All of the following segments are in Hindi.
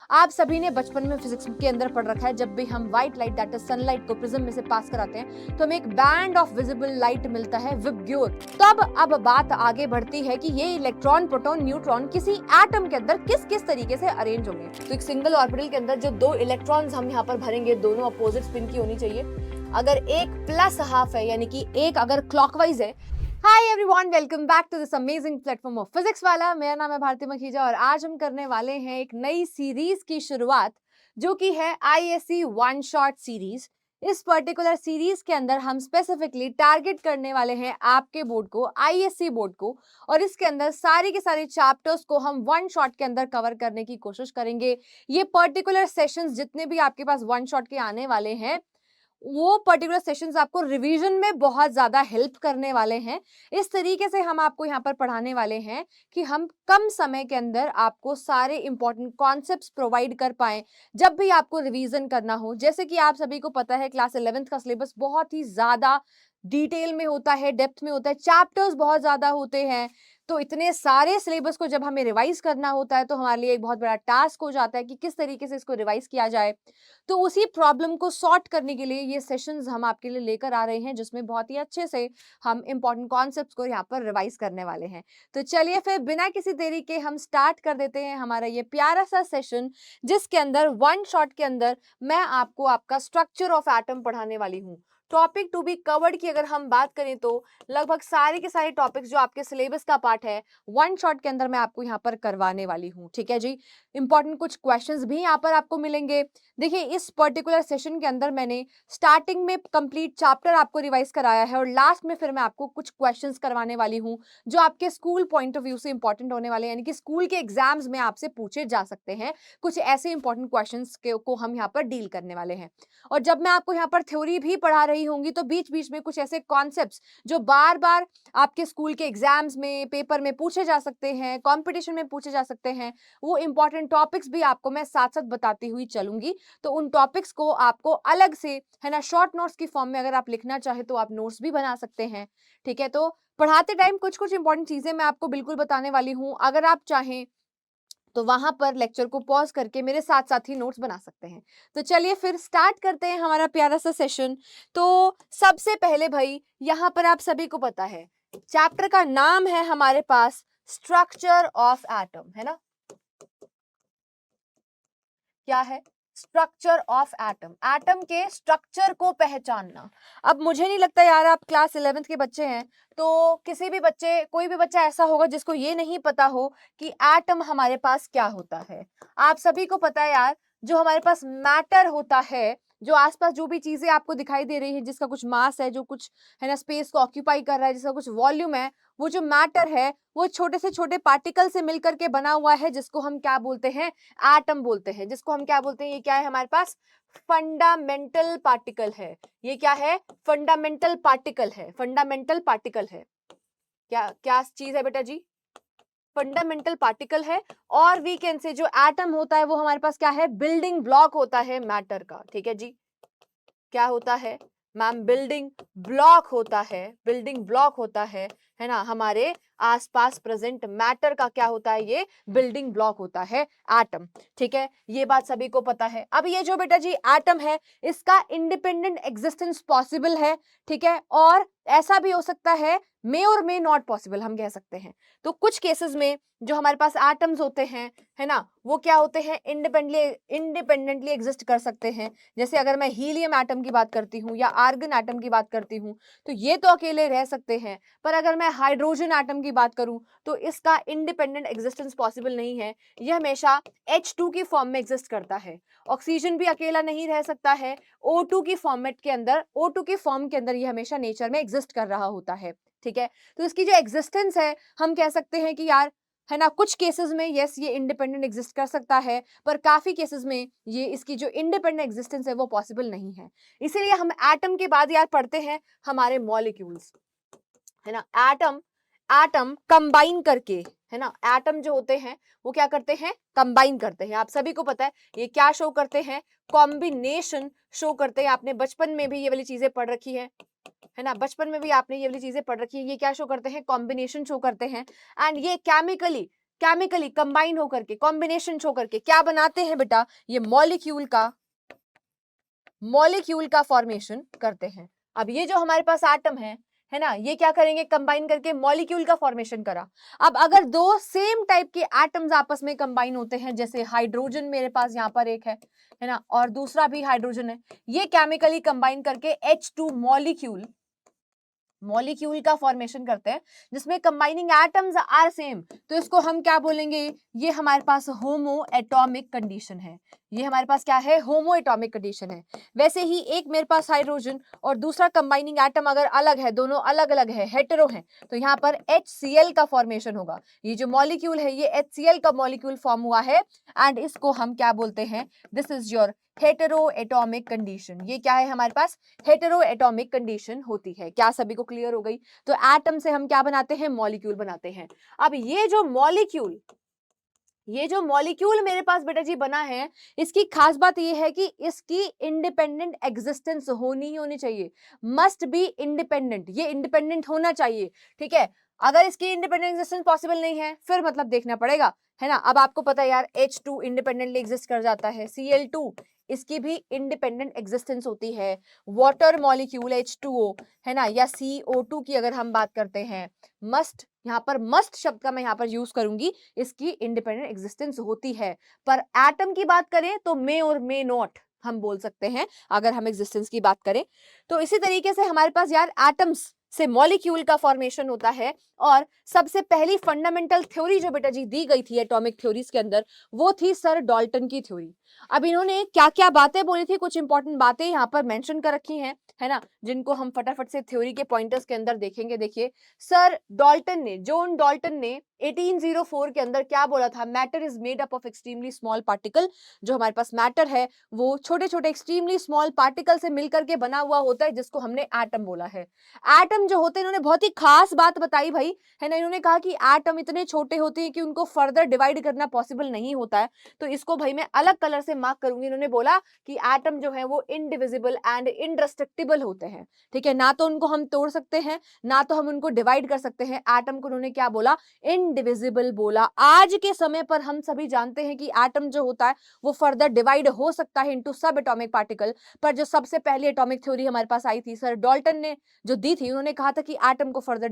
आप सभी ने बचपन में फिजिक्स के अंदर पढ़ रखा है, जब भी हम white light that is sunlight को प्रिज्म में से पास कराते हैं तो हमें एक बैंड ऑफ विजिबल लाइट मिलता है, विबग्योर। तब अब बात आगे बढ़ती है कि ये इलेक्ट्रॉन, प्रोटॉन, न्यूट्रॉन किसी एटम के अंदर किस किस तरीके से अरेंज होंगे। तो एक सिंगल ऑर्बिटल के अंदर जो दो इलेक्ट्रॉन्स हम यहाँ पर भरेंगे, दोनों अपोजिट स्पिन की होनी चाहिए। अगर एक प्लस हाफ है, यानी कि एक अगर क्लॉकवाइज है। Hi everyone, welcome back to this amazing platform of physics वाला। मेरा नाम है भारती मखीजा और आज हम करने वाले हैं एक नई सीरीज की शुरुआत, जो कि है आईएससी वन शॉट सीरीज। इस पर्टिकुलर सीरीज के अंदर हम स्पेसिफिकली टारगेट करने वाले हैं आपके बोर्ड को, आईएससी बोर्ड को, और इसके अंदर सारे के सारे चैप्टर्स को हम वन शॉट के अंदर कवर करने की कोशिश करेंगे। ये पर्टिकुलर सेशंस जितने भी आपके पास वन शॉट के आने वाले हैं, वो पर्टिकुलर सेशंस आपको रिवीजन में बहुत ज्यादा हेल्प करने वाले हैं। इस तरीके से हम आपको यहाँ पर पढ़ाने वाले हैं कि हम कम समय के अंदर आपको सारे इंपॉर्टेंट कॉन्सेप्ट्स प्रोवाइड कर पाएं जब भी आपको रिवीजन करना हो। जैसे कि आप सभी को पता है, क्लास 11th का सिलेबस बहुत ही ज्यादा डिटेल में होता है, डेप्थ में होता है, चैप्टर्स बहुत ज्यादा होते हैं। तो इतने सारे सिलेबस को जब हमें रिवाइज करना होता है तो हमारे लिए एक बहुत बड़ा टास्क हो जाता है कि किस तरीके से इसको रिवाइज किया जाए। तो उसी प्रॉब्लम को सॉर्ट करने के लिए ये सेशंस हम आपके लिए लेकर आ रहे हैं, जिसमें बहुत ही अच्छे से हम इंपॉर्टेंट कॉन्सेप्ट्स को यहाँ पर रिवाइज करने वाले हैं। तो चलिए फिर बिना किसी देरी के हम स्टार्ट कर देते हैं हमारा ये प्यारा सा सेशन, जिसके अंदर वन शॉट के अंदर मैं आपको आपका स्ट्रक्चर ऑफ एटम पढ़ाने वाली हूँ। टॉपिक टू बी कवर्ड की अगर हम बात करें तो लगभग सारे के सारे टॉपिक्स जो आपके सिलेबस का पार्ट है, वन शॉट के अंदर मैं आपको यहाँ पर करवाने वाली हूँ। ठीक है जी। इंपॉर्टेंट कुछ क्वेश्चंस भी यहाँ पर आपको मिलेंगे। देखिए, इस पर्टिकुलर सेशन के अंदर मैंने स्टार्टिंग में कंप्लीट चैप्टर आपको रिवाइज कराया है और लास्ट में फिर मैं आपको कुछ क्वेश्चंस करवाने वाली हूँ जो आपके स्कूल पॉइंट ऑफ व्यू से इंपॉर्टेंट होने वाले हैं, यानी कि स्कूल के एग्जाम्स में आपसे पूछे जा सकते हैं। कुछ ऐसे इंपॉर्टेंट क्वेश्चंस को हम यहाँ पर डील करने वाले हैं। और जब मैं आपको यहाँ पर थ्योरी भी पढ़ा रही होंगी तो बीच बीच में कुछ ऐसे कॉन्सेप्ट्स जो बार बार आपके स्कूल के एग्जाम्स में, पेपर में पूछे जा सकते हैं, कॉम्पिटिशन में पूछे जा सकते हैं, वो इंपॉर्टेंट टॉपिक्स भी आपको मैं साथ साथ बताती हुई चलूंगी। तो उन टॉपिक्स को आपको अलग से, है ना, शॉर्ट नोट्स की फॉर्म में अगर आप लिखना चाहे तो आप नोट्स भी बना सकते हैं। ठीक है। तो पढ़ाते टाइम कुछ कुछ इंपॉर्टेंट चीजें मैं आपको बिल्कुल बताने वाली हूँ। अगर आप चाहें तो वहां पर लेक्चर को पॉज करके मेरे साथ साथ ही नोट्स बना सकते हैं। तो चलिए फिर स्टार्ट करते हैं हमारा प्यारा सा सेशन। तो सबसे पहले भाई, यहाँ पर आप सभी को पता है चैप्टर का नाम है हमारे पास स्ट्रक्चर ऑफ एटम, है ना। क्या है? Structure of atom. एटम के स्ट्रक्चर को पहचानना। अब मुझे नहीं लगता यार आप क्लास 11th के बच्चे हैं तो किसी भी बच्चे, कोई भी बच्चा ऐसा होगा जिसको ये नहीं पता हो कि एटम हमारे पास क्या होता है। आप सभी को पता है यार, जो हमारे पास मैटर होता है, जो आसपास जो भी चीजें आपको दिखाई दे रही है, जिसका कुछ मास है, जो कुछ, है ना, स्पेस को ऑक्यूपाई कर रहा है, जिसका कुछ वॉल्यूम है, वो जो मैटर है वो छोटे से छोटे पार्टिकल से मिलकर के बना हुआ है, जिसको हम क्या बोलते हैं? एटम बोलते हैं। जिसको हम क्या बोलते हैं? ये क्या है हमारे पास? फंडामेंटल पार्टिकल है। ये क्या है? फंडामेंटल पार्टिकल है। फंडामेंटल पार्टिकल है। क्या क्या चीज है बेटा जी? फंडामेंटल पार्टिकल है। और वी कैन से जो एटम होता है वो हमारे पास क्या है? बिल्डिंग ब्लॉक होता है मैटर का। ठीक है जी। क्या होता है मैम? बिल्डिंग ब्लॉक होता है। बिल्डिंग ब्लॉक होता है ना। हमारे आसपास प्रेजेंट मैटर का क्या होता है? ये बिल्डिंग ब्लॉक होता है एटम। ठीक है, ये बात सभी को पता है। अब ये जो बेटा जी एटम है, इसका इंडिपेंडेंट एग्जिस्टेंस पॉसिबल है। ठीक है, और ऐसा भी हो सकता है मे और मे नॉट पॉसिबल, हम कह सकते हैं। तो कुछ केसेस में जो हमारे पास एटम्स होते हैं, है ना, वो क्या होते हैं? इंडिपेंडेंटली एग्जिस्ट कर सकते हैं। जैसे अगर मैं हीलियम एटम की बात करती हूँ या आर्गन एटम की बात करती हूँ तो ये तो अकेले रह सकते हैं, पर अगर मैं हाइड्रोजन एटम की बात करूं तो इसका इंडिपेंडेंट एग्जिस्टेंस पॉसिबल नहीं है। यह हमेशा H2 की फॉर्म में एग्जिस्ट करता है। ऑक्सीजन भी अकेला नहीं रह सकता है। O2 की फॉर्मेट के अंदर, O2 की फॉर्म के अंदर यह हमेशा नेचर में एग्जिस्ट कर रहा होता है। ठीक है, तो इसकी जो एग्जिस्टेंस है, हम कह सकते हैं कि यार, है ना, कुछ केसेस में यस ये इंडिपेंडेंट एग्जिस्ट कर सकता है, पर काफी केसेस में ये इसकी जो इंडिपेंडेंट एग्जिस्टेंस है वो पॉसिबल नहीं है। इसीलिए हम एटम के बाद यार पढ़ते हैं हमारे मॉलिक्यूल्स, है ना। एटम एटम कंबाइन करके, है ना, एटम जो होते हैं वो क्या करते हैं? कंबाइन करते हैं। आप सभी को पता है ये क्या शो करते हैं? कॉम्बिनेशन शो करते हैं। आपने बचपन में भी ये वाली चीजें पढ़ रखी है ना। बचपन में भी आपने ये वाली चीजें पढ़ रखी है। ये क्या शो करते हैं? कॉम्बिनेशन शो करते हैं। एंड ये केमिकली केमिकली कंबाइन होकर के, कॉम्बिनेशन होकर के क्या बनाते हैं बेटा, ये मॉलिक्यूल का फॉर्मेशन करते हैं। अब ये जो हमारे पास एटम है ना, ये क्या करेंगे, कंबाइन करके मॉलिक्यूल का फॉर्मेशन करा। अब अगर दो सेम टाइप के एटम्स आपस में कंबाइन होते हैं, जैसे हाइड्रोजन मेरे पास यहाँ पर एक है ना, और दूसरा भी हाइड्रोजन है, ये केमिकली कंबाइन करके H2 मॉलिक्यूल का फॉर्मेशन करते हैं, जिसमें कंबाइनिंग एटम्स आर सेम, तो इसको हम क्या बोलेंगे, ये हमारे पास होमो एटॉमिक कंडीशन है। ये हमारे पास क्या है, होमो एटॉमिक कंडीशन है। वैसे ही एक मेरे पास हाइड्रोजन और दूसरा कंबाइनिंग एटम अगर अलग है, दोनों अलग अलग है, हेटेरो है, तो यहाँ पर HCl का फॉर्मेशन होगा। ये जो मॉलिक्यूल है ये HCl का मॉलिक्यूल फॉर्म हुआ है, एंड इसको हम क्या बोलते हैं, this is your hetero atomic condition. ये क्या है, हमारे पास हेटेरो एटॉमिक कंडीशन होती है। क्या सभी को क्लियर हो गई? तो एटम से हम क्या बनाते हैं, मॉलिक्यूल बनाते हैं। अब ये जो मॉलिक्यूल मेरे पास बेटा जी बना है, इसकी खास बात ये है कि इसकी इंडिपेंडेंट एग्जिस्टेंस होनी चाहिए, मस्ट बी इंडिपेंडेंट, ये इंडिपेंडेंट होना चाहिए, ठीक है। अगर इसकी इंडिपेंडेंट एग्जिस्टेंस पॉसिबल नहीं है, फिर मतलब देखना पड़ेगा, है ना। अब आपको पता है यार, H2 इंडिपेंडेंटली एग्जिस्ट कर जाता है, Cl2 इसकी भी इंडिपेंडेंट एग्जिस्टेंस होती है, वाटर मॉलिक्यूल H2O, है ना, या CO2 की अगर हम बात करते हैं, मस्ट, यहाँ पर मस्ट शब्द का मैं यहाँ पर यूज करूंगी, इसकी इंडिपेंडेंट एग्जिस्टेंस होती है। पर एटम की बात करें तो मे और मे नॉट हम बोल सकते हैं, अगर हम एग्जिस्टेंस की बात करें। तो इसी तरीके से हमारे पास यार एटम्स से मॉलिक्यूल का फॉर्मेशन होता है। और सबसे पहली फंडामेंटल थ्योरी जो बेटा जी दी गई थी एटॉमिक थ्योरीज के अंदर, वो थी सर डाल्टन की थ्योरी। अब इन्होंने क्या क्या बातें बोली थी, कुछ इंपॉर्टेंट बातें यहाँ पर मेंशन कर रखी हैं, है ना, जिनको हम फटाफट से थ्योरी के पॉइंटर्स के अंदर देखेंगे। देखिए, सर डाल्टन ने, जॉन डाल्टन ने 1804 के अंदर क्या बोला था, matter is made up of extremely small particle. जो हमारे पास मैटर है वो छोटे छोटे एक्सट्रीमली स्मॉल पार्टिकल से मिलकर के बना हुआ होता है, जिसको हमने एटम बोला है। एटम जो होते हैं, इन्होंने बहुत ही खास बात बताई भाई, है ना। इन्होंने कहा कि एटम इतने छोटे होते हैं कि उनको फर्दर डिवाइड करना पॉसिबल नहीं होता है। तो इसको भाई मैं अलग कलर से मार्क करूंगी। इन्होंने बोला कि एटम जो है वो इनडिविजिबल एंड इनडिस्ट्रक्टिबल होते हैं, ठीक है, ना तो उनको हम तोड़ सकते हैं, ना तो हम उनको डिवाइड कर सकते हैं। एटम को उन्होंने क्या बोला, इनडिविजिबल बोला। आज के समय पर हम सभी जानते हैं कि एटम जो होता है वो फर्दर डिवाइड हो सकता है इनटू सब एटॉमिक पार्टिकल। पर जो सबसे पहली एटॉमिक थ्योरी हमारे पास आई थी सर डाल्टन ने जो दी थी, उन्होंने कहा था कि एटम को फर्दर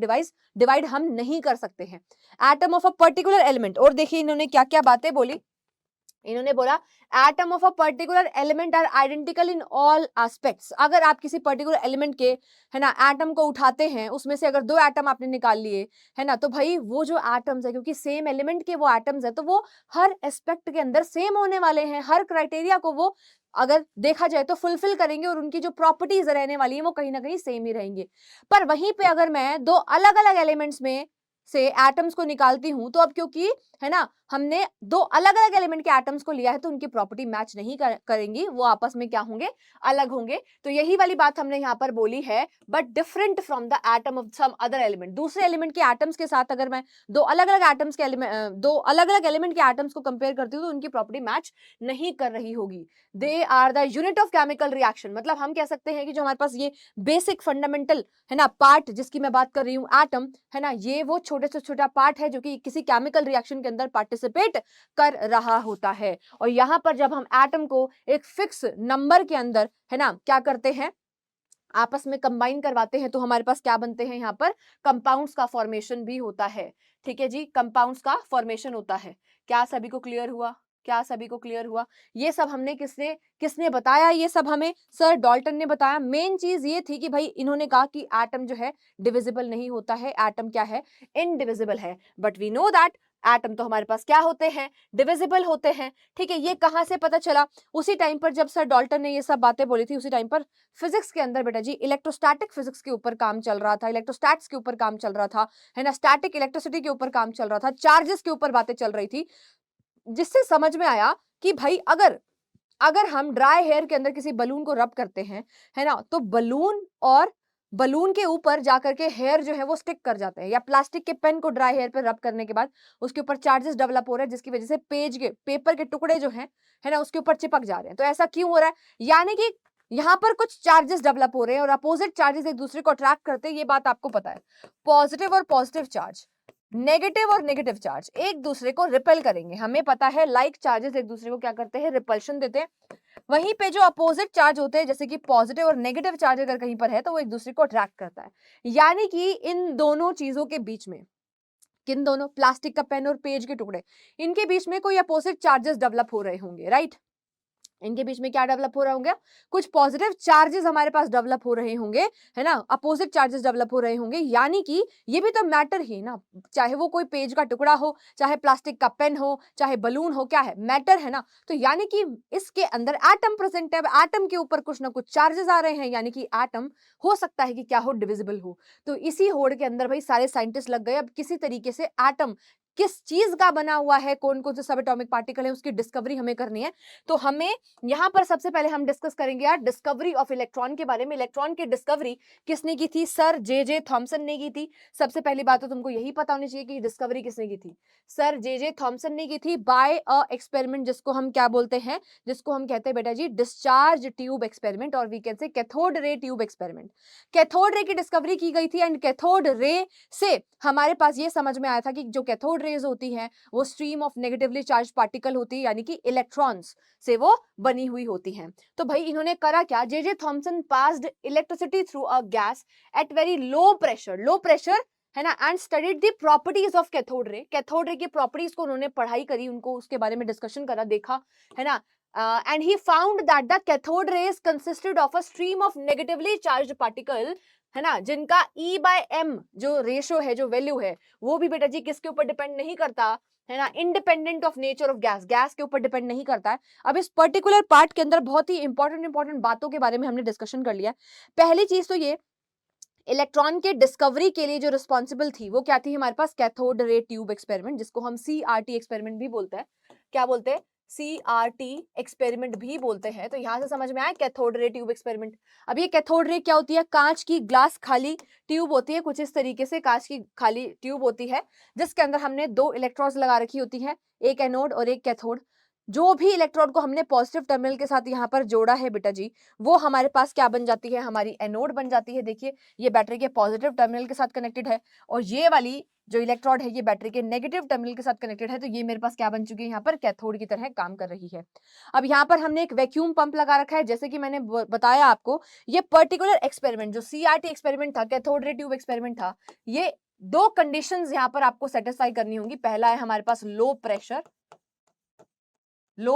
डिवाइड हम नहीं कर सकते हैं, atom of a particular element. और देखिए इन्होंने क्या क्या बातें बोली, इन्होंने बोला atom of a particular element are identical in all aspects. अगर आप किसी पर्टिकुलर एलिमेंट के, है ना, एटम को उठाते हैं, उसमें से अगर दो एटम आपने निकाल लिए, है ना, तो भाई वो जो एटम्स है, क्योंकि सेम एलिमेंट के वो एटम्स है, तो वो हर एस्पेक्ट के अंदर सेम होने वाले हैं, हर क्राइटेरिया को वो अगर देखा जाए तो फुलफिल करेंगे, और उनकी जो प्रॉपर्टीज रहने वाली है वो कहीं ना कहीं सेम ही रहेंगे। पर वहीं पे अगर मैं दो अलग अलग एलिमेंट्स में से एटम्स को निकालती हूं, तो अब क्योंकि, है ना, हमने दो अलग अलग एलिमेंट के एटम्स को लिया है, तो उनकी प्रॉपर्टी मैच नहीं करेंगी, वो आपस में क्या होंगे, अलग होंगे। तो यही वाली बात हमने यहाँ पर बोली है, but different from the atom of some other element. दूसरे एलिमेंट के एटम्स के साथ अगर मैं दो अलग अलग एटम्स के एलिमेंट के एटम्स को कंपेयर करती हूँ, तो उनकी प्रॉपर्टी मैच नहीं कर रही होगी। They are the unit of chemical reaction. मतलब हम कह सकते हैं कि जो हमारे पास ये बेसिक फंडामेंटल, है ना, पार्ट जिसकी मैं बात कर रही हूँ, एटम, है ना, ये वो छोटे से छोटा पार्ट है जो कि किसी केमिकल रिएक्शन के अंदर पार्टिसिपेट कर रहा होता है। और यहां पर जब हम एटम को एक फिक्स नंबर के अंदर, है ना, क्या करते हैं, आपस में कंबाइन करवाते हैं, तो हमारे पास क्या बनते हैं, यहाँ पर कंपाउंड्स का फॉर्मेशन भी होता है। ठीक है जी, कंपाउंड्स का फॉर्मेशन होता है। क्या सभी को क्लियर हुआ? क्या सभी को क्लियर हुआ? ये सब हमने किसने बताया? ये सब हमें सर डाल्टन ने बताया। मेन चीज ये थी कि भाई इन्होंने कहा कि एटम जो है डिविजिबल नहीं होता है, एटम क्या है, इनडिविजिबल है। But we know that atom तो हमारे पास क्या होते हैं, डिविजिबल होते हैं। ठीक है, ये कहां से पता चला? उसी टाइम पर जब सर डाल्टन ने ये सब बातें बोली थी, उसी टाइम पर फिजिक्स के अंदर बेटा जी इलेक्ट्रोस्टैटिक फिजिक्स के ऊपर काम चल रहा था, इलेक्ट्रोस्टैट्स के ऊपर काम चल रहा था, है ना, स्टैटिक इलेक्ट्रिसिटी के ऊपर काम चल रहा था, चार्जेस के ऊपर बातें चल रही थी, जिससे समझ में आया कि भाई अगर अगर हम ड्राई हेयर के अंदर किसी बलून को रब करते हैं, है ना, तो बलून के ऊपर जाकर के हेयर जो है वो स्टिक कर जाते हैं, या प्लास्टिक के पेन को ड्राई हेयर पे रब करने के बाद उसके ऊपर चार्जेस डेवलप हो रहे हैं, जिसकी वजह से पेपर के टुकड़े जो हैं, है ना, उसके ऊपर चिपक जा रहे हैं। तो ऐसा क्यों हो रहा है? यानी कि यहाँ पर कुछ चार्जेस डेवलप हो रहे हैं और अपोजिट चार्जेस एक दूसरे को अट्रैक्ट करते हैं, ये बात आपको पता है। पॉजिटिव और पॉजिटिव चार्ज, नेगेटिव और नेगेटिव चार्ज एक दूसरे को रिपेल करेंगे। हमें पता है लाइक चार्जेस एक दूसरे को क्या करते हैं, रिपल्शन देते हैं। वहीं पे जो अपोजिट चार्ज होते हैं जैसे कि पॉजिटिव और नेगेटिव चार्ज अगर कहीं पर है तो वो एक दूसरे को अट्रैक्ट करता है। यानी कि इन दोनों चीजों के बीच में, किन दोनों, प्लास्टिक का पेन और पेज के टुकड़े, इनके बीच में कोई अपोजिट चार्जेस डेवलप हो रहे होंगे, राइट। इनके बीच में क्या डेवलप हो रहा होंगे, कुछ पॉजिटिव चार्जेस हमारे पास डेवलप हो रहे होंगे, है ना, अपोजिट चार्जेस डेवलप हो रहे होंगे। यानी कि ये भी तो मैटर ही ना, चाहे वो कोई पेज का टुकड़ा हो, चाहे प्लास्टिक का पेन हो, चाहे बलून हो, क्या है, मैटर है ना। तो यानी कि इसके अंदर एटम प्रेजेंट है, एटम के ऊपर कुछ ना कुछ चार्जेस आ रहे हैं, यानी कि एटम हो सकता है कि क्या हो, डिविजिबल हो। तो इसी होड़ के अंदर भाई सारे साइंटिस्ट लग गए अब किसी तरीके से एटम किस चीज का बना हुआ है, कौन कौन से सब एटॉमिक पार्टिकल है, उसकी डिस्कवरी हमें करनी है। तो हमें यहां पर सबसे पहले हम डिस्कस करेंगे यार डिस्कवरी ऑफ इलेक्ट्रॉन के बारे में। इलेक्ट्रॉन की डिस्कवरी किसने की थी, सर जे थॉमसन ने की थी। सबसे पहली बात तो तुमको यही पता होनी चाहिए कि डिस्कवरी किसने की थी, सर जे थॉमसन ने की थी बाय अ एक्सपेरिमेंट, जिसको हम क्या बोलते हैं, जिसको हम कहते हैं बेटा जी डिस्चार्ज ट्यूब एक्सपेरिमेंट, और we can say cathode ray tube experiment. Cathode ray की डिस्कवरी की गई थी एंड कैथोड रे से हमारे पास ये समझ में आया था कि जो कैथोड रेज होती हैं वो stream of negatively charge particle होती है, यानी कि इलेक्ट्रॉन्स से वो बनी हुई होती हैं। तो भाई इन्होंने करा क्या, J Thomson passed electricity through a gas at very low pressure, है ना, and studied the properties of cathode ray. Cathode ray की प्रॉपर्टीज को उन्होंने पढ़ाई करी, उनको उसके बारे में डिस्कशन करा, देखा, है ना। And he found that the cathode rays consisted of a stream of negatively charged particle, है ना, जिनका E/m जो रेशो है, जो वैल्यू है, वो भी बेटा जी किसके ऊपर डिपेंड नहीं करता, है ना, independent of nature of gas, gas के ऊपर डिपेंड नहीं करता है। अब इस पर्टिकुलर पार्ट के अंदर बहुत ही इंपॉर्टेंट बातों के बारे में हमने डिस्कशन कर लिया। पहली चीज तो ये, इलेक्ट्रॉन के डिस्कवरी के लिए जो रिस्पॉन्सिबल थी वो क्या थी हमारे पास, कैथोड रे ट्यूब एक्सपेरिमेंट, जिसको हम CRT एक्सपेरिमेंट भी बोलते हैं। क्या बोलते हैं, CRT एक्सपेरिमेंट भी बोलते हैं। तो यहां से समझ में आया कैथोड रे ट्यूब एक्सपेरिमेंट। अब ये कैथोड रे क्या होती है, कांच की ग्लास खाली ट्यूब होती है, कुछ इस तरीके से कांच की खाली ट्यूब होती है, जिसके अंदर हमने दो इलेक्ट्रोड्स लगा रखी होती है, एक एनोड और एक कैथोड। जो भी इलेक्ट्रोड को हमने पॉजिटिव टर्मिनल के साथ यहाँ पर जोड़ा है बेटा जी, वो हमारे पास क्या बन जाती है, हमारी एनोड बन जाती है। देखिए ये बैटरी के पॉजिटिव टर्मिनल के साथ कनेक्टेड है, और ये वाली जो इलेक्ट्रोड है ये बैटरी के नेगेटिव टर्मिनल के साथ कनेक्टेड है। तो ये मेरे पास क्या बन चुकी है, यहाँ पर कैथोड की तरह काम कर रही है। अब यहाँ पर हमने एक वैक्यूम पंप लगा रखा है, जैसे कि मैंने बताया आपको, ये पर्टिकुलर एक्सपेरिमेंट जो CRT एक्सपेरिमेंट था, कैथोड रे ट्यूब एक्सपेरिमेंट था, ये दो कंडीशंस यहाँ पर आपको सेटिस्फाई करनी होंगी। पहला है हमारे पास लो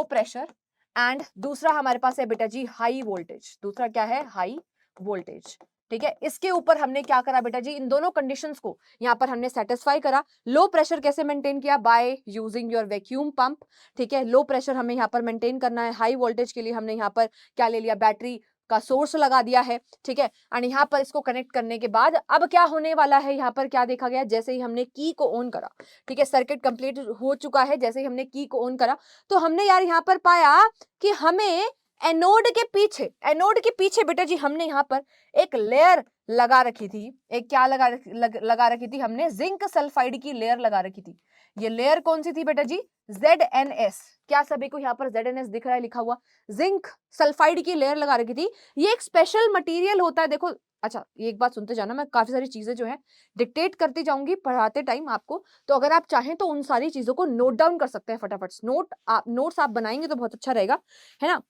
प्रेशर एंड दूसरा हमारे पास है बेटा जी हाई वोल्टेज। दूसरा क्या है, हाई वोल्टेज। ठीक है, इसके ऊपर हमने क्या करा बेटा जी, इन दोनों कंडीशंस को यहां पर हमने सेटिस्फाई करा। लो प्रेशर कैसे मेंटेन किया, by using your vacuum pump. ठीक है, लो प्रेशर हमें यहाँ पर मेंटेन करना है। हाई वोल्टेज के लिए हमने यहाँ पर क्या ले लिया, बैटरी का सोर्स लगा दिया है। ठीक है, एंड यहाँ पर इसको कनेक्ट करने के बाद अब क्या होने वाला है, यहाँ पर क्या देखा गया, जैसे ही हमने की को ऑन करा, ठीक है, सर्किट कंप्लीट हो चुका है, जैसे ही हमने की को ऑन करा तो हमने यार यहाँ पर पाया कि हमें एनोड के पीछे बेटा जी हमने यहाँ पर एक लेयर लगा रखी थी। एक क्या लगा रखी थी हमने, जिंक सल्फाइड की लेयर लगा रखी थी। ये लेयर कौन सी थी बेटा जी, ZnS। क्या सभी को यहाँ पर ZnS दिख रहा है लिखा हुआ, जिंक सल्फाइड की लेयर लगा रखी थी। ये एक स्पेशल मटेरियल होता है, देखो। अच्छा ये एक बात सुनते जाना, मैं काफी सारी चीजें जो है डिक्टेट करती जाऊंगी पढ़ाते टाइम आपको, तो अगर आप चाहें तो उन सारी चीजों को नोट डाउन कर सकते हैं फटाफट। नोट्स आप बनाएंगे तो बहुत अच्छा रहेगा, है ना।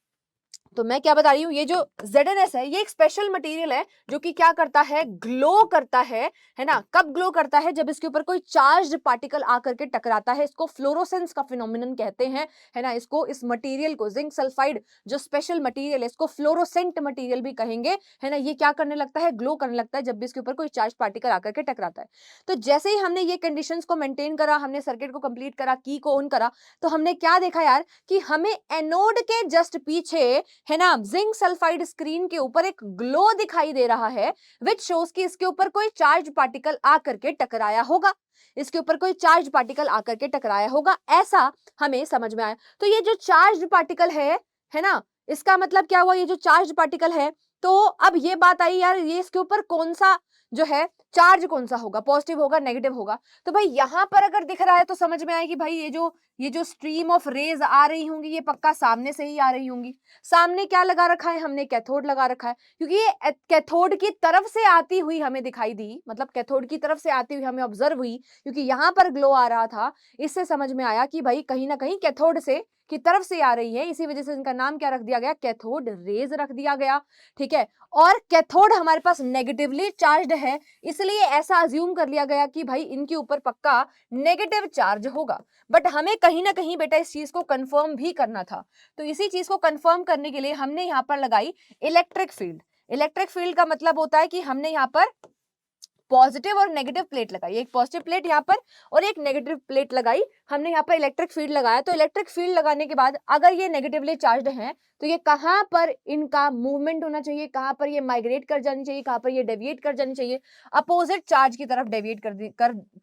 तो मैं क्या बता रही हूँ, ये जो ZnS है ये एक स्पेशल मटेरियल है जो कि क्या करता है, ग्लो करता है ना। कब ग्लो करता है, जब इसके ऊपर कोई चार्ज्ड पार्टिकल आकर के टकराता है। इसको फ्लोरोसेंस का फिनोमिनन कहते हैं, है ना। इसको, इस मटेरियल को, जिंक सल्फाइड जो स्पेशल मटेरियल है, इसको फ्लोरोसेंट मटेरियल भी कहेंगे, है ना। ये क्या करने लगता है, ग्लो करने लगता है जब भी इसके ऊपर कोई चार्ज पार्टिकल आकर के टकराता है। तो जैसे ही हमने ये कंडीशंस को मेंटेन करा, हमने सर्किट को कंप्लीट करा, की को ऑन करा, तो हमने क्या देखा यार कि हमें एनोड के जस्ट पीछे, है ना, जिंक सल्फाइड स्क्रीन के ऊपर एक ग्लो दिखाई दे रहा है, विच शोज कि इसके ऊपर कोई चार्ज पार्टिकल आकर के टकराया होगा। इसके ऊपर कोई चार्ज पार्टिकल आकर के टकराया होगा, ऐसा हमें समझ में आया। तो ये जो चार्ज पार्टिकल है ना, इसका मतलब क्या हुआ, ये जो चार्ज पार्टिकल है, तो अब ये बात आई यार, ये इसके ऊपर कौन सा जो है चार्ज कौन सा होगा, पॉजिटिव होगा नेगेटिव होगा। तो भाई यहां पर अगर दिख रहा है तो समझ में आया कि भाई ये जो स्ट्रीम ऑफ रेज आ रही होंगी ये पक्का सामने से ही आ रही होंगी। सामने क्या लगा रखा है हमने, कैथोड लगा रखा है, क्योंकि ये कैथोड की तरफ से आती हुई हमें दिखाई दी, मतलब कैथोड की तरफ से आती हुई हमें ऑब्जर्व हुई, क्योंकि यहाँ पर ग्लो आ रहा था। इससे समझ में आया कि भाई कहीं ना कहीं कैथोड से की तरफ से आ रही है, इसी वजह से इनका नाम क्या रख दिया गया, कैथोड रेज रख दिया गया। ठीक है, और कैथोड हमारे पास नेगेटिवली चार्ज्ड है, इसलिए ऐसा अज्यूम कर लिया गया कि भाई इनके ऊपर पक्का नेगेटिव चार्ज होगा। बट हमें कहीं ना कहीं बेटा इस चीज को कंफर्म भी करना था, तो इसी चीज को कंफर्म करने के लिए हमने यहाँ पर लगाई इलेक्ट्रिक फील्ड। इलेक्ट्रिक फील्ड का मतलब होता है कि हमने यहाँ पर पॉजिटिव और नेगेटिव प्लेट लगाई, एक पॉजिटिव प्लेट यहाँ पर और एक नेगेटिव प्लेट लगाई, हमने यहाँ पर इलेक्ट्रिक फील्ड लगाया। तो इलेक्ट्रिक फील्ड लगाने के बाद अगर ये नेगेटिवली चार्ज्ड हैं तो ये कहाँ पर इनका मूवमेंट होना चाहिए, कहाँ पर ये माइग्रेट कर जानी चाहिए, कहाँ पर ये डेविएट कर जानी चाहिए, अपोजिट चार्ज की तरफ डेविएट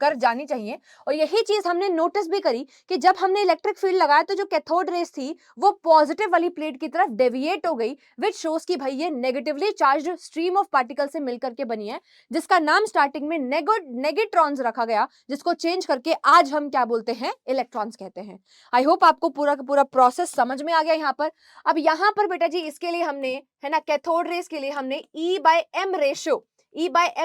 कर जानी चाहिए। और यही चीज हमने नोटिस भी करी कि जब हमने इलेक्ट्रिक फील्ड लगाया तो जो कैथोड रेस थी वो पॉजिटिव वाली प्लेट की तरफ डेविएट हो गई, विच शोज कि भाई ये negatively charged stream of particle से मिलकर के बनी है, जिसका नाम स्टार्टिंग में नेगेट्रॉन्स रखा गया, जिसको चेंज करके आज हम क्या बोलते हैं, इलेक्ट्रॉन्स कहते हैं। आई होप आपको पूरा का पूरा प्रोसेस समझ में आ गया यहाँ पर। अब यहाँ पर बेटा जी इसके लिए हमने, है ना, कैथोड रेस के लिए हमने E/m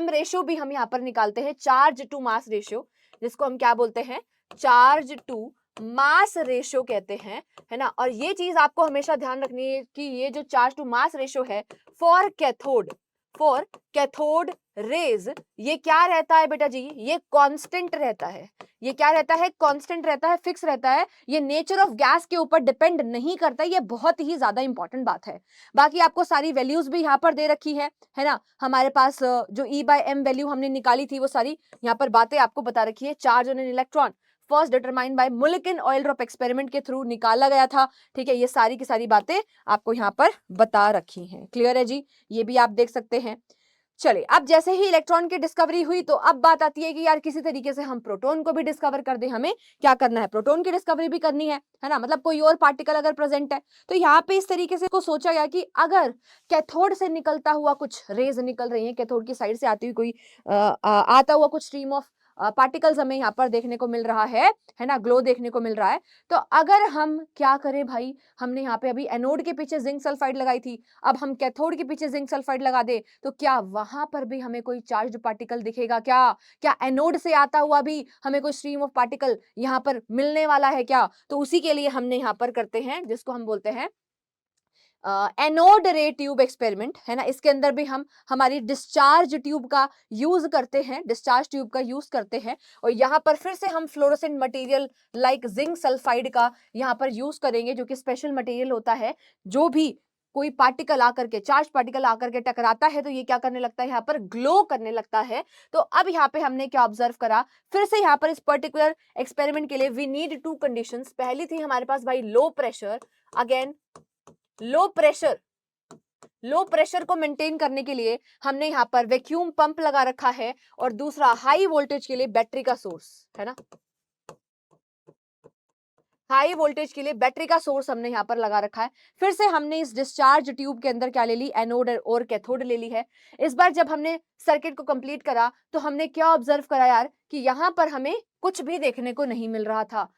रेशियो भी हम यहाँ पर निकालते हैं, चार्ज टू मास रेशियो, जिसको हम क्या बोलते हैं, चार्ज टू मास रेशियो कहते हैं, है ना। और ये चीज आपको हमेशा ध्यान रखनी है कि ये जो चार्ज टू मास रेशियो है फॉर कैथोड रेज, ये क्या रहता है बेटा जी, ये कांस्टेंट रहता है। ये क्या रहता है, कांस्टेंट रहता है, फिक्स रहता है, ये नेचर ऑफ गैस के ऊपर डिपेंड नहीं करता। ये बहुत ही ज्यादा इंपॉर्टेंट बात है। बाकी आपको सारी वैल्यूज भी यहाँ पर दे रखी है ना, हमारे पास जो E/m वैल्यू हमने निकाली थी वो सारी यहाँ पर बातें आपको बता रखी है। Charge on an electron first determined by Millikan oil drop experiment के थ्रू निकाला गया था। ठीक है, ये सारी की सारी बातें आपको यहाँ पर बता रखी हैं। क्लियर है जी, ये भी आप देख सकते हैं। चलिए, अब जैसे ही इलेक्ट्रॉन की डिस्कवरी हुई तो अब बात आती है कि यार किसी तरीके से हम प्रोटॉन को भी डिस्कवर कर दें। हमें क्या करना है, प्रोटॉन की डिस्कवरी भी करनी है ना, मतलब कोई और पार्टिकल अगर प्रेजेंट है। तो यहाँ पे इस तरीके से को सोचा गया कि अगर कैथोड से निकलता हुआ कुछ रेज निकल रही है, कैथोड की साइड से आती हुई कोई आता हुआ कुछ स्ट्रीम ऑफ पार्टिकल्स हमें यहाँ पर देखने को मिल रहा है ना, ग्लो देखने को मिल रहा है। तो अगर हम क्या करें भाई, हमने यहाँ पे अभी एनोड के पीछे जिंक सल्फाइड लगाई थी, अब हम कैथोड के पीछे जिंक सल्फाइड लगा दे तो क्या वहां पर भी हमें कोई चार्ज्ड पार्टिकल दिखेगा क्या? क्या एनोड से आता हुआ भी हमें कोई स्ट्रीम ऑफ पार्टिकल यहाँ पर मिलने वाला है क्या? तो उसी के लिए हमने यहाँ पर करते हैं जिसको हम बोलते हैं एनोड रे ट्यूब एक्सपेरिमेंट, है ना। इसके अंदर भी हम हमारी डिस्चार्ज ट्यूब का यूज करते हैं, डिस्चार्ज ट्यूब का यूज करते हैं। और यहाँ पर फिर से हम fluorescent material like zinc sulphide का यहाँ पर यूज करेंगे, जो कि स्पेशल मटेरियल होता है। जो भी कोई पार्टिकल आकर के, चार्ज पार्टिकल आकर के टकराता है तो ये क्या करने लगता है, यहाँ पर ग्लो करने लगता है। तो अब यहाँ पे हमने क्या ऑब्जर्व करा, फिर से यहाँ पर इस पर्टिकुलर एक्सपेरिमेंट के लिए वी नीड टू कंडीशंस। पहली थी हमारे पास भाई low pressure, again low pressure को मेंटेन करने के लिए हमने यहाँ पर वैक्यूम पंप लगा रखा है, और दूसरा हाई वोल्टेज के लिए बैटरी का सोर्स, है ना। हाई वोल्टेज के लिए बैटरी का सोर्स हमने यहाँ पर लगा रखा है। फिर से हमने इस डिस्चार्ज ट्यूब के अंदर क्या ले ली, एनोड और कैथोड ले ली है। इस बार जब हमने सर्किट को कंप्लीट करा तो हमने क्या ऑब्जर्व करा यार, कि यहाँ पर हमें कुछ भी देखने को नहीं मिल रहा था।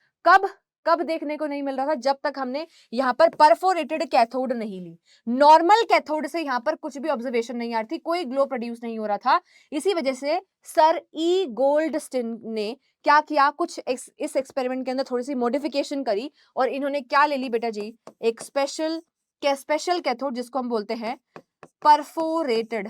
कब देखने को नहीं मिल रहा था, जब तक हमने यहाँ पर परफोरेटेड कैथोड नहीं ली। नॉर्मल कैथोड से यहाँ पर कुछ भी ऑब्जर्वेशन नहीं आ रही थी, कोई ग्लो प्रोड्यूस नहीं हो रहा था। इसी वजह से सर ई गोल्डस्टीन ने क्या किया, कुछ इस एक्सपेरिमेंट के अंदर थोड़ी सी मॉडिफिकेशन करी, और इन्होंने क्या ले ली बेटा जी, एक स्पेशल कैथोड, जिसको हम बोलते हैं परफोरेटेड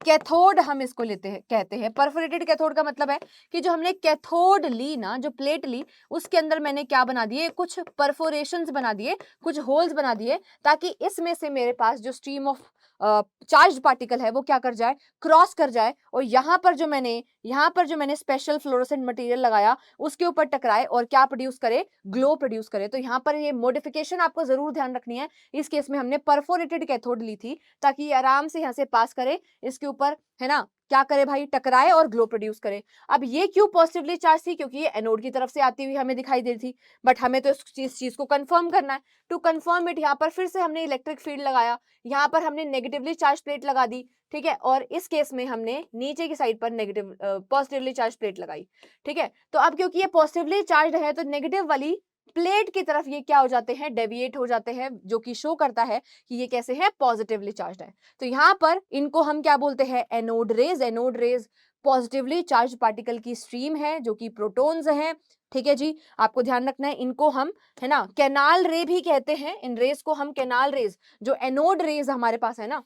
कैथोड, हम इसको लेते हैं, कहते हैं परफोरेटेड कैथोड। का मतलब है कि जो हमने कैथोड ली ना, जो प्लेट ली, उसके अंदर मैंने क्या बना दिए, कुछ परफोरेशंस बना दिए, कुछ होल्स बना दिए, ताकि इसमें से मेरे पास जो स्ट्रीम ऑफ चार्ज पार्टिकल है वो क्या कर जाए, क्रॉस कर जाए, और यहाँ पर जो मैंने स्पेशल फ्लोरोसेंट मटेरियल लगाया उसके ऊपर टकराए और क्या प्रोड्यूस करे, ग्लो प्रोड्यूस करे। तो यहाँ पर ये मॉडिफिकेशन आपको जरूर ध्यान रखनी है। इस केस में हमने परफोरेटेड कैथोड ली थी ताकि ये आराम से यहाँ से पास करे, इसके ऊपर, है ना, क्या करे भाई, टकराए और ग्लो प्रोड्यूस करे। अब ये क्यों पॉजिटिवली चार्ज थी, क्योंकि ये एनोड की तरफ से आती हुई हमें दिखाई दे रही थी, बट हमें तो इस चीज को कंफर्म करना है। टू कंफर्म इट, यहाँ पर फिर से हमने इलेक्ट्रिक फील्ड लगाया, यहाँ पर हमने नेगेटिवली चार्ज प्लेट लगा दी, ठीक है, और इस केस में हमने नीचे की साइड पर नेगेटिव पॉजिटिवली चार्ज प्लेट लगाई। ठीक है, तो अब क्योंकि ये पॉजिटिवली चार्ज है तो नेगेटिव वाली प्लेट की तरफ ये क्या हो जाते हैं, डेविएट हो जाते हैं, जो कि शो करता है कि ये कैसे है, पॉजिटिवली चार्ज है। तो यहाँ पर इनको हम क्या बोलते हैं, anode rays. Anode rays positively charge particle की स्ट्रीम है जो कि प्रोटॉन्स हैं। ठीक है जी, आपको ध्यान रखना है, इनको हम, है ना, कैनाल रे भी कहते हैं। इन रेज को हम कैनाल रेज, जो एनोड रेज हमारे पास है ना,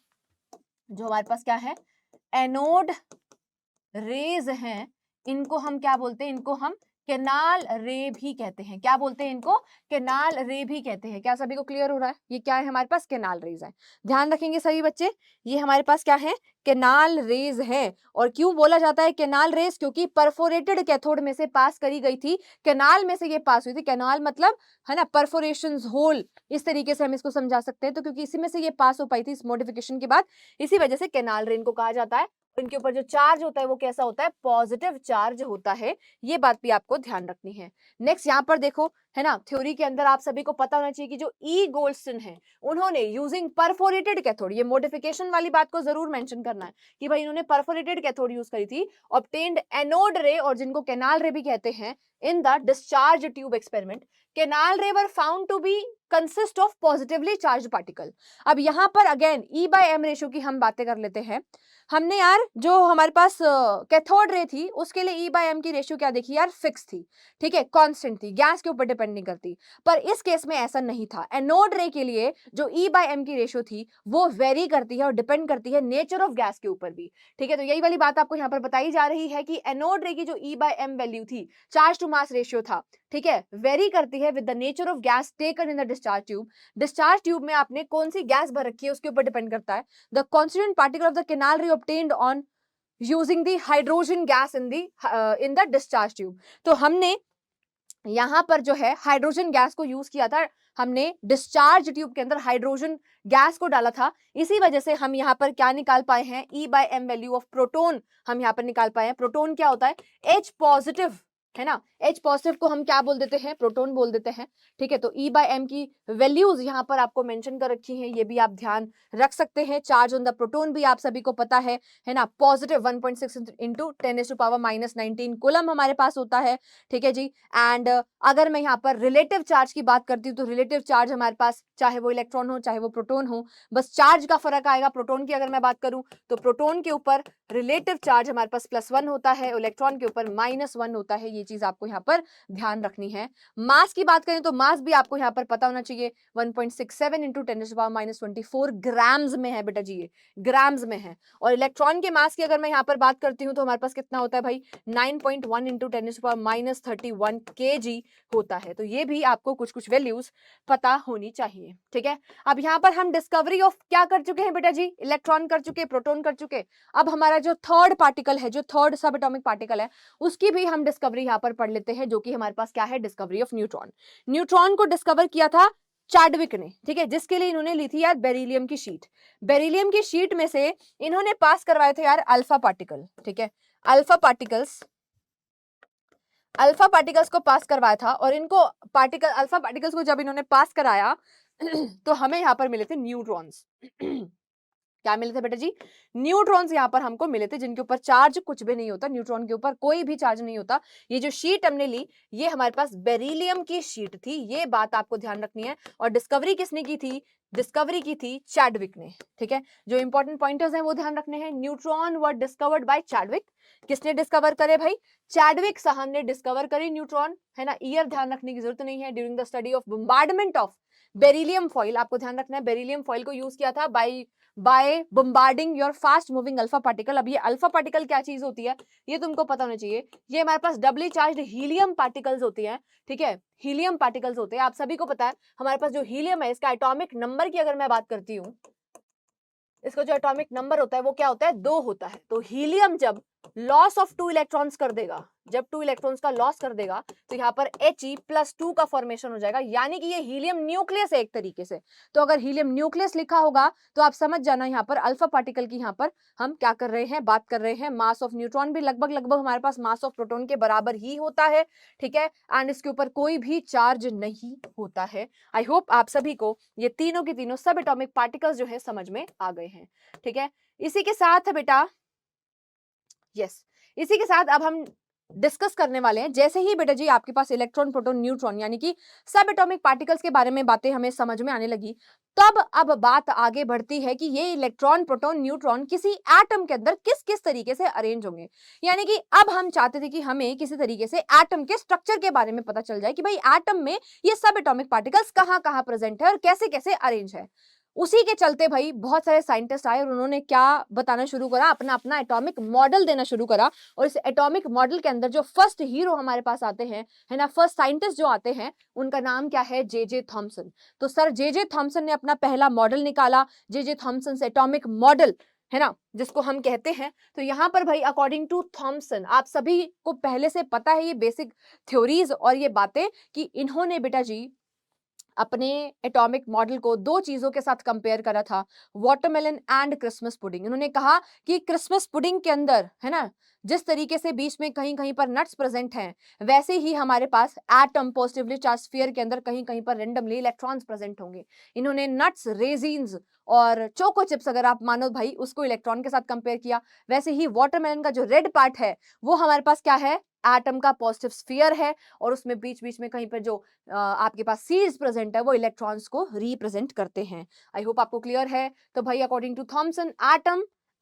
जो हमारे पास क्या है, एनोड रेज हैं, इनको हम क्या बोलते हैं, इनको हम कैनाल रे भी कहते हैं। क्या बोलते हैं इनको, कैनाल रे भी कहते हैं। क्या सभी को क्लियर हो रहा है, ये क्या है हमारे पास, कैनाल रेज है। ध्यान रखेंगे सभी बच्चे, ये हमारे पास क्या है, कैनाल रेज है। और क्यों बोला जाता है कैनाल रेज, क्योंकि परफोरेटेड कैथोड में से पास करी गई थी, कैनाल में से ये पास हुई थी। कैनाल मतलब है ना, परफोरेशंस होल, इस तरीके से हम इसको समझा सकते हैं। तो क्योंकि इसी में से ये पास हो पाई थी इस मॉडिफिकेशन के बाद, इसी वजह से कैनाल रे इनको कहा जाता है। इनके ऊपर जो चार्ज होता है वो कैसा होता है, पॉजिटिव चार्ज होता है। ये बात भी आपको ध्यान रखनी है। नेक्स्ट यहाँ पर देखो, है ना, थ्योरी के अंदर आप सभी को पता होना चाहिए कि जो ई गोल्डस्टन है, उन्होंने यूजिंग परफोरेटेड कैथोड, ये मॉडिफिकेशन वाली बात को जरूर मेंशन करना है कि भाई इन्होंने परफोरेटेड कैथोड यूज करी थी, ऑब्टेन्ड एनोड रे, और जिनको कैनाल रे भी कहते हैं, in the discharge tube experiment. Canal ray were found to be consist of positively charge particle. अब यहाँ पर again e by m ratio की हम बातें कर लेते हैं। हमने यार जो हमारे पास कैथोड रे थी उसके लिए ई बाय एम की रेशियो क्या देखी यार, फिक्स थी। ठीक है, कांस्टेंट थी, गैस के ऊपर डिपेंड नहीं करती। पर इस केस में ऐसा नहीं था। एनोड रे के लिए जो ई बाय एम की रेशियो थी वो वेरी करती है और डिपेंड करती है नेचर ऑफ गैस के ऊपर भी। ठीक है, तो यही वाली बात आपको यहाँ पर बताई जा रही है कि एनोड रे की जो ई बाय एम वैल्यू थी, चार्ज टू मास रेशियो था, ठीक है, वेरी करती है with the nature of gas taken in the discharge tube. Discharge tube में आपने कौन सी गैस भर रखी है उसके ऊपर डिपेंड करता है। The constituent particle of the canal रे obtained on using the hydrogen gas in the discharge tube। तो हमने यहाँ पर जो है हाइड्रोजन गैस को यूज किया था, हमने डिस्चार्ज ट्यूब के अंदर हाइड्रोजन गैस को डाला था। इसी वजह से हम यहाँ पर क्या निकाल पाए हैं, e by m value of proton हम यहाँ पर निकाल पाए हैं। प्रोटोन क्या होता है, H पॉजिटिव, है ना, H पॉजिटिव को हम क्या बोल देते हैं, प्रोटोन बोल देते हैं। ठीक है, तो ई बाय एम की वैल्यूज यहाँ पर आपको मेंशन कर रखी हैं, ये भी आप ध्यान रख सकते हैं। चार्ज ऑन द प्रोटोन भी आप सभी को पता है ना, पॉजिटिव 1.6 इंटू 10⁻⁻19 कूलम हमारे पास होता है। ठीक है जी, एंड अगर मैं यहाँ पर रिलेटिव चार्ज की बात करती हूँ तो रिलेटिव चार्ज हमारे पास, चाहे वो इलेक्ट्रॉन हो चाहे वो प्रोटोन हो, बस चार्ज का फर्क आएगा। प्रोटोन की अगर मैं बात करूँ तो प्रोटोन के ऊपर रिलेटिव चार्ज हमारे पास +1 होता है, इलेक्ट्रॉन के ऊपर -1 होता है। ये चीज आपको यहाँ पर ध्यान रखनी है। मास की बात करें तो मास भी आपको यहाँ पर पता होना चाहिए, 1.67 इंटू 10⁻24 ग्राम्स में है बेटा जी, ये ग्राम्स में है। और इलेक्ट्रॉन के मास की अगर मैं यहाँ पर बात करती हूँ तो हमारे पास कितना होता है भाई, 9.1 इंटू 10⁻31 kg होता है। तो ये भी आपको कुछ कुछ वैल्यूज पता होनी चाहिए। ठीक है, अब यहाँ पर हम डिस्कवरी ऑफ क्या कर चुके हैं बेटा जी, इलेक्ट्रॉन कर चुके, प्रोटॉन कर चुके। अब हमारा जो थर्ड पार्टिकल है, जो थर्ड सब एटॉमिक पार्टिकल है, उसकी भी हम डिस्कवरी यहाँ पर पढ़ लेते हैं, जो कि हमारे पास क्या है, डिस्कवरी ऑफ न्यूट्रॉन। न्यूट्रॉन को डिस्कवर किया था चाडविक ने। ठीक है, जिसके लिए इन्होंने ली थी यार बेरिलियम की शीट। बेरिलियम की शीट में से इन्होंने पास करवाए थे यार अल्फा पार्टिकल। ठीक है, अल्फा पार्टिकल्स को पास करवाया था, और इनको अल्फा पार्टिकल्स को जब इन्होंने पास कराया तो हमें यहाँ पर मिले थे न्यूट्रॉन्स। क्या मिले थे बेटा जी, न्यूट्रॉन्स यहाँ पर हमको मिले थे, जिनके ऊपर चार्ज कुछ भी नहीं होता, न्यूट्रॉन के ऊपर कोई भी चार्ज नहीं होता। ये जो शीट हमने ली, ये हमारे पास बेरिलियम की शीट थी, ये बात आपको ध्यान रखनी है। और डिस्कवरी किसने की थी, डिस्कवरी की थी चैडविक ने। ठीक है, जो इंपॉर्टेंट पॉइंटर्स हैं वो ध्यान रखने हैं। Neutron were discovered by Chadwick. किसने डिस्कवर करे भाई, चैडविक साहब ने डिस्कवर करी न्यूट्रॉन, है ना। ईयर ध्यान रखने की जरूरत नहीं है। During the study of bombardment of beryllium foil, आपको ध्यान रखना है, बेरिलियम फॉइल को यूज किया था by bombarding your fast moving alpha particle. अब ये अल्फा पार्टिकल क्या चीज होती है, ये तुमको पता होना चाहिए। ये हमारे पास डबली चार्ज्ड हीलियम पार्टिकल्स होती हैं। ठीक है, हीलियम पार्टिकल्स होते हैं, आप सभी को पता है। हमारे पास जो हीलियम है, इसका एटॉमिक नंबर की अगर मैं बात करती हूँ, इसका जो एटॉमिक नंबर होता है वो क्या होता है, 2 होता है। तो हीलियम जब लॉस ऑफ 2 इलेक्ट्रॉन्स कर देगा, जब 2 इलेक्ट्रॉन्स का लॉस कर देगा तो यहाँ पर He+2 का फॉर्मेशन हो जाएगा, यानी कि ये हीलियम न्यूक्लियस है एक तरीके से। तो अगर हीलियम न्यूक्लियस लिखा होगा तो आप समझ जाना यहाँ पर अल्फा पार्टिकल की यहाँ पर हम क्या कर रहे हैं, बात कर रहे हैं। मास ऑफ न्यूट्रॉन भी लगभग लगभग हमारे पास मास ऑफ प्रोटॉन के बराबर ही होता है, ठीक है, एंड इसके ऊपर कोई भी चार्ज नहीं होता है। आई होप आप सभी को ये तीनों के तीनों सब एटॉमिक पार्टिकल्स जो है समझ में आ गए हैं, ठीक है। इसी के साथ बेटा इसी के साथ अब हम डिस्कस करने वाले हैं, जैसे ही बेटा जी आपके पास इलेक्ट्रॉन प्रोटॉन न्यूट्रॉन यानी कि सब एटॉमिक पार्टिकल्स के बारे में बातें हमें समझ में आने लगी, तब अब बात आगे बढ़ती है कि ये इलेक्ट्रॉन प्रोटॉन न्यूट्रॉन किसी एटम के अंदर किस किस तरीके से अरेंज होंगे। यानी कि अब हम चाहते थे कि हमें किसी तरीके से एटम के स्ट्रक्चर के बारे में पता चल जाए कि भाई एटम में ये सब एटॉमिक पार्टिकल्स कहाँ कहाँ प्रेजेंट है और कैसे कैसे अरेंज है। उसी के चलते भाई बहुत सारे साइंटिस्ट आए और उन्होंने क्या बताना शुरू करा, अपना अपना एटॉमिक मॉडल देना शुरू करा। और इस एटॉमिक मॉडल के अंदर जो फर्स्ट हीरो हमारे पास आते हैं, है ना, फर्स्ट साइंटिस्ट जो आते हैं, उनका नाम क्या है, जे थॉमसन। तो सर जे थॉमसन ने अपना पहला मॉडल निकाला, जे थॉमसन एटॉमिक मॉडल, है ना, जिसको हम कहते हैं। तो यहाँ पर भाई अकॉर्डिंग टू थॉमसन, आप सभी को पहले से पता है ये बेसिक थ्योरीज और ये बातें कि इन्होंने बेटा जी अपने एटॉमिक मॉडल को दो चीजों के साथ कंपेयर करा था, वाटरमेलन एंड क्रिसमस पुडिंग। उन्होंने कहा कि क्रिसमस पुडिंग के अंदर, है ना, जिस तरीके से बीच में कहीं कहीं पर नट्स प्रेजेंट हैं, वैसे ही हमारे पास एटम पॉजिटिवली चार्ज स्फीयर के अंदर कहीं कहीं पर रेंडमली इलेक्ट्रॉन्स प्रेजेंट होंगे। इन्होंने नट्स, रेजिन्स और चोको चिप्स, अगर आप मानो भाई, उसको इलेक्ट्रॉन के साथ कंपेयर किया। वैसे ही वाटरमेलन का जो रेड पार्ट है वो हमारे पास क्या है, एटम का पॉजिटिव स्फीयर है, और उसमें बीच बीच में कहीं पर जो आपके पास सीड्स प्रेजेंट है वो इलेक्ट्रॉन्स को रिप्रेजेंट करते हैं। आई होप आपको क्लियर है। तो भाई अकॉर्डिंग टू थॉमसन,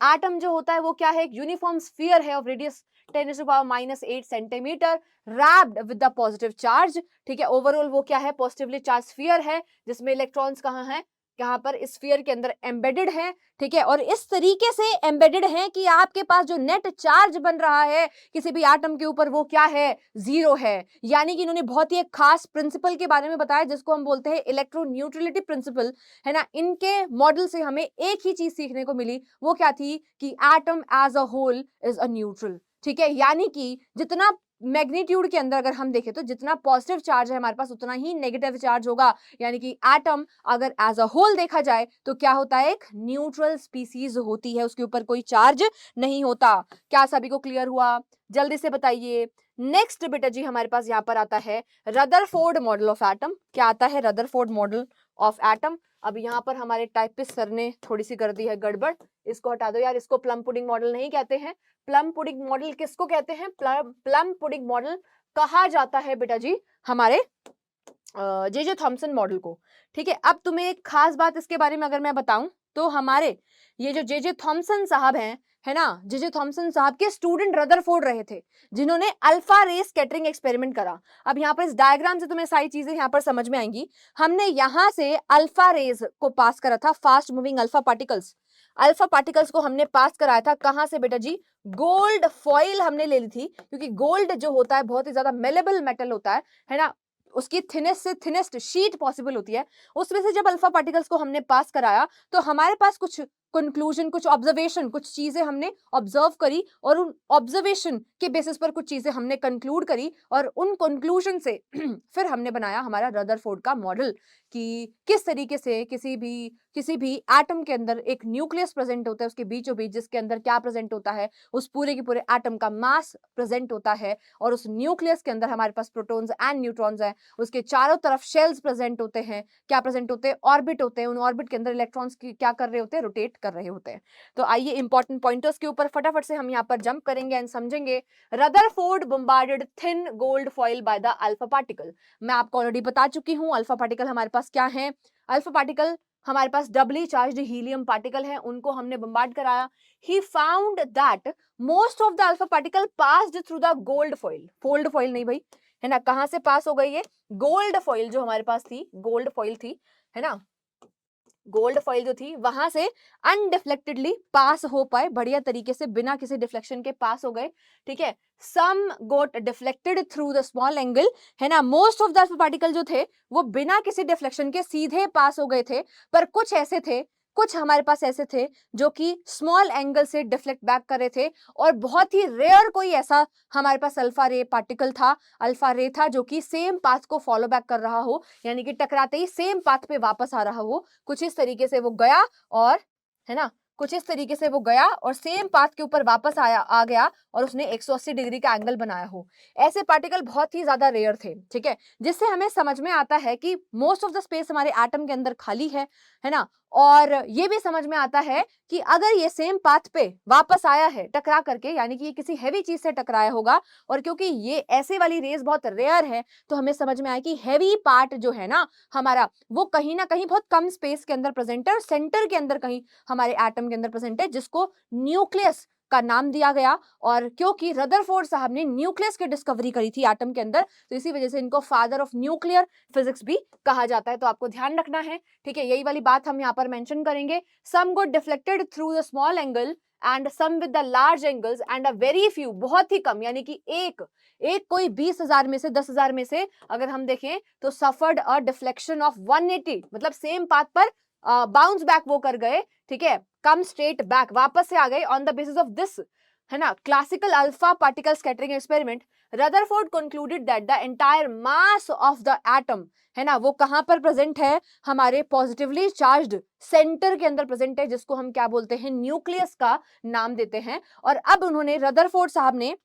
एटम जो होता है वो क्या है, एक यूनिफॉर्म स्फीयर है of radius 10⁻⁸ centimetre, wrapped with the positive charge, ठीक है। ओवरऑल वो क्या है, पॉजिटिवली चार्ज स्फीयर है, जिसमें इलेक्ट्रॉन्स कहाँ हैं, यहाँ पर स्फीयर के अंदर एम्बेडेड है, ठीक है। और इस तरीके से एम्बेडेड है कि आपके पास जो नेट चार्ज बन रहा है किसी भी एटम के ऊपर वो क्या है, 0 है। यानी कि इन्होंने बहुत ही एक खास प्रिंसिपल के बारे में बताया जिसको हम बोलते हैं इलेक्ट्रोन्यूट्रलिटी प्रिंसिपल, है ना। इनके मॉडल से हमें एक ही चीज सीखने को मिली, वो क्या थी कि atom as a whole is a neutral, ठीक है। यानी कि जितना मैग्नीट्यूड के अंदर अगर हम देखें तो जितना पॉजिटिव चार्ज है हमारे पास उतना ही नेगेटिव चार्ज होगा। यानी कि एटम अगर एज अ होल देखा जाए तो क्या होता है, एक न्यूट्रल स्पीसीज होती है, उसके ऊपर कोई चार्ज नहीं होता। क्या सभी को क्लियर हुआ, जल्दी से बताइए। नेक्स्ट बेटा जी हमारे पास यहाँ पर आता है रदरफोर्ड मॉडल ऑफ एटम। क्या आता है, रदरफोर्ड मॉडल ऑफ एटम। अब यहाँ पर हमारे टाइपिस्ट सर ने थोड़ी सी कर दी है गड़बड़, इसको हटा दो यार, इसको प्लम पुडिंग मॉडल नहीं कहते हैं। प्लम पुडिंग मॉडल किसको कहते हैं, प्लम पुडिंग मॉडल कहा जाता है बेटा जी हमारे जे थॉमसन मॉडल को, ठीक है। अब तुम्हें एक खास बात इसके बारे में अगर मैं बताऊं तो हमारे ये जो जे थॉमसन साहब हैं, है ना, जे थॉमसन साहब के स्टूडेंट रदरफोर्ड रहे थे जिन्होंने अल्फा रे स्कैटरिंग एक्सपेरिमेंट करा। अब यहाँ पर इस डायग्राम से तुम्हें सारी चीजें यहाँ पर समझ में आएंगी। हमने यहाँ से अल्फा रेज को पास करा था, फास्ट मूविंग अल्फा पार्टिकल्स को हमने पास कराया था कहां से बेटा जी, गोल्ड फॉइल हमने ले ली थी, क्योंकि गोल्ड जो होता है बहुत ही ज्यादा मेलेबल मेटल होता है ना, उसकी थिनेस्ट से थिनेस्ट शीट पॉसिबल होती है। उसमें से जब अल्फा पार्टिकल्स को हमने पास कराया तो हमारे पास कुछ कंक्लूजन, कुछ ऑब्जर्वेशन, कुछ चीजें हमने ऑब्जर्व करी और उन ऑब्जर्वेशन के बेसिस पर कुछ चीजें हमने कंक्लूड करी और उन कंक्लूजन से फिर हमने बनाया हमारा रदरफोर्ड का मॉडल कि किस तरीके से किसी भी एटम के अंदर एक न्यूक्लियस प्रेजेंट होता है, उसके बीचों बीच जिसके अंदर क्या प्रेजेंट होता है, उस पूरे के पूरे एटम का मास प्रेजेंट होता है, और उस न्यूक्लियस के अंदर हमारे पास प्रोटॉन्स एंड न्यूट्रॉन्स हैं, उसके चारों तरफ शेल्स प्रेजेंट होते हैं, क्या प्रेजेंट होते हैं, ऑर्बिट होते हैं, उन ऑर्बिट के अंदर इलेक्ट्रॉन्स क्या कर रहे होते हैं, रोटेट कर रहे होते हैं। तो आइए इंपॉर्टेंट पॉइंटर्स के ऊपर फटाफट से हम यहाँ पर जंप करेंगे एंड समझेंगे। Rutherford bombarded thin gold foil by the alpha particle. मैं आपको ऑलरेडी बता चुकी हूँ अल्फा पार्टिकल हमारे पास क्या है। अल्फा पार्टिकल हमारे पास डबली चार्ज्ड हीलियम पार्टिकल है, उनको हमने बम्बार्ड कराया। He found that most of the alpha particle passed through the gold foil, fold foil नहीं भाई, है ना, कहां से पास हो गई है, गोल्ड फॉइल जो हमारे पास थी, गोल्ड फॉइल थी, है ना, गोल्ड फॉइल जो थी वहां से अनडिफ्लेक्टेडली पास हो पाए, बढ़िया तरीके से बिना किसी डिफ्लेक्शन के पास हो गए, ठीक है। Some got deflected through the small angle, है ना, मोस्ट ऑफ द पार्टिकल जो थे वो बिना किसी डिफ्लेक्शन के सीधे पास हो गए थे, पर कुछ ऐसे थे, कुछ हमारे पास ऐसे थे जो कि स्मॉल एंगल से डिफ्लेक्ट बैक कर रहे थे, और बहुत ही रेयर कोई ऐसा हमारे पास अल्फा रे पार्टिकल था, अल्फा रे था जो कि सेम पाथ को फॉलो बैक कर रहा हो, यानी कि टकराते ही सेम पाथ पे वापस आ रहा हो। कुछ इस तरीके से वो गया और, है ना, कुछ इस तरीके से वो गया और सेम पाथ के ऊपर वापस आ गया और उसने 180 डिग्री का एंगल बनाया हो। ऐसे पार्टिकल बहुत ही ज्यादा रेयर थे, ठीक है, जिससे हमें समझ में आता है कि मोस्ट ऑफ द स्पेस हमारे एटम के अंदर खाली है ना। और ये भी समझ में आता है कि अगर ये सेम पाथ पे वापस आया है टकरा करके, यानी कि ये किसी हैवी चीज से टकराया होगा, और क्योंकि ये ऐसे वाली रेस बहुत रेयर है, तो हमें समझ में आया कि हैवी पार्ट जो है ना हमारा, वो कहीं ना कहीं बहुत कम स्पेस के अंदर प्रेजेंट है और सेंटर के अंदर कहीं हमारे एटम के अंदर प्रेजेंट है, जिसको न्यूक्लियस का नाम दिया गया। और क्योंकि रदरफोर्ड साहब ने न्यूक्लियस की डिस्कवरी करी थी एटम के अंदर, तो इसी वजह से इनको फादर ऑफ न्यूक्लियर फिजिक्स भी कहा जाता है। तो आपको ध्यान रखना है, ठीक है, यही वाली बात हम यहाँ पर मेंशन करेंगे। Some got deflected through the small angle and some with the large angles and a very few, बहुत ही कम, यानी कि एक कोई 20,000 में से 10,000 में से अगर हम देखें तो सफर्ड अ डिफ्लेक्शन ऑफ 180, मतलब सेम पाथ पर बाउंस बैक वो कर गए, ठीक है, कम स्ट्रेट बैक, वापस से आ गए on the basis of this, है ना, classical alpha particle scattering experiment. Rutherford concluded that the entire mass of the atom, है ना, वो कहां पर प्रेजेंट है, हमारे पॉजिटिवली चार्ज्ड सेंटर के अंदर प्रेजेंट है, जिसको हम क्या बोलते हैं, न्यूक्लियस का नाम देते हैं। और अब उन्होंने, रदरफोर्ड साहब ने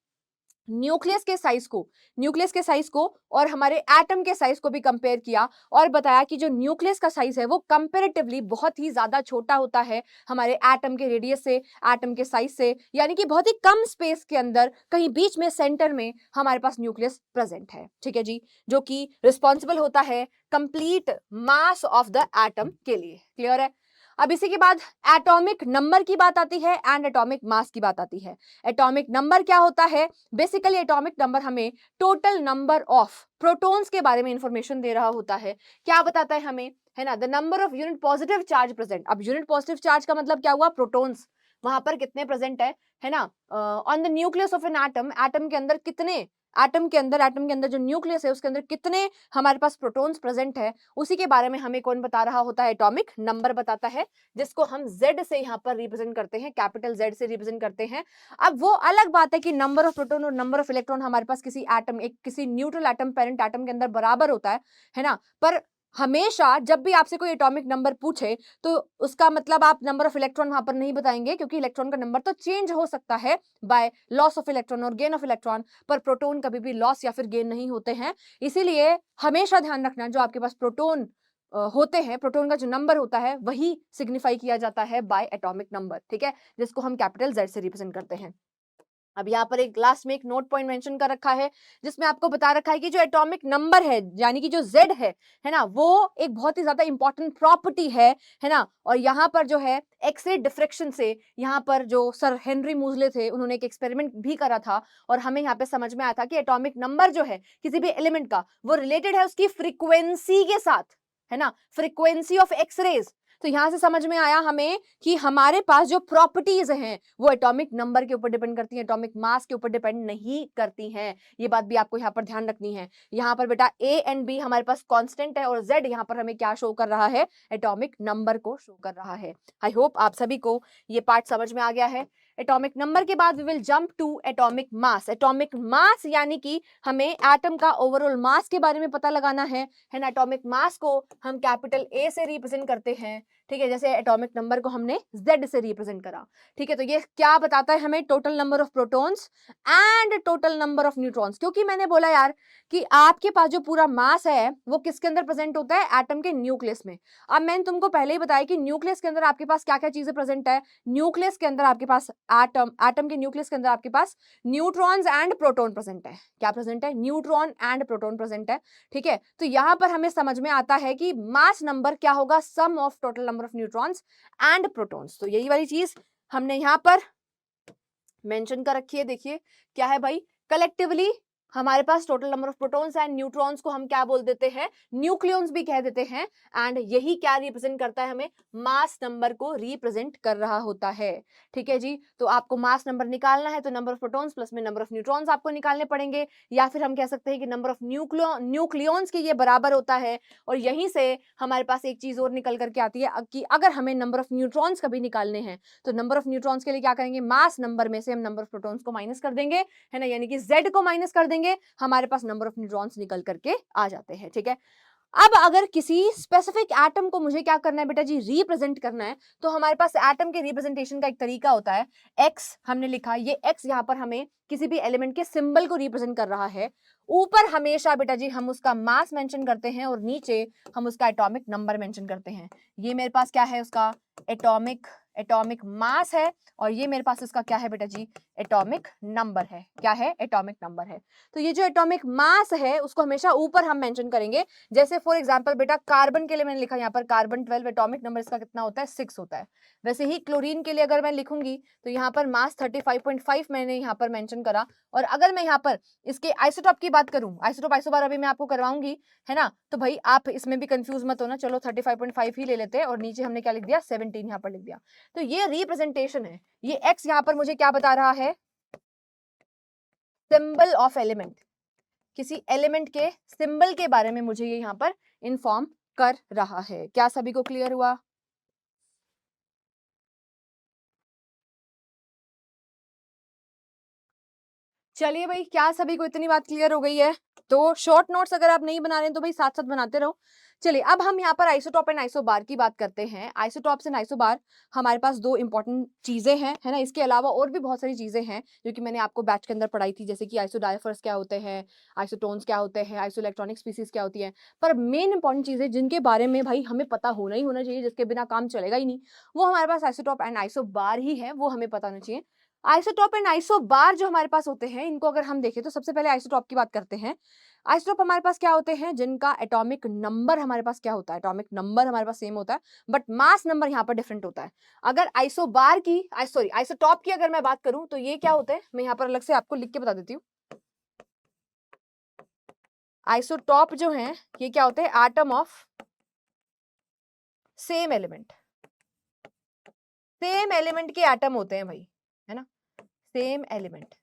न्यूक्लियस के साइज को और हमारे एटम के साइज को भी कंपेयर किया और बताया कि जो न्यूक्लियस का साइज है वो कंपैरेटिवली बहुत ही ज्यादा छोटा होता है हमारे एटम के रेडियस से, एटम के साइज से, यानी कि बहुत ही कम स्पेस के अंदर कहीं बीच में सेंटर में हमारे पास न्यूक्लियस प्रेजेंट है, ठीक है जी, जो कि रिस्पॉन्सिबल होता है complete mass of the atom के लिए। क्लियर है? अब इसी के बाद एटॉमिक नंबर की बात आती है एंड एटॉमिक मास की बात आती है। एटॉमिक नंबर क्या होता है? बेसिकली एटॉमिक नंबर हमें टोटल नंबर ऑफ प्रोटॉन्स के बारे में इंफॉर्मेशन दे रहा होता है। क्या बताता है हमें, है ना, the number of unit positive charge present. अब यूनिट पॉजिटिव चार्ज का मतलब क्या हुआ, प्रोटॉन्स वहां पर कितने प्रेजेंट है ना, on the nucleus of an atom, atom के अंदर कितने, एटम के अंदर जो न्यूक्लियस है उसके अंदर कितने हमारे पास प्रोटॉन्स प्रेजेंट है, उसी के बारे में हमें कौन बता रहा होता है, एटॉमिक नंबर बताता है, जिसको हम Z से यहाँ पर रिप्रेजेंट करते हैं, कैपिटल Z से रिप्रेजेंट करते हैं। अब वो अलग बात है कि नंबर ऑफ प्रोटॉन और नंबर ऑफ इलेक्ट्रॉन हमारे पास किसी एटम, एक किसी न्यूट्रल एटम, पेरेंट एटम के अंदर बराबर होता है ना, पर हमेशा जब भी आपसे कोई एटॉमिक नंबर पूछे तो उसका मतलब आप नंबर ऑफ इलेक्ट्रॉन वहां पर नहीं बताएंगे, क्योंकि इलेक्ट्रॉन का नंबर तो चेंज हो सकता है बाय लॉस ऑफ इलेक्ट्रॉन और गेन ऑफ इलेक्ट्रॉन, पर प्रोटॉन कभी भी लॉस या फिर गेन नहीं होते हैं। इसीलिए हमेशा ध्यान रखना, जो आपके पास प्रोटॉन होते हैं, प्रोटॉन का जो नंबर होता है वही सिग्निफाई किया जाता है बाय एटॉमिक नंबर, ठीक है, जिसको हम कैपिटल Z से रिप्रेजेंट करते हैं। अब यहाँ पर एक लास्ट में एक नोट पॉइंट मेंशन कर रखा है, जिसमें आपको बता रखा है कि जो एटॉमिक नंबर है, यानी कि जो Z है ना, वो एक बहुत ही ज्यादा इंपॉर्टेंट प्रॉपर्टी है ना। और यहाँ पर जो है एक्सरे डिफ्रेक्शन से, यहाँ पर जो सर हेनरी मूजले थे उन्होंने एक एक्सपेरिमेंट भी करा था, और हमें यहाँ पे समझ में आया था कि एटॉमिक नंबर जो है किसी भी एलिमेंट का, वो रिलेटेड है उसकी फ्रीक्वेंसी के साथ, है ना, फ्रीक्वेंसी ऑफ एक्सरेज। तो यहां से समझ में आया हमें कि हमारे पास जो प्रॉपर्टीज हैं वो एटॉमिक नंबर के ऊपर डिपेंड करती हैं, एटॉमिक मास के ऊपर डिपेंड नहीं करती हैं। ये बात भी आपको यहाँ पर ध्यान रखनी है। यहाँ पर बेटा A एंड B हमारे पास कांस्टेंट है, और Z यहाँ पर हमें क्या शो कर रहा है, एटॉमिक नंबर को शो कर रहा है। आई होप आप सभी को ये पार्ट समझ में आ गया है। एटॉमिक नंबर के बाद we will jump to atomic mass. Atomic mass यानी कि हमें एटम का ओवरऑल मास के बारे में पता लगाना है ना। एटॉमिक मास को हम कैपिटल A से रिप्रेजेंट करते हैं, ठीक है, जैसे एटॉमिक नंबर को हमने Z से रिप्रेजेंट करा, ठीक है। तो ये क्या बताता है हमें, total number of protons and total number of neutrons. क्योंकि मैंने बोला यार कि आपके पास जो पूरा मास है वो किसके अंदर प्रेजेंट होता है, एटम के न्यूक्लियस में। अब मैंने तुमको पहले ही बताया कि न्यूक्लियस के अंदर आपके पास क्या क्या चीजें प्रेजेंट है। न्यूक्लियस के अंदर आपके पास एटम के न्यूक्लियस के अंदर आपके पास न्यूट्रॉन्स एंड प्रोटॉन प्रेजेंट है। क्या प्रेजेंट है, न्यूट्रॉन एंड प्रोटॉन प्रेजेंट है, ठीक है। तो यहां पर हमें समझ में आता है कि मास नंबर क्या होगा, sum of total number of neutrons and protons. तो यही वाली चीज हमने यहां पर मेंशन कर रखी है। देखिए क्या है भाई, कलेक्टिवली हमारे पास total number of protons and neutrons को हम क्या बोल देते हैं, न्यूक्लियॉन्स भी कह देते हैं। एंड यही क्या रिप्रेजेंट करता है, हमें मास नंबर को रिप्रेजेंट कर रहा होता है। ठीक है जी, तो आपको मास नंबर निकालना है तो नंबर ऑफ प्रोटॉन्स प्लस में नंबर ऑफ न्यूट्रॉन्स आपको निकालने पड़ेंगे, या फिर हम कह सकते हैं कि नंबर ऑफ न्यूक्लियॉन्स के ये बराबर होता है। और यहीं से हमारे पास एक चीज और निकल करके आती है कि अगर हमें नंबर ऑफ न्यूट्रॉन्स कभी निकालने हैं तो नंबर ऑफ न्यूट्रॉन्स के लिए क्या करेंगे, मास नंबर में से हम नंबर ऑफ प्रोटॉन्स को माइनस कर देंगे, है ना, यानी कि Z को माइनस कर देंगे, हमारे पास नंबर ऑफ न्यूट्रॉन्स निकल करके आ जाते हैं। ठीक है, अब अगर किसी स्पेसिफिक एटम को मुझे क्या करना है बेटा जी, रिप्रेजेंट करना है, तो हमारे पास एटम के रिप्रेजेंटेशन का एक तरीका होता है। एक्स हमने लिखा, ये एक्स यहाँ पर हमें किसी भी एलिमेंट के सिंबल को रिप्रेजेंट कर रहा है। ऊपर हमेशा बेटा जी हम उसका मास मेंशन करते हैं और नीचे हम उसका एटॉमिक नंबर मेंशन करते हैं। ये मेरे पास क्या है, उसका एटॉमिक मास है, और ये मेरे पास उसका क्या है बेटा जी, एटॉमिक नंबर है। क्या है, एटॉमिक नंबर है। तो ये जो एटॉमिक मास है उसको हमेशा ऊपर हम मेंशन करेंगे। जैसे फॉर एग्जांपल बेटा कार्बन के लिए मैंने लिखा यहाँ पर कार्बन 12, एटॉमिक नंबर इसका कितना होता है, 6 होता है। वैसे ही क्लोरीन के लिए अगर मैं लिखूंगी तो यहाँ पर मास 35.5 मैंने यहाँ पर मेंशन करा। और अगर मैं यहाँ पर इसके आइसोटॉप की बात करूं, आइसोटॉप आइसोबार अभी मैं आपको करवाऊंगी, है ना, तो भाई आप इसमें भी कंफ्यूज मत होना, चलो 35.5 ही ले लेते हैं, और नीचे हमने क्या लिख दिया, 17 यहाँ पर लिख दिया। तो ये रिप्रेजेंटेशन है। ये एक्स यहाँ पर मुझे क्या बता रहा है, सिंबल ऑफ एलिमेंट, किसी एलिमेंट के सिंबल के बारे में मुझे ये यहाँ पर इंफॉर्म कर रहा है। क्या सभी को क्लियर हुआ? चलिए भाई, क्या सभी को इतनी बात क्लियर हो गई है? तो शॉर्ट नोट्स अगर आप नहीं बना रहे हैं तो भाई साथ साथ बनाते रहो। चलिए, अब हम यहाँ पर आइसोटॉप एंड आइसोबार की बात करते हैं। आइसोटॉप्स एंड आइसोबार हमारे पास दो इंपॉर्टेंट चीजें हैं, है ना। इसके अलावा और भी बहुत सारी चीजें हैं जो कि मैंने आपको बैच के अंदर पढ़ाई थी, जैसे कि आइसोडाइफर्स क्या होते हैं, आइसोटोन्स क्या होते हैं, आइसो इलेक्ट्रॉनिक स्पीसीज क्या होती है। पर मेन इंपॉर्टेंट चीजें जिनके बारे में भाई हमें पता होना ही होना चाहिए, जिसके बिना काम चलेगा ही नहीं, वो हमारे पास आइसोटॉप एंड आइसोबार ही है, वो हमें पता होना चाहिए। आइसोटॉप एंड आइसोबार जो हमारे पास होते हैं, इनको अगर हम देखें तो सबसे पहले आइसोटॉप की बात करते हैं। आइसोटॉप हमारे पास क्या होते हैं, जिनका एटॉमिक नंबर हमारे पास क्या होता है, एटॉमिक नंबर हमारे पास सेम होता है, बट मास नंबर यहाँ पर डिफरेंट होता है। अगर आइसोबार की सॉरी आइसोटॉप की अगर मैं बात करूं तो ये क्या होते हैं, मैं यहाँ पर अलग से आपको लिख के बता देती हूँ। आइसोटॉप जो है ये क्या होते हैं, atom of same element, same element के एटम होते हैं भाई, है ना। सेम एलिमेंट,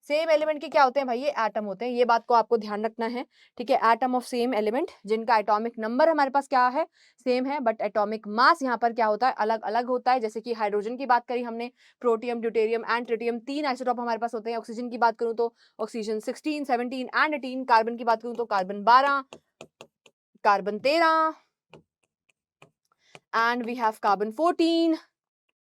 सेम एलिमेंट के क्या होते हैं भाई, ये एटम होते हैं। ये बात को आपको ध्यान रखना है, ठीक है। एटम ऑफ सेम एलिमेंट, जिनका एटॉमिक नंबर हमारे पास क्या है, सेम है, बट एटॉमिक मास यहाँ पर क्या होता है, अलग अलग होता है। जैसे कि हाइड्रोजन की बात करी हमने, protium, deuterium and tritium, 3 isotope हमारे पास होते हैं। ऑक्सीजन की बात करूं तो ऑक्सीजन 16, 17 एंड 18। कार्बन की बात करूं तो carbon 12, carbon 13 and we have carbon 14।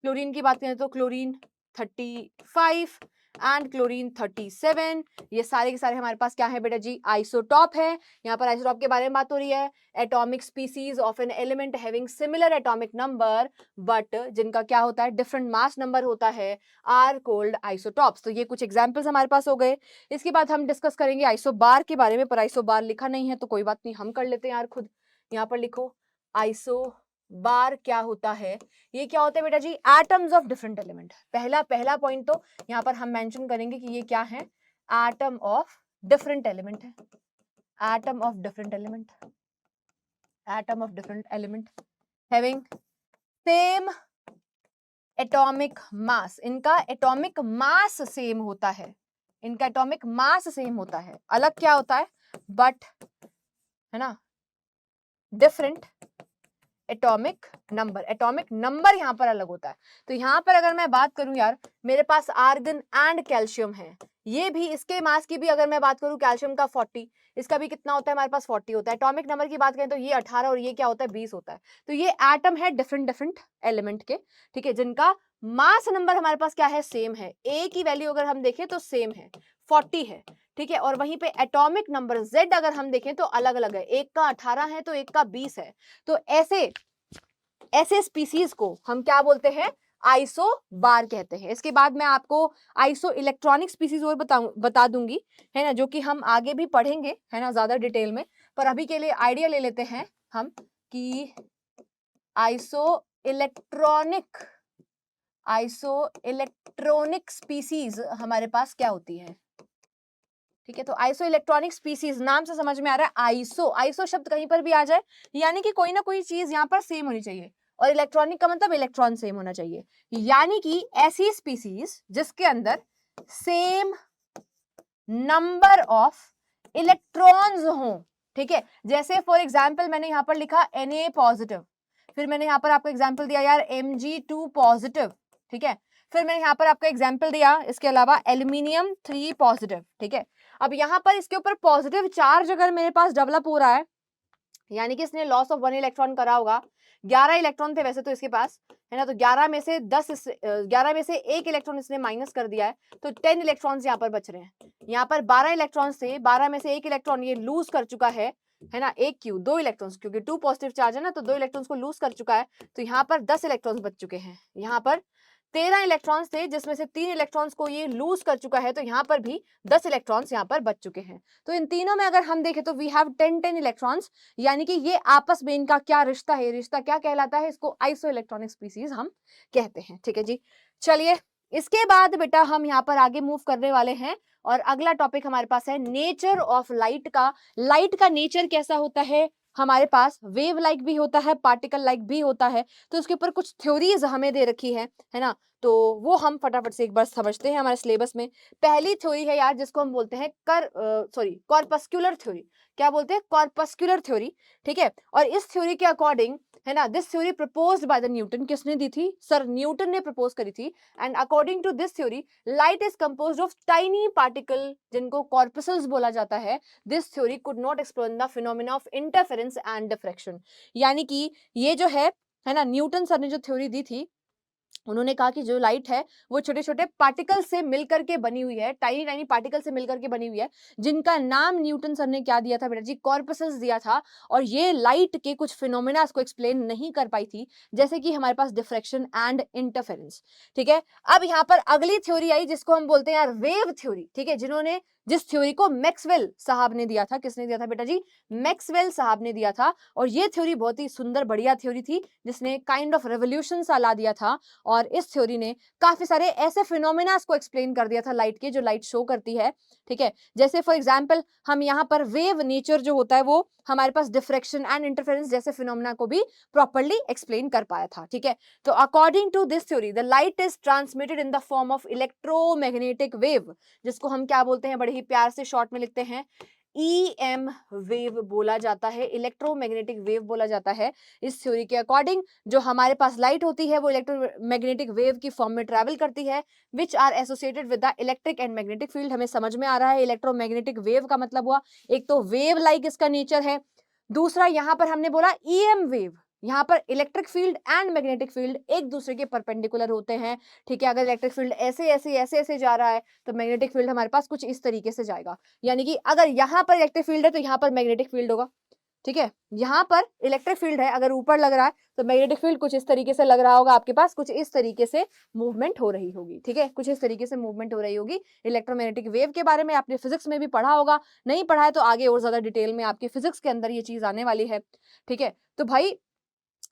Chlorine की बात करें तो क्लोरीन 35 एंड क्लोरीन 37। ये सारे के सारे हमारे पास क्या है बेटा जी, आइसोटॉप है। यहाँ पर आइसोटॉप के बारे में बात हो रही है, atomic species of an element having similar atomic number but जिनका क्या होता है, डिफरेंट मास नंबर होता है, आर कॉल्ड आइसोटॉप्स। तो ये कुछ एग्जांपल्स हमारे पास हो गए। इसके बाद हम डिस्कस करेंगे आइसोबार के बारे में, पर आइसोबार लिखा नहीं है तो कोई बात नहीं, हम कर लेते हैं यार खुद। यहाँ पर लिखो आइसोबार क्या होता है। ये क्या होता है बेटा जी, एटम्स ऑफ डिफरेंट एलिमेंट। पहला पॉइंट तो यहाँ पर हम मेंशन करेंगे कि ये क्या है, एटम ऑफ डिफरेंट एलिमेंट है। Atom of different element, atom of different element having same atomic mass. इनका एटॉमिक मास सेम होता है, इनका एटॉमिक मास सेम होता है, अलग क्या होता है, बट, है ना, different atomic number. Atomic number यहाँ पर अलग होता है। तो यहाँ पर अगर मैं बात करूं यार, मेरे पास आर्गन एंड कैल्शियम है, ये भी, इसके मास की भी अगर मैं बात करूं, कैल्शियम का 40, इसका भी कितना होता है, हमारे पास 40 होता है। एटॉमिक नंबर की बात करें तो ये 18 और ये क्या होता है, 20 होता है। तो ये एटम है डिफरेंट डिफरेंट एलिमेंट के, ठीक है, जिनका मास नंबर हमारे पास क्या है, सेम है। ए की वैल्यू अगर हम देखें तो सेम है, 40 है, ठीक है। और वहीं पे एटॉमिक नंबर Z अगर हम देखें तो अलग अलग है, एक का 18 है तो एक का 20 है। तो ऐसे ऐसे स्पीसीज को हम क्या बोलते हैं, आइसोबार कहते हैं। इसके बाद मैं आपको आइसो इलेक्ट्रॉनिक स्पीसीज और बता दूंगी, है ना, जो कि हम आगे भी पढ़ेंगे, है ना, ज्यादा डिटेल में। पर अभी के लिए आइडिया ले लेते हैं हम कि आइसो इलेक्ट्रॉनिक स्पीसीज हमारे पास क्या होती है। ठीक है, तो आइसो इलेक्ट्रॉनिक स्पीसीज नाम से समझ में आ रहा है आइसो, आइसो शब्द कहीं पर भी आ जाए यानी कि कोई ना कोई चीज यहाँ पर सेम होनी चाहिए, और इलेक्ट्रॉनिक का मतलब इलेक्ट्रॉन सेम होना चाहिए, यानी कि ऐसी स्पीसीज जिसके अंदर सेम नंबर ऑफ इलेक्ट्रॉन्स हों। ठीक है, जैसे फॉर एग्जाम्पल मैंने यहाँ पर लिखा Na पॉजिटिव, फिर मैंने यहाँ पर आपको एग्जाम्पल दिया यार Mg2 पॉजिटिव, ठीक है, फिर मैंने यहाँ पर आपको एग्जाम्पल दिया इसके अलावा एल्यूमिनियम 3 पॉजिटिव। ठीक है, अब यहाँ पर इसके ऊपर पॉजिटिव चार्ज अगर मेरे पास डेवलप हो रहा है, यानी कि इसने लॉस ऑफ 1 इलेक्ट्रॉन करा होगा, 11 इलेक्ट्रॉन थे वैसे तो इसके पास, है ना, तो 11 में से 11 में से 1 इलेक्ट्रॉन इसने माइनस कर दिया है, तो 10 इलेक्ट्रॉन्स यहाँ पर बच रहे हैं। यहाँ पर 12 इलेक्ट्रॉन्स थे, 12 में से 1 इलेक्ट्रॉन ये लूज कर चुका है ना, एक क्यों 2 इलेक्ट्रॉन्स, क्योंकि 2 पॉजिटिव चार्ज है ना, तो 2 इलेक्ट्रॉन्स को लूज कर चुका है, तो यहाँ पर 10 इलेक्ट्रॉन्स बच चुके हैं। यहाँ पर 13 इलेक्ट्रॉन्स थे जिसमें से 3 इलेक्ट्रॉन्स को ये लूज कर चुका है, तो यहाँ पर भी 10 इलेक्ट्रॉन्स यहाँ पर बच चुके हैं। तो इन तीनों में अगर हम देखें तो वी हैव 10 इलेक्ट्रॉन्स, यानी कि ये आपस में इनका क्या रिश्ता है, रिश्ता क्या कहलाता है, इसको आइसो इलेक्ट्रॉनिक स्पीसीज हम कहते हैं। ठीक है जी, चलिए इसके बाद बेटा हम यहाँ पर आगे मूव करने वाले हैं, और अगला टॉपिक हमारे पास है नेचर ऑफ लाइट का। लाइट का नेचर कैसा होता है, हमारे पास वेव लाइक भी होता है, पार्टिकल लाइक भी होता है, तो उसके ऊपर कुछ थ्योरीज हमें दे रखी है ना, तो वो हम फटाफट से एक बार समझते हैं। हमारे सिलेबस में पहली थ्योरी है यार जिसको हम बोलते हैं कॉर्पस्कुलर थ्योरी। क्या बोलते हैं, कॉर्पस्कुलर थ्योरी। ठीक है, और इस थ्योरी के अकॉर्डिंग, है ना, this theory proposed by the Newton, किसने दी थी, सर न्यूटन ने प्रपोज करी थी। And according to this theory light is composed of tiny particle जिनको कॉर्पसल्स बोला जाता है। This theory could not explain the phenomena of interference and diffraction, यानी कि ये जो है ना, न्यूटन सर ने जो थ्योरी दी थी, उन्होंने कहा कि जो लाइट है वो छोटे छोटे पार्टिकल से मिलकर के बनी हुई है, टाइनी टाइनी पार्टिकल से मिलकर के बनी हुई है, जिनका नाम न्यूटन सर ने क्या दिया था बेटा जी, कॉर्पसल्स दिया था। और ये लाइट के कुछ फिनोमेना को एक्सप्लेन नहीं कर पाई थी, जैसे कि हमारे पास डिफ्रैक्शन एंड इंटरफेरेंस। ठीक है, अब यहाँ पर अगली थ्योरी आई जिसको हम बोलते हैं यार वेव थ्योरी। ठीक है, जिन्होंने जिस थ्योरी को मैक्सवेल साहब ने दिया था, किसने दिया था बेटा जी, मैक्सवेल साहब ने दिया था। और ये थ्योरी बहुत ही सुंदर बढ़िया थ्योरी थी जिसने काइंड ऑफ रेवोल्यूशन सा ला दिया था, और इस थ्योरी ने काफी सारे ऐसे फिनोमेनास को एक्सप्लेन कर दिया था लाइट के, जो लाइट शो करती है। ठीक है, जैसे फॉर एग्जांपल हम यहाँ पर वेव नेचर जो होता है वो हमारे पास डिफ्रैक्शन एंड इंटरफेरेंस जैसे फिनोमेना को भी प्रॉपर्ली एक्सप्लेन कर पाया था। ठीक है, तो according to this theory the light is transmitted in the form of electromagnetic wave, जिसको हम क्या बोलते हैं, बड़े ही प्यार से शॉर्ट में लिखते हैं EM वेव बोला जाता है, इलेक्ट्रोमैग्नेटिक वेव बोला जाता है। इस थ्योरी के अकॉर्डिंग जो हमारे पास लाइट होती है वो इलेक्ट्रोमैग्नेटिक वेव की फॉर्म में ट्रैवल करती है, which are associated with the electric and magnetic field. हमें समझ में आ रहा है इलेक्ट्रोमैग्नेटिक वेव का मतलब हुआ, एक तो वेव लाइक इसका नेचर है, दूसरा यहाँ पर हमने बोला EM वेव, यहाँ पर electric field and magnetic field एक दूसरे के परपेंडिकुलर होते हैं। ठीक है, अगर इलेक्ट्रिक फील्ड ऐसे ऐसे ऐसे ऐसे जा रहा है तो मैग्नेटिक फील्ड हमारे पास कुछ इस तरीके से जाएगा, यानी कि अगर यहाँ पर इलेक्ट्रिक फील्ड है तो यहाँ पर मैग्नेटिक फील्ड होगा। ठीक है, यहाँ पर इलेक्ट्रिक फील्ड है, अगर ऊपर लग रहा है तो मैग्नेटिक फील्ड कुछ इस तरीके से लग रहा होगा, आपके पास कुछ इस तरीके से मूवमेंट हो रही होगी। ठीक है, कुछ इस तरीके से मूवमेंट हो रही होगी। इलेक्ट्रोमैग्नेटिक वेव के बारे में आपने फिजिक्स में भी पढ़ा होगा, नहीं पढ़ा है तो आगे और ज्यादा डिटेल में आपके फिजिक्स के अंदर ये चीज आने वाली है। ठीक है, तो भाई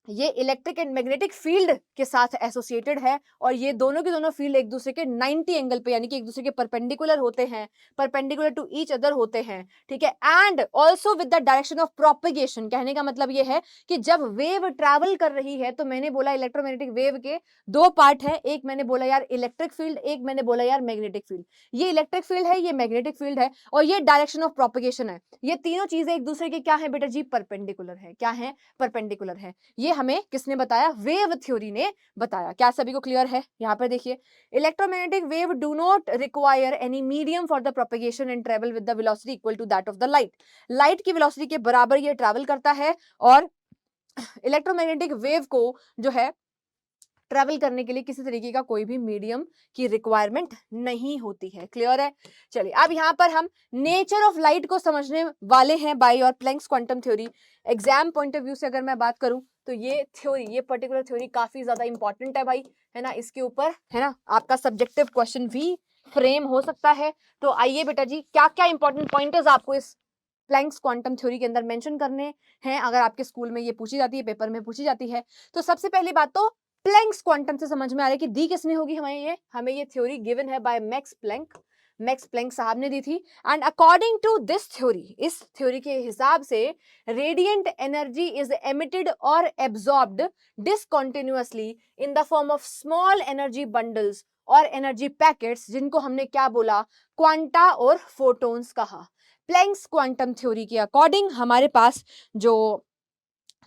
ये इलेक्ट्रिक एंड मैग्नेटिक फील्ड के साथ एसोसिएटेड है, और ये दोनों के दोनों फील्ड एक दूसरे के 90 एंगल पे, यानी कि एक दूसरे के परपेंडिकुलर होते हैं, परपेंडिकुलर टू ईच अदर होते हैं। ठीक है, and also with the direction of propagation. कहने का मतलब ये है कि जब वेव ट्रैवल कर रही है, तो मैंने बोला इलेक्ट्रोमैग्नेटिक वेव के दो पार्ट है, एक मैंने बोला यार इलेक्ट्रिक फील्ड, एक मैंने बोला यार मैग्नेटिक फील्ड। ये इलेक्ट्रिक फील्ड है, ये मैग्नेटिक फील्ड है, और ये डायरेक्शन ऑफ प्रोपेगेशन है। ये तीनों चीजें एक दूसरे के क्या है बेटा जी, परपेंडिकुलर है। क्या है, परपेंडिकुलर है। ये हमें किसने बताया, वेव थ्योरी ने बताया। क्या सभी को क्लियर है? यहाँ पर देखिए, electromagnetic wave do not require any medium for the propagation and travel with the velocity equal to that of the light. Light की वेलोसिटी के बराबर ये ट्रैवल करता है, और इलेक्ट्रोमैग्नेटिक वेव को जो है ट्रैवल करने के लिए किसी तरीके का कोई भी मीडियम की रिक्वायरमेंट नहीं होती है। क्लियर है? चलिए अब यहाँ पर हम नेचर ऑफ लाइट को समझने वाले हैं बाय और Planck's quantum theory. Exam point of view से अगर मैं बात करूं तो ये थ्योरी, ये पर्टिकुलर थ्योरी काफी ज्यादा इंपॉर्टेंट है भाई, है ना। इसके ऊपर, है ना, आपका सब्जेक्टिव क्वेश्चन भी फ्रेम हो सकता है। तो आइए बेटा जी, क्या क्या इंपॉर्टेंट पॉइंटर्स आपको इस प्लैंक्स क्वांटम थ्योरी के अंदर मेंशन करने हैं, अगर आपके स्कूल में ये पूछी जाती है, पेपर में पूछी जाती है। तो सबसे पहली बात तो प्लैंक्स क्वांटम से समझ में आ रहा है कि दी किसने होगी हमें ये थ्योरी गिवन है by Max Planck. Max Planck साहब ने दी थी। And according to this theory, इस थ्योरी के हिसाब से रेडिएंट एनर्जी इज एमिटेड और absorbed discontinuously in the form of small energy bundles और एनर्जी पैकेट्स, जिनको हमने क्या बोला, क्वांटा और फोटॉन्स कहा। प्लैंक्स क्वांटम थ्योरी के अकॉर्डिंग हमारे पास जो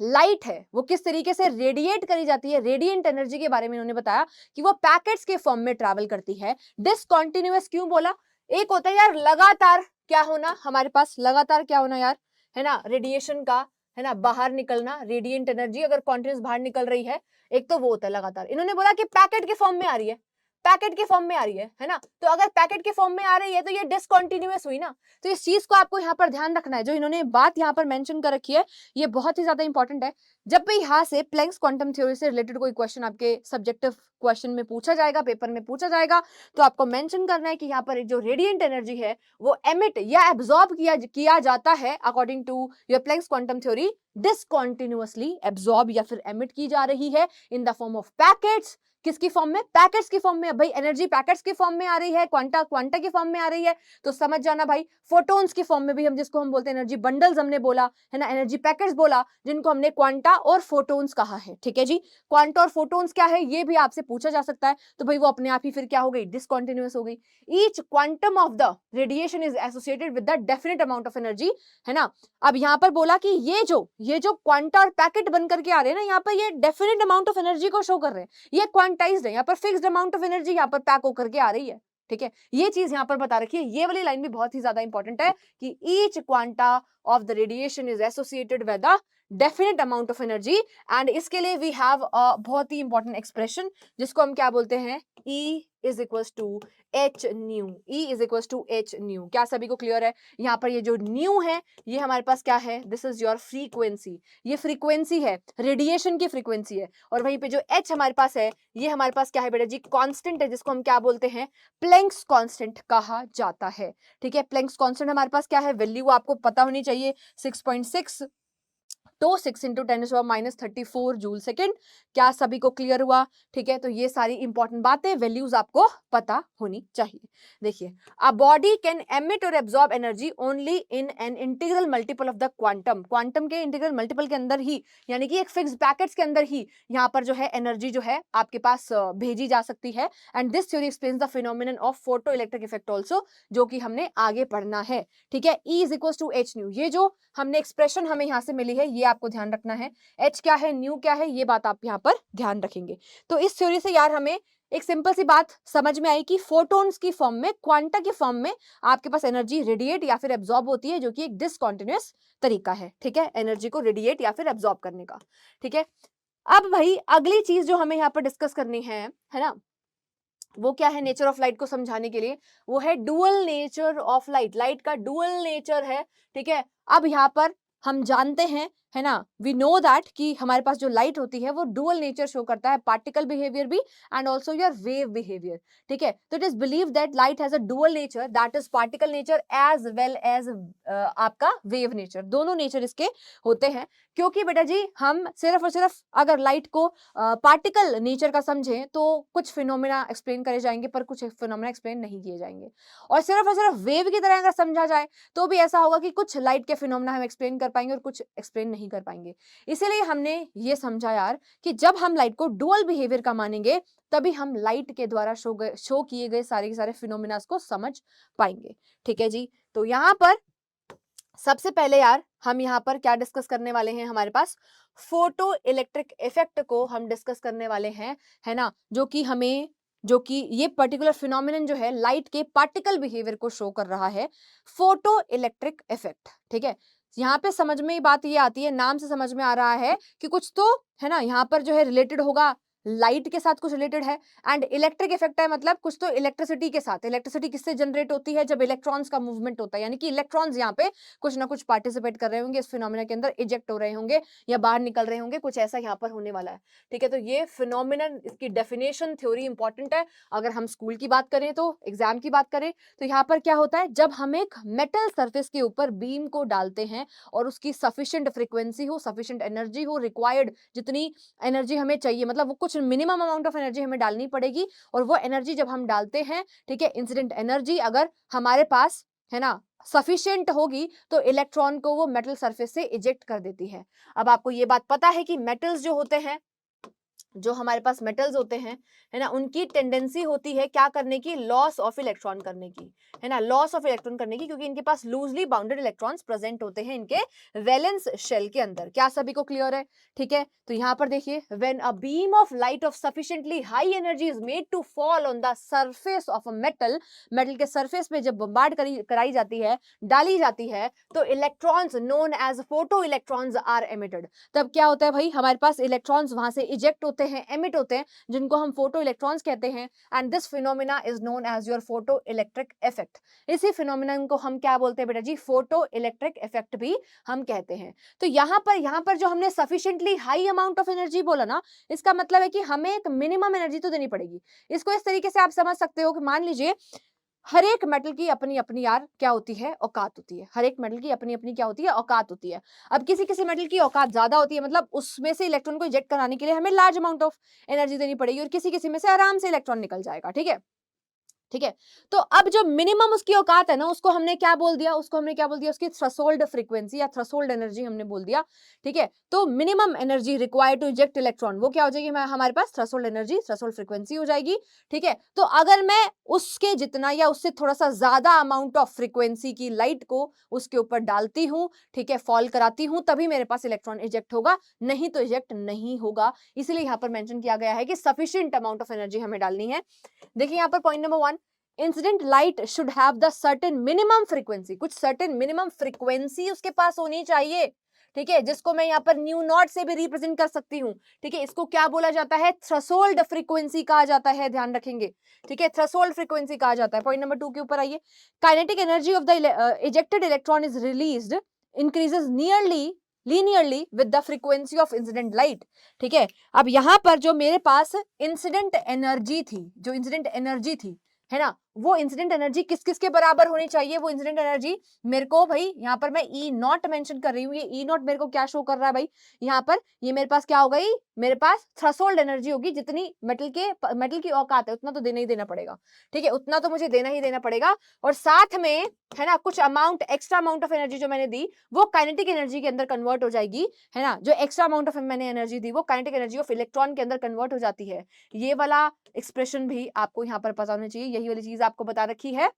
लाइट है वो किस तरीके से रेडिएट करी जाती है, रेडिएंट एनर्जी के बारे में इन्होंने बताया कि वो पैकेट्स के फॉर्म में ट्रैवल करती है। डिसकंटिन्यूअस क्यों बोला? एक होता है यार लगातार क्या होना, हमारे पास लगातार क्या होना यार, है ना, रेडिएशन का, है ना, बाहर निकलना, रेडिएंट एनर्जी अगर कॉन्टिन्यूस बाहर निकल रही है, एक तो वो होता है लगातार। इन्होंने बोला कि पैकेट के फॉर्म में आ रही है, पैकेट के फॉर्म में आ रही है ना, तो अगर पैकेट के फॉर्म में आ रही है तो ये डिसकंटिन्यूअस हुई ना। तो इस चीज को आपको यहाँ पर ध्यान रखना है, जो इन्होंने बात यहाँ पर मेंशन कर रखी है ये बहुत ही ज्यादा इंपॉर्टेंट है। जब भी यहाँ से प्लैंक्स क्वांटम थ्योरी से रिलेटेड कोई क्वेश्चन आपके सब्जेक्टिव क्वेश्चन में पूछा जाएगा, पेपर में पूछा जाएगा, तो आपको मेंशन करना है कि यहाँ पर जो रेडिएंट एनर्जी है वो एमिट या एब्जॉर्ब किया जाता है according to your Planck's quantum theory, discontinuously absorb या फिर एमिट की जा रही है in the form of packets. किसकी फॉर्म में? पैकेट्स की फॉर्म में। भाई एनर्जी पैकेट्स की फॉर्म में आ रही है, क्वांटा क्वांटा की फॉर्म में आ रही है, तो समझ जाना भाई फोटॉन्स की फॉर्म में भी, हम जिसको हम बोलते हैं एनर्जी बंडल्स हमने बोला है ना, एनर्जी पैकेट्स बोला, जिनको हमने क्वांटा और फोटॉन्स कहा है। ठीक है जी, क्वांटा और फोटॉन्स क्या है ये भी आपसे पूछा जा सकता है, तो भाई वो अपने आप ही फिर क्या हो गई, डिसकंटिन्यूअस हो गई। Each quantum of the radiation is associated with the definite amount of energy, है ना। अब यहाँ पर बोला कि ये जो क्वांटा और पैकेट बनकर के आ रहे हैं ना, यहाँ पर ये डेफिनेट अमाउंट ऑफ एनर्जी को शो कर रहे हैं, ये क्वांटाइज्ड है, यहाँ पर फिक्स्ड अमाउंट ऑफ एनर्जी यहाँ पर पैक होकर के आ रही है। ठीक है, ये चीज यहाँ पर बता रखी है, ये वाली लाइन भी बहुत ही ज्यादा इंपॉर्टेंट है कि each quanta of the radiation is associated with the definite amount of energy. And इसके लिए वी हैव अ बहुत ही इंपॉर्टेंट एक्सप्रेशन जिसको हम क्या बोलते हैं, E is equal to h nu, E is equal to h nu. क्या सभी को क्लियर है? यहाँ पर ये जो न्यू है ये हमारे पास क्या है, दिस इज योर फ्रीक्वेंसी, ये फ्रीक्वेंसी है, रेडिएशन की फ्रीक्वेंसी है। और वहीं पे जो H हमारे पास है ये हमारे पास क्या है बेटा जी, कांस्टेंट है, जिसको हम क्या बोलते हैं, प्लैंक्स कांस्टेंट कहा जाता है। ठीक है, प्लैंक्स कांस्टेंट हमारे पास क्या है, वैल्यू आपको पता होनी चाहिए, 6.6 तो 6 × 10⁻34 जूल सेकेंड। क्या सभी को क्लियर हुआ? ठीक है, तो ये सारी इंपॉर्टेंट बातें, वैल्यूज आपको पता होनी चाहिए। देखिए, अ बॉडी कैन एमिट और absorb energy only in an integral multiple of the quantum, quantum के इंटीग्रल मल्टीपल के अंदर ही, यानी कि एक फिक्स्ड पैकेट्स के अंदर ही यहाँ पर जो है एनर्जी जो है आपके पास भेजी जा सकती है। And this theory explains the phenomenon of photo electric effect also, जो कि हमने आगे पढ़ना है। ठीक है, E is equal to h nu, ये जो हमने एक्सप्रेशन हमें यहाँ से मिली है ये आपको ध्यान रखना है, H क्या है, न्यू क्या है, ये बात आप यहाँ पर ध्यान रखेंगे। तो इस थ्योरी से यार हमें एक सिंपल सी बात समझ में आई कि फोटॉन्स की फॉर्म में, क्वांटा की फॉर्म में आपके पास एनर्जी रेडिएट या फिर एब्जॉर्ब होती है, जो कि एक डिसकंटिन्यूअस तरीका है। ठीक है, एनर्जी को रेडिएट या फिर एब्जॉर्ब करने का। ठीक है, अब भाई अगली चीज जो हमें यहाँ पर डिस्कस करनी है ना, वो क्या है, नेचर ऑफ लाइट को समझाने के लिए, वो है dual nature of light. Light का डुअल नेचर है। ठीक है, अब यहाँ पर हम जानते हैं, है ना, वी नो दैट कि हमारे पास जो लाइट होती है वो डुअल नेचर शो करता है, पार्टिकल बिहेवियर भी and also your wave behaviour. ठीक है, तो it is believe that light has a dual nature, that is particle nature as well as आपका वेव नेचर, दोनों नेचर इसके होते हैं। क्योंकि बेटा जी हम सिर्फ और सिर्फ अगर लाइट को पार्टिकल नेचर का समझें तो कुछ फिनोमेना एक्सप्लेन करे जाएंगे पर कुछ फिनोमेना एक्सप्लेन नहीं किए जाएंगे, और सिर्फ वेव की तरह अगर समझा जाए तो भी ऐसा होगा कि कुछ लाइट के फिनोमेना हम एक्सप्लेन कर पाएंगे और कुछ एक्सप्लेन नहीं कर पाएंगे। इसीलिए हमने ये समझा यार कि जब हम लाइट को डुअल बिहेवियर का मानेंगे तभी हम लाइट के द्वारा शो किए गए सारे के सारे फिनोमेना को समझ पाएंगे। ठीक है जी, तो यहाँ पर सबसे पहले यार हम यहाँ पर क्या डिस्कस करने वाले हैं, हमारे पास फोटो इलेक्ट्रिक इफेक्ट को हम डिस्कस करने वाले हैं, है ना, जो कि ये पर्टिकुलर फिनोमिनन जो है लाइट के पार्टिकल बिहेवियर को शो कर रहा है, फोटो इलेक्ट्रिक इफेक्ट। ठीक है, यहाँ पे समझ में बात ये आती है, नाम से समझ में आ रहा है कि कुछ तो है ना यहाँ पर जो है रिलेटेड होगा, लाइट के साथ कुछ रिलेटेड है, एंड इलेक्ट्रिक इफेक्ट है मतलब कुछ तो इलेक्ट्रिसिटी के साथ। इलेक्ट्रिसिटी किससे जनरेट होती है, जब इलेक्ट्रॉन्स का मूवमेंट होता है, यानी कि इलेक्ट्रॉन्स यहाँ पे कुछ ना कुछ पार्टिसिपेट कर रहे होंगे इस फिनोमिना के अंदर, इजेक्ट हो रहे होंगे या बाहर निकल रहे होंगे, कुछ ऐसा यहाँ पर होने वाला है। ठीक है, तो ये फिनोमिनन, इसकी डेफिनेशन थ्योरी इंपॉर्टेंट है। अगर हम स्कूल की बात करें तो एग्जाम की बात करें तो यहाँ पर क्या होता है, जब हम एक मेटल सर्फेस के ऊपर बीम को डालते हैं और उसकी सफिशिएंट फ्रीक्वेंसी हो, सफिशिएंट एनर्जी हो, रिक्वायर्ड जितनी एनर्जी हमें चाहिए, मतलब वो कुछ कुछ मिनिमम अमाउंट ऑफ एनर्जी हमें डालनी पड़ेगी, और वो एनर्जी जब हम डालते हैं, ठीक है, इंसिडेंट एनर्जी अगर हमारे पास है ना सफिशिएंट होगी, तो इलेक्ट्रॉन को वो मेटल सरफेस से इजेक्ट कर देती है। अब आपको ये बात पता है कि मेटल्स जो होते हैं, जो हमारे पास मेटल्स होते हैं, है ना, उनकी टेंडेंसी होती है क्या करने की, लॉस ऑफ इलेक्ट्रॉन करने की, है ना, लॉस ऑफ इलेक्ट्रॉन करने की, क्योंकि इनके पास लूजली बाउंडेड इलेक्ट्रॉन्स प्रेजेंट होते हैं इनके वैलेंस शेल के अंदर। क्या सभी को क्लियर है? ठीक है, तो यहाँ पर देखिए, when a beam of light of sufficiently high energy is made to fall on the surface of a metal, metal के सरफेस पे जब बम्बार्ड कराई जाती है, डाली जाती है, तो electrons known as photo electrons are emitted. तब क्या होता है भाई, हमारे पास इलेक्ट्रॉन्स वहां से इजेक्ट होते हैं, एमिट होते हैं, जिनको हम फोटो इलेक्ट्रॉन्स कहते हैं, and this phenomena is known as your photo electric effect. इसी फिनोमिना को हम क्या बोलते हैं बेटा जी, फोटो इलेक्ट्रिक इफेक्ट भी हम कहते हैं। तो यहाँ पर जो हमने sufficiently high amount of energy बोला ना, इसका मतलब है कि हमें एक मिनिमम एनर्जी तो देनी पड़ेगी। इसको इस तरीके से आप समझ सकते हो कि मान लीजिए हर एक मेटल की अपनी अपनी यार क्या होती है, औकात होती है। हर एक मेटल की अपनी अपनी क्या होती है, औकात होती है। अब किसी किसी मेटल की औकात ज्यादा होती है, मतलब उसमें से इलेक्ट्रॉन को इजेक्ट कराने के लिए हमें लार्ज अमाउंट ऑफ एनर्जी देनी पड़ेगी, और किसी किसी में से आराम से इलेक्ट्रॉन निकल जाएगा। ठीक है, ठीक है, तो अब जो मिनिमम उसकी औकात है ना, उसको हमने क्या बोल दिया, उसकी थ्रेशोल्ड फ्रीक्वेंसी या थ्रेशोल्ड एनर्जी हमने बोल दिया। ठीक है, तो minimum energy required to eject electron, वो क्या हो जाएगी, हमारे पास थ्रेशोल्ड एनर्जी, थ्रेशोल्ड फ्रीक्वेंसी हो जाएगी। ठीक है, तो अगर मैं उसके जितना या उससे थोड़ा सा ज्यादा अमाउंट ऑफ फ्रीक्वेंसी की लाइट को उसके ऊपर डालती हूँ, ठीक है, फॉल कराती हूँ, तभी मेरे पास इलेक्ट्रॉन इजेक्ट होगा, नहीं तो इजेक्ट नहीं होगा। इसलिए यहाँ पर मेंशन किया गया है कि सफिशिएंट अमाउंट ऑफ एनर्जी हमें डालनी है। देखिए यहाँ पर point number 1, incident light should have the certain minimum frequency, कुछ सर्टेन मिनिमम फ्रीक्वेंसी उसके पास होनी चाहिए। ठीक है, जिसको मैं यहाँ पर न्यू नॉट से भी रिप्रेजेंट कर सकती हूँ। ठीक है, इसको क्या बोला जाता है, थ्रेशोल्ड फ्रीक्वेंसी कहा जाता है, ध्यान रखेंगे। ठीक है, थ्रेशोल्ड फ्रीक्वेंसी कहा जाता है। पॉइंट नंबर 2 के ऊपर आइए, kinetic energy of the ejected electron is released increases linearly with the frequency of incident light. ठीक है, अब यहाँ पर जो मेरे पास इंसिडेंट एनर्जी थी, है ना, वो इंसिडेंट एनर्जी किस किस के बराबर होनी चाहिए, वो इंसिडेंट एनर्जी मेरे को भाई, यहाँ पर मैं ई नॉट मेंशन कर रही हूँ, ये ई नॉट मेरे को क्या शो कर रहा है भाई, यहाँ पर ये मेरे पास क्या हो गई, मेरे पास थ्रेशोल्ड एनर्जी होगी, जितनी मेटल की औकात है उतना तो देना ही देना पड़ेगा। ठीक है, उतना तो मुझे देना ही देना पड़ेगा, और साथ में है ना कुछ amount, extra amount of energy जो मैंने दी, वो काइनेटिक एनर्जी के अंदर कन्वर्ट हो जाएगी, है ना, जो एक्स्ट्रा अमाउंट ऑफ मैंने एनर्जी दी वो काइनेटिक एनर्जी ऑफ इलेक्ट्रॉन के अंदर कन्वर्ट हो जाती है। ये वाला एक्सप्रेशन भी आपको यहाँ पर पता होना चाहिए, यही वाली चीज आपको बता रखी है।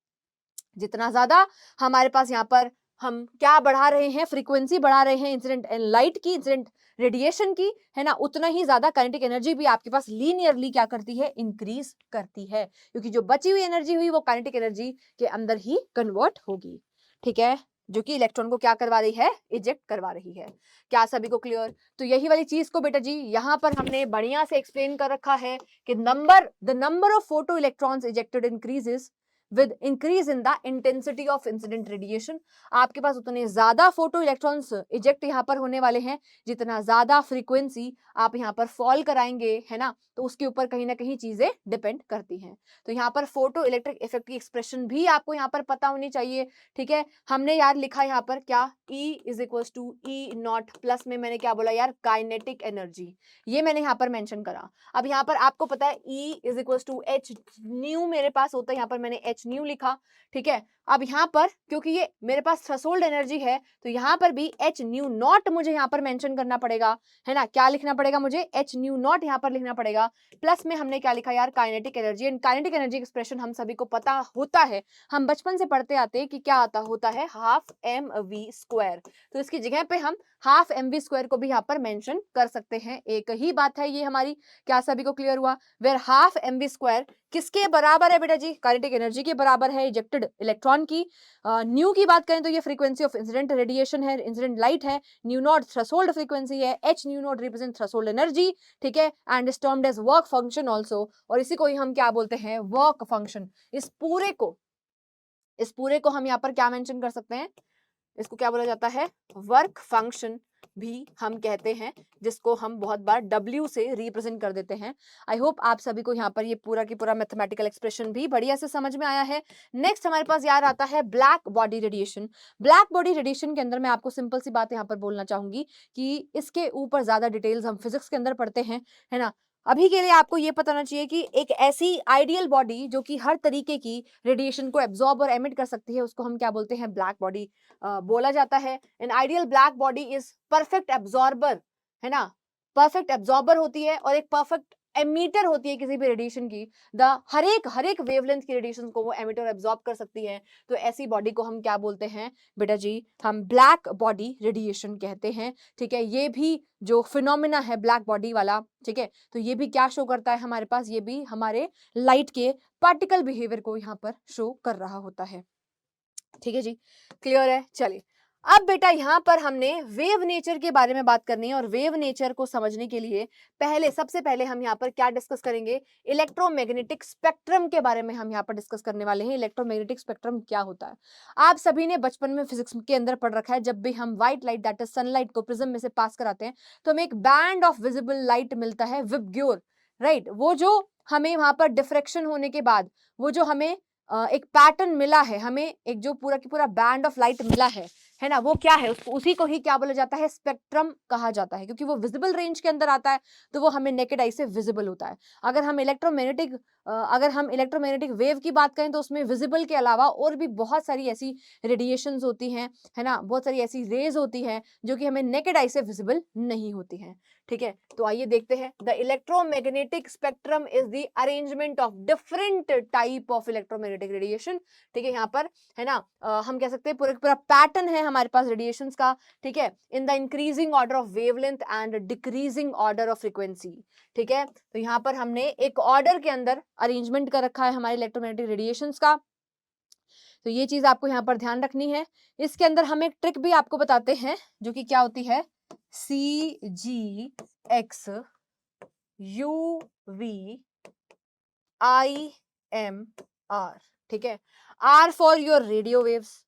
जितना ज्यादा हमारे पास यहाँ पर हम क्या बढ़ा रहे हैं, फ्रीक्वेंसी बढ़ा रहे हैं इंसिडेंट लाइट की, इंसिडेंट रेडिएशन की, है ना, उतना ही ज्यादा काइनेटिक एनर्जी भी आपके पास लीनियरली क्या करती है, इंक्रीज करती है, क्योंकि जो बची हुई एनर्जी हुई वो काइनेटिक एनर्जी के अंदर ही कन्वर्ट होगी। ठीक है, जो कि इलेक्ट्रॉन को क्या करवा रही है, इजेक्ट करवा रही है। क्या सभी को क्लियर? तो यही वाली चीज को बेटा जी यहाँ पर हमने बढ़िया से एक्सप्लेन कर रखा है कि the number of photo electrons ejected increases with increase in the intensity of incident radiation। आपके पास उतने ज्यादा फोटो इलेक्ट्रॉन्स इजेक्ट यहाँ पर होने वाले हैं, जितना ज्यादा फ्रीक्वेंसी आप यहाँ पर फॉल कराएंगे, है ना, तो उसके ऊपर कहीं ना कहीं चीजें डिपेंड करती हैं। तो यहाँ पर फोटो इलेक्ट्रिक इफेक्ट की एक्सप्रेशन भी आपको यहाँ पर पता होनी चाहिए। ठीक है, हमने यार लिखा यहाँ पर क्या, E is equal to e not plus में मैंने क्या बोला यार, काइनेटिक एनर्जी, ये मैंने यहाँ पर मेंशन करा। अब यहाँ पर आपको पता है E is equal to h nu मेरे पास होता है, यहाँ पर मैंने एच न्यू लिखा। ठीक है, अब यहाँ पर क्योंकि ये मेरे पास थ्रेशोल्ड एनर्जी है, तो यहाँ पर भी एच न्यू नॉट मुझे यहाँ पर मेंशन करना पड़ेगा, है ना, क्या लिखना पड़ेगा मुझे, एच न्यू नॉट यहाँ पर लिखना पड़ेगा। प्लस में हमने क्या लिखा यार, kinetic energy. And kinetic energy expression हम सभी को पता होता है, हम बचपन से पढ़ते आते हैं कि क्या आता होता है, हाफ एम वी स्क्वायर। तो इसकी जगह पे हम हाफ एम वी स्क्वायर को भी यहाँ पर मेंशन कर सकते हैं। एक ही बात है ये हमारी, क्या सभी को क्लियर हुआ? Where half m v square किसके बराबर है बेटा जी, काइनेटिक एनर्जी के बराबर है इजेक्टेड इलेक्ट्रॉन की। न्यू की बात करें तो ये फ्रीक्वेंसी ऑफ इंसिडेंट रेडिएशन है, इंसिडेंट लाइट है। न्यू नॉट थ्रेशोल्ड फ्रीक्वेंसी है, h nu not represent threshold energy. ठीक है, and is termed as work function also, और इसी को ही हम क्या बोलते हैं, वर्क फंक्शन। इस पूरे को हम यहाँ पर क्या मेंशन कर सकते हैं, इसको क्या बोला जाता है, वर्क फंक्शन भी हम कहते हैं, जिसको हम बहुत बार W से रिप्रेजेंट कर देते हैं। आई होप आप सभी को यहाँ पर ये पूरा की पूरा मैथमेटिकल एक्सप्रेशन भी बढ़िया से समझ में आया है। नेक्स्ट हमारे पास यार आता है black body radiation. Black body radiation के अंदर मैं आपको सिंपल सी बात यहाँ पर बोलना चाहूंगी कि इसके ऊपर ज्यादा डिटेल्स हम फिजिक्स के अंदर पढ़ते हैं, है ना। अभी के लिए आपको ये पता होना चाहिए कि एक ऐसी आइडियल बॉडी जो कि हर तरीके की रेडिएशन को एब्जॉर्ब और एमिट कर सकती है, उसको हम क्या बोलते हैं? ब्लैक बॉडी बोला जाता है। An ideal black body is perfect absorber, है ना, परफेक्ट एब्जॉर्बर होती है और एक परफेक्ट एमीटर होती है किसी भी रेडिएशन की। द हर एक वेवलेंथ की रेडिएशन को वो एमिट और एब्जॉर्ब कर सकती है। तो ऐसी बॉडी को हम क्या बोलते हैं बेटा जी? हम ब्लैक बॉडी रेडिएशन कहते हैं। ठीक है, ये भी जो फिनोमिना है ब्लैक बॉडी वाला, ठीक है, तो ये भी क्या शो करता है हमारे पास? ये भी हमारे लाइट के पार्टिकल बिहेवियर को यहाँ पर शो कर रहा होता है। ठीक है जी, क्लियर है? चलिए, अब बेटा यहाँ पर हमने वेव नेचर के बारे में बात करनी है और वेव नेचर को समझने के लिए सबसे पहले हम यहाँ पर क्या डिस्कस करेंगे? इलेक्ट्रोमैग्नेटिक स्पेक्ट्रम के बारे में हम यहाँ पर डिस्कस करने वाले हैं। इलेक्ट्रोमैग्नेटिक स्पेक्ट्रम क्या होता है? आप सभी ने बचपन में फिजिक्स के अंदर पढ़ रखा है, जब भी हम white light that is sunlight को प्रिज्म में से पास कराते हैं तो हमें एक बैंड ऑफ विजिबल लाइट मिलता है, विबग्योर, राइट? वो जो हमें वहां पर डिफ्रेक्शन होने के बाद वो जो हमें एक पैटर्न मिला है, हमें एक जो पूरा की पूरा बैंड ऑफ लाइट मिला है ना, वो क्या है? उसी को ही क्या बोला जाता है? स्पेक्ट्रम कहा जाता है, क्योंकि वो विजिबल रेंज के अंदर आता है तो वो हमें नेकेड आई से विजिबल होता है। अगर हम इलेक्ट्रोमैग्नेटिक वेव की बात करें तो उसमें विजिबल के अलावा और भी बहुत सारी ऐसी रेडिएशंस होती हैं, है ना, बहुत सारी ऐसी रेज होती हैं जो कि हमें नेकेड आई से विजिबल नहीं होती हैं। ठीक है, तो आइए देखते हैं। The electromagnetic spectrum is the arrangement of different type of electromagnetic radiation. ठीक है, यहाँ पर है ना, हम कह सकते हैं पूरा पूरा पैटर्न है हमारे पास रेडिएशंस का। ठीक है, in the increasing order of wavelength and decreasing order of frequency. ठीक है, तो यहाँ पर हमने एक ऑर्डर के अंदर अरेंजमेंट कर रखा है हमारे इलेक्ट्रोमैग्नेटिक रेडिएशंस का, तो ये चीज आपको यहाँ पर ध्यान रखनी है। इसके अंदर हम एक ट्रिक भी आपको बताते हैं जो कि क्या होती है? CGX UVIMR। ठीक है, R for your radio waves.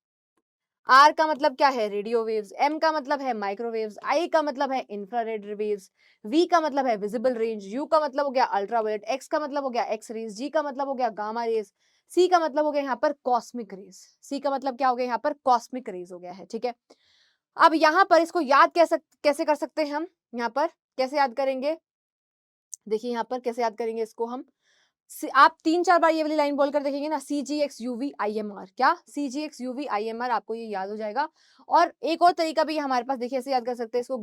R का मतलब क्या है? Radio waves. M का मतलब है माइक्रोवेव्स। I का मतलब है इंफ्रारेड वेव्स। V का मतलब है विजिबल रेंज। U का मतलब हो गया अल्ट्रावायलेट। X का मतलब हो गया एक्स रेज। G का मतलब हो गया गामा रेज। C का मतलब हो गया यहाँ पर कॉस्मिक रेज। C का मतलब क्या हो गया यहाँ पर? कॉस्मिक रेज हो गया है। ठीक है, अब यहाँ पर इसको याद कैसे कर सकते हैं हम? यहाँ पर कैसे याद करेंगे? देखिए यहाँ पर कैसे याद करेंगे इसको हम? आप 3-4 बार ये वाली लाइन बोलकर देखेंगे ना, CGX UVIMR। क्या? CGX UVIMR, आपको ये याद हो जाएगा। और एक और तरीका भी हमारे पास, देखिए ऐसे याद कर सकते हैं इसको,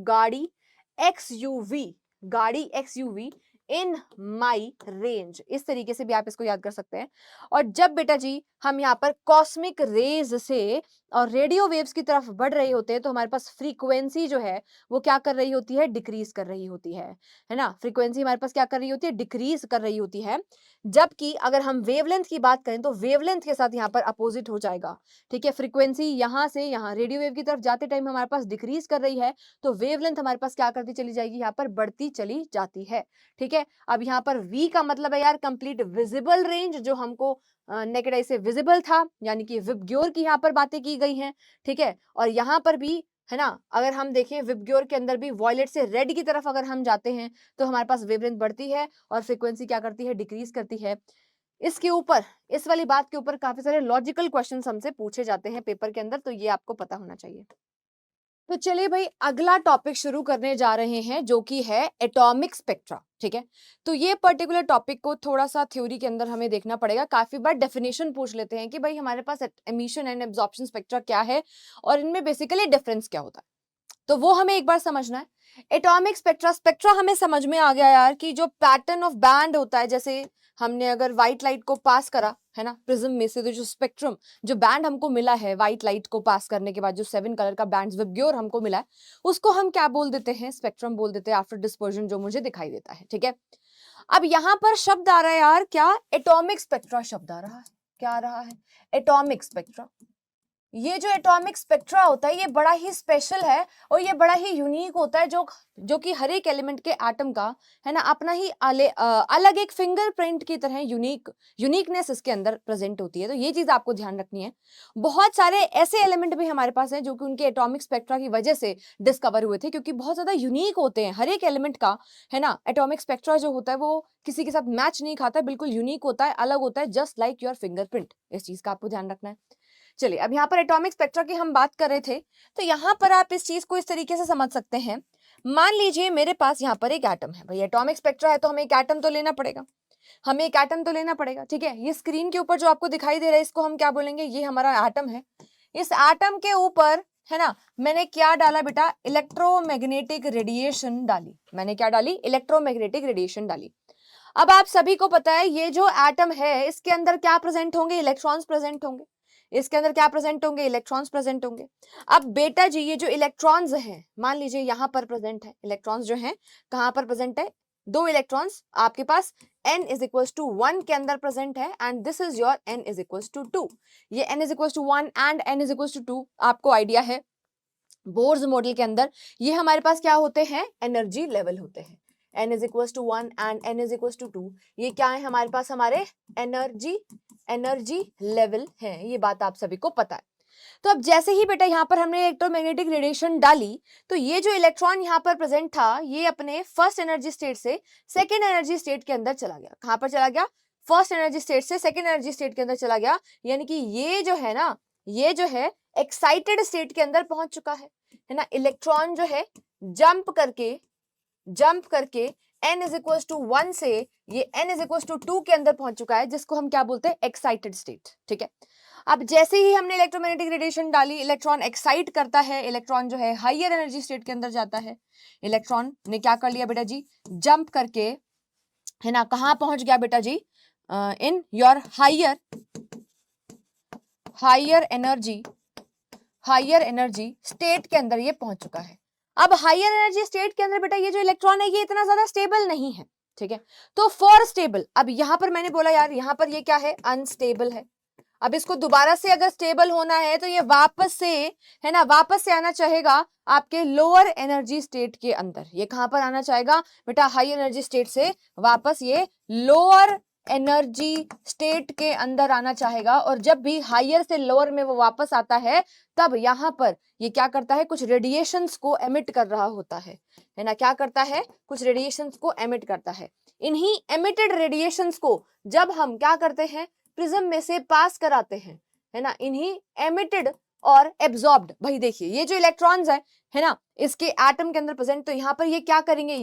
गाड़ी XUV इन माई रेंज। इस तरीके से भी आप इसको याद कर सकते हैं। और जब बेटा जी हम यहाँ पर कॉस्मिक रेज से और रेडियो वेव्स की तरफ बढ़ रहे होते हैं तो हमारे पास फ्रीक्वेंसी जो है वो क्या कर रही होती है? डिक्रीज कर रही होती है ना। फ्रीक्वेंसी हमारे पास क्या कर रही होती है? डिक्रीज कर रही होती है। जबकि अगर हम वेवलेंथ की बात करें तो वेवलेंथ के साथ यहाँ पर अपोजिट हो जाएगा। ठीक है, फ्रीक्वेंसी यहाँ से यहाँ रेडियो वेव की तरफ जाते टाइम हमारे पास डिक्रीज कर रही है, तो वेवलेंथ हमारे पास क्या करती चली जाएगी? यहाँ पर बढ़ती चली जाती है। ठीक है, अब यहाँ पर V का मतलब है यार कंप्लीट विजिबल रेंज, जो हमको नेकेड आई से विजिबल था, यानी कि विबग्योर की यहाँ पर बातें की गई हैं। ठीक है, और यहाँ पर भी है ना, अगर हम देखें विबग्योर के अंदर भी वॉयलेट से रेड की तरफ अगर हम जाते हैं तो हमारे पास वेवलेंथ बढ़ती है और फ्रीक्वेंसी क्या करती है? डिक्रीज करती है। इसके ऊपर, इस वाली बात के ऊपर काफी सारे लॉजिकल क्वेश्चंस हमसे पूछे जाते हैं पेपर के अंदर, तो ये आपको पता होना चाहिए। तो चलिए भाई, अगला टॉपिक शुरू करने जा रहे हैं जो कि है एटॉमिक स्पेक्ट्रा। ठीक है, तो ये पर्टिकुलर टॉपिक को थोड़ा सा थ्योरी के अंदर हमें देखना पड़ेगा। काफी बार डेफिनेशन पूछ लेते हैं कि भाई हमारे पास एमिशन एंड एब्जॉर्प्शन स्पेक्ट्रा क्या है और इनमें बेसिकली डिफरेंस क्या होता है, तो वो हमें एक बार समझना है। एटॉमिक स्पेक्ट्रा हमें समझ में आ गया यार कि जो पैटर्न ऑफ बैंड होता है, जैसे हमने अगर व्हाइट लाइट को पास करा है ना प्रिज्म में से, तो जो स्पेक्ट्रम, जो बैंड हमको मिला है व्हाइट लाइट को पास करने के बाद, जो 7 कलर का बैंड विबग्योर हमको मिला है, उसको हम क्या बोल देते हैं? स्पेक्ट्रम बोल देते हैं आफ्टर डिस्पर्जन, जो मुझे दिखाई देता है। ठीक है, अब यहाँ पर शब्द आ रहा है यार, क्या? एटॉमिक स्पेक्ट्रा शब्द आ रहा है। क्या आ रहा है? Atomic spectra. ये जो एटॉमिक स्पेक्ट्रा होता है ये बड़ा ही स्पेशल है और ये बड़ा ही यूनिक होता है, जो कि हर एक एलिमेंट के एटम का है ना अपना ही अलग एक फिंगरप्रिंट की तरह यूनिकनेस इसके अंदर प्रेजेंट होती है। तो ये चीज आपको ध्यान रखनी है। बहुत सारे ऐसे एलिमेंट भी हमारे पास हैं जो कि उनके एटॉमिक स्पेक्ट्रा की वजह से डिस्कवर हुए थे, क्योंकि बहुत ज्यादा यूनिक होते हैं हर एक एलिमेंट का, है ना। एटॉमिक स्पेक्ट्रा जो होता है वो किसी के साथ मैच नहीं खाता, बिल्कुल यूनिक होता है, अलग होता है, जस्ट लाइक योर फिंगरप्रिंट। इस चीज का आपको ध्यान रखना है। चलिए, अब यहाँ पर एटॉमिक स्पेक्ट्रा की हम बात कर रहे थे, तो यहाँ पर आप इस चीज को इस तरीके से समझ सकते हैं। मान लीजिए मेरे पास यहाँ पर एक एटम है, भाई एटॉमिक स्पेक्ट्रा है तो हमें एक एटम तो लेना पड़ेगा, हमें एक एटम तो लेना पड़ेगा, ठीक है। ये स्क्रीन के ऊपर जो आपको दिखाई दे रहा है इसको हम क्या बोलेंगे, ये हमारा एटम है। इस एटम के ऊपर है ना मैंने क्या डाला बेटा, इलेक्ट्रोमैग्नेटिक रेडिएशन डाली। मैंने क्या डाली, इलेक्ट्रोमैग्नेटिक रेडिएशन डाली। अब आप सभी को पता है ये जो एटम है इसके अंदर क्या प्रेजेंट होंगे, इलेक्ट्रॉन्स प्रेजेंट होंगे। इसके अंदर क्या प्रेजेंट होंगे, इलेक्ट्रॉन्स प्रेजेंट होंगे। अब बेटा जी ये जो इलेक्ट्रॉन्स हैं, मान लीजिए यहाँ पर प्रेजेंट है, इलेक्ट्रॉन्स जो हैं कहाँ पर प्रेजेंट है, 2 इलेक्ट्रॉन्स आपके पास n इज इक्वल टू 1 के अंदर प्रेजेंट है and this is your n is equal to 2। ये n is equal to 1 and n is equal to 2 आपको आइडिया है बोर्स मॉडल के अंदर ये हमारे पास क्या होते हैं, एनर्जी लेवल होते हैं। n is equal to 1 and n is equal to 2, ये क्या है हमारे पास, हमारे एनर्जी लेवल है। ये बात आप सभी को पता है। तो अब जैसे ही बेटा यहाँ पर हमने इलेक्ट्रोमैग्नेटिक रेडिएशन डाली तो ये जो इलेक्ट्रॉन यहाँ पर प्रेजेंट था ये अपने फर्स्ट एनर्जी स्टेट से सेकेंड एनर्जी स्टेट के अंदर चला गया। कहाँ पर चला गया, फर्स्ट एनर्जी स्टेट से सेकेंड एनर्जी स्टेट के अंदर चला गया। यानी कि ये जो है ना, ये जो है एक्साइटेड स्टेट के अंदर पहुंच चुका है ना। इलेक्ट्रॉन जो है जंप करके n इज इक्वल टू 1 से ये n इज इक्वल टू 2 के अंदर पहुंच चुका है, जिसको हम क्या बोलते हैं, एक्साइटेड स्टेट, ठीक है। अब जैसे ही हमने इलेक्ट्रोमैग्नेटिक रेडिएशन डाली, इलेक्ट्रॉन एक्साइट करता है, इलेक्ट्रॉन जो है हायर एनर्जी स्टेट के अंदर जाता है। इलेक्ट्रॉन ने क्या कर लिया बेटा जी, जंप करके है ना कहाँ पहुंच गया बेटा जी, in your higher energy state के अंदर ये पहुंच चुका है। अब हायर एनर्जी स्टेट के अंदर बेटा ये जो इलेक्ट्रॉन है ये इतना ज्यादा स्टेबल नहीं है, ठीक है। तो फॉर स्टेबल, अब यहां पर मैंने बोला यार यहां पर ये क्या है, अनस्टेबल है। अब इसको दोबारा से अगर स्टेबल होना है तो ये वापस से है ना, वापस से आना चाहेगा आपके लोअर एनर्जी स्टेट के अंदर। ये कहां पर आना चाहेगा बेटा, हाई एनर्जी स्टेट से वापस ये लोअर एनर्जी स्टेट के अंदर आना चाहेगा। और जब भी हायर से लोअर में वो वापस आता है तब यहाँ पर ये क्या करता है, कुछ रेडिएशंस को एमिट कर रहा होता है ना। क्या करता है, कुछ रेडिएशंस को एमिट करता है। इन्हीं एमिटेड रेडिएशंस को जब हम क्या करते हैं, प्रिज्म में से पास कराते हैं, है ना। इन्हीं एमिटेड और एब्जॉर्ब्ड, भाई देखिए ये जो इलेक्ट्रॉन्स है ना इसके एटम के अंदर प्रेजेंट, तो यहाँ पर ये क्या करेंगे,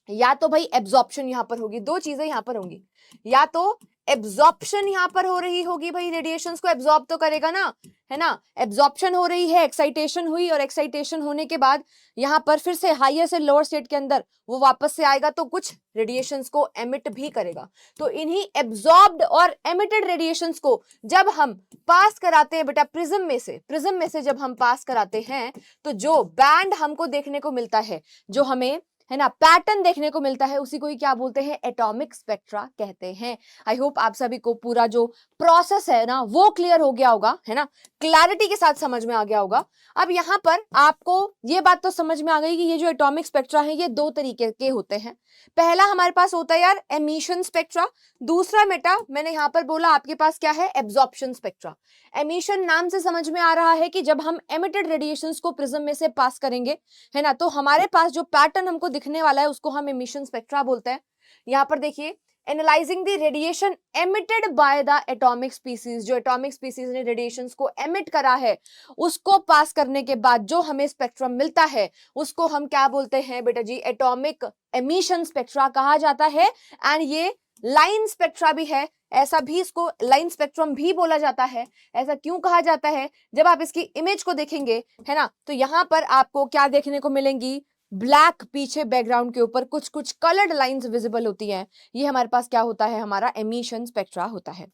या तो भाई एब्जॉर्प्शन यहाँ पर होगी। 2 चीजें यहाँ पर होंगी, या तो एब्जॉर्प्शन यहाँ पर हो रही होगी, भाई रेडिएशंस को एब्जॉर्ब तो करेगा ना, है ना। एब्जॉर्प्शन हो रही है, एक्साइटेशन हुई, और एक्साइटेशन होने के बाद यहाँ पर फिर से हायर से लोअर स्टेट के अंदर वो वापस से आएगा तो कुछ रेडिएशंस को एमिट भी करेगा। तो इन्हीं एब्जॉर्ब्ड और एमिटेड रेडिएशंस को जब हम पास कराते हैं बेटा प्रिज्म में से जब हम पास कराते हैं तो जो बैंड हमको देखने को मिलता है, जो हमें है ना पैटर्न देखने को मिलता है, उसी को ही क्या बोलते हैं, एटॉमिक स्पेक्ट्रा कहते हैं। आई होप आप सभी को पूरा जो प्रोसेस है ना वो क्लियर हो गया होगा, है ना, क्लैरिटी के साथ समझ में आ गया होगा। अब यहाँ पर आपको ये बात तो समझ में आ गई कि ये जो एटॉमिक स्पेक्ट्रा है ये 2 तरीके के होते हैं। पहला हमारे पास होता है यार एमिशन स्पेक्ट्रा, दूसरा बेटा मैंने यहाँ पर बोला आपके पास क्या है, एब्जॉर्प्शन स्पेक्ट्रा। एमिशन नाम से समझ में आ रहा है कि जब हम एमिटेड रेडिएशंस को प्रिज्म में से पास करेंगे, है ना, तो हमारे पास जो पैटर्न हमको दिखने वाला है उसको हम एमिशन स्पेक्ट्रा बोलते हैं। यहाँ पर देखिए, analysing the radiation emitted by the atomic species, जो एटॉमिक स्पीसीज ने रेडिएशंस को एमिट करा है उसको पास करने के बाद जो हमें स्पेक्ट्रम मिलता है उसको हम क्या बोलते हैं बेटा जी, एटॉमिक एमिशन स्पेक्ट्रा कहा जाता है। एंड ये लाइन स्पेक्ट्रा भी है, ऐसा भी इसको लाइन स्पेक्ट्रम भी बोला जाता है। ऐसा क्यों कहा जाता है, जब आप इसकी इमेज को देखेंगे, है ना, तो यहाँ पर आपको क्या देखने को मिलेंगी, ब्लैक पीछे बैकग्राउंड के ऊपर कुछ कुछ कलर्ड लाइंस विजिबल होती हैं। ये हमारे पास क्या होता है, हमारा एमिशन स्पेक्ट्रा होता है।